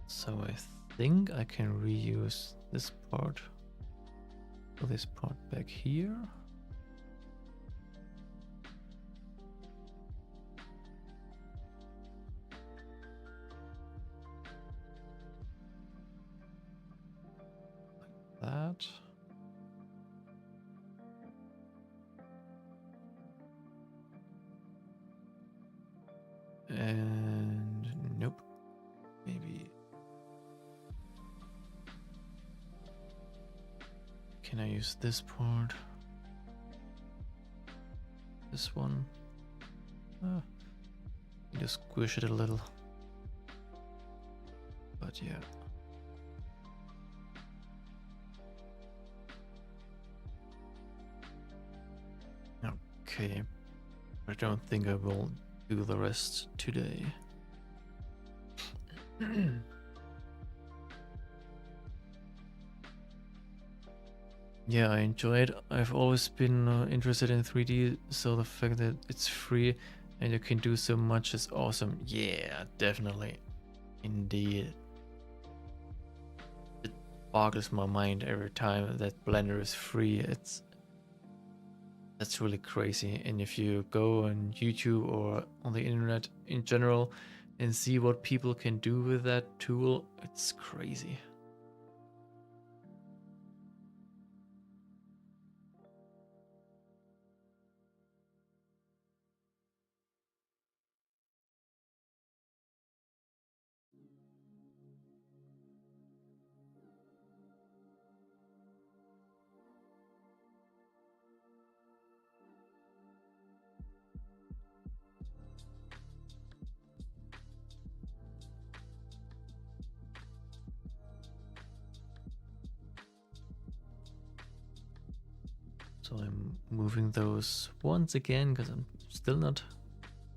So I think I can reuse this part, or this part back here. Like that. And nope, maybe. Can I use this part? This one? Just squish it a little. But yeah. Okay. I don't think I will do the rest today. Yeah, I enjoy it. I've always been interested in 3D, so the fact that it's free and you can do so much is awesome. Yeah, definitely. Indeed. It boggles my mind every time that Blender is free. That's really crazy. And if you go on YouTube or on the internet in general and see what people can do with that tool, it's crazy. So I'm moving those once again because I'm still not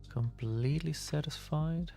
completely satisfied.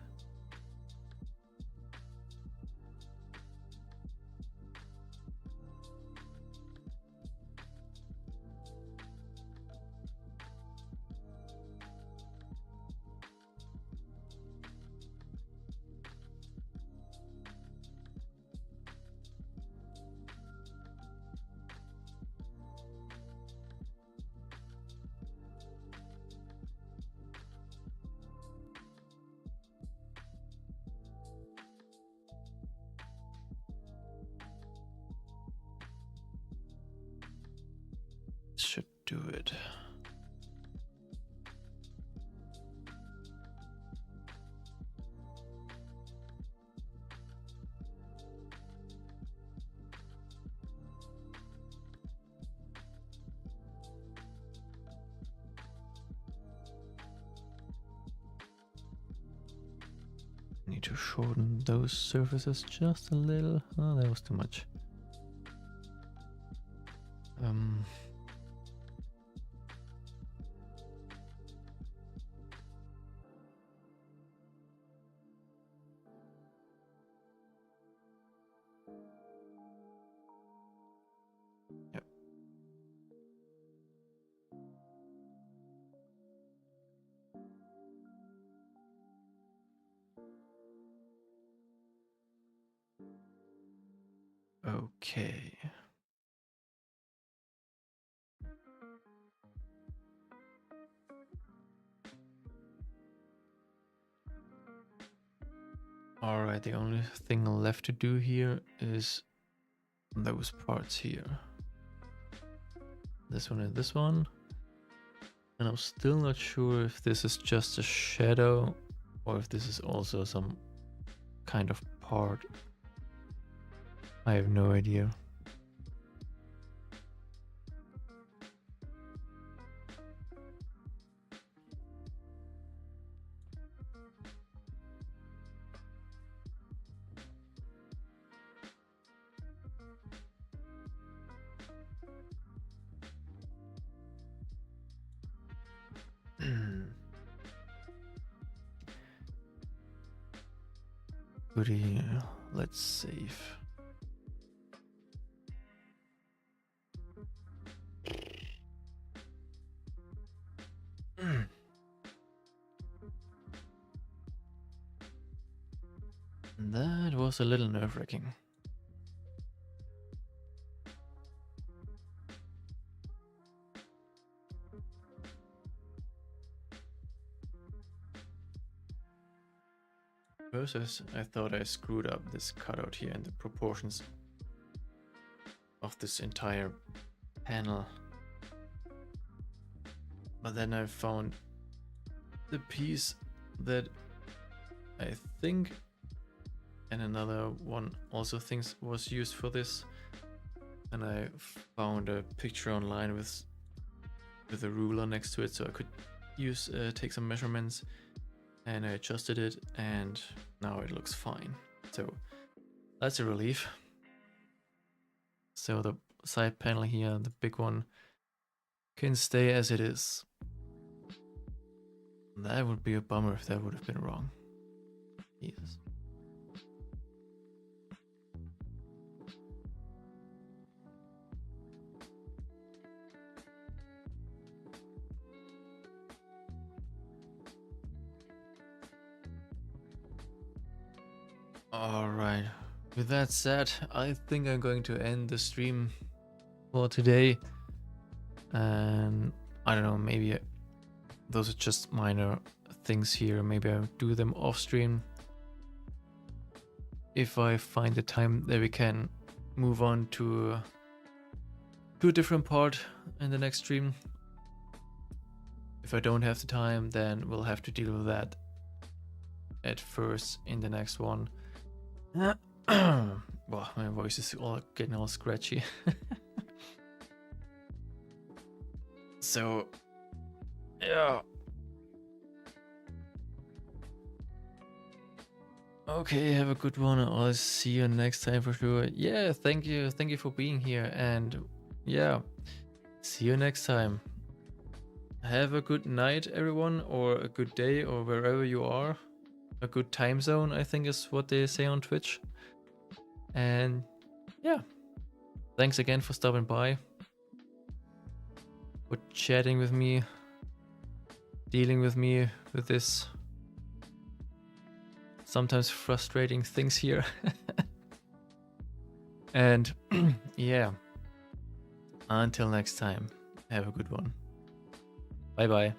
Should do it. Need to shorten those surfaces just a little. Oh, that was too much. Yep. Okay. Alright, the only thing left to do here is those parts here. This one and this one. And I'm still not sure if this is just a shadow or if this is also some kind of part. I have no idea. Goody, let's save. That was a little nerve-wracking. Versus, I thought I screwed up this cutout here and the proportions of this entire panel. But then I found the piece that I think, and another one also thinks was used for this, and I found a picture online with a ruler next to it, so I could use take some measurements, and I adjusted it, and now it looks fine. So that's a relief. So the side panel here, the big one, can stay as it is. That would be a bummer if that would have been wrong. Yes. Alright, with that said, I think I'm going to end the stream for today. And I don't know, maybe those are just minor things here. Maybe I'll do them off stream if I find the time that we can move on to a different part in the next stream. If I don't have the time, then we'll have to deal with that at first in the next one. Well, my voice is getting all scratchy. So, yeah. Okay, have a good one. I'll see you next time for sure. Yeah, thank you for being here, and yeah, see you next time. Have a good night, everyone, or a good day, or wherever you are. A good time zone, I think, is what they say on Twitch. And yeah, thanks again for stopping by, for chatting with me, dealing with me with this sometimes frustrating things here. And yeah, until next time, have a good one. Bye bye.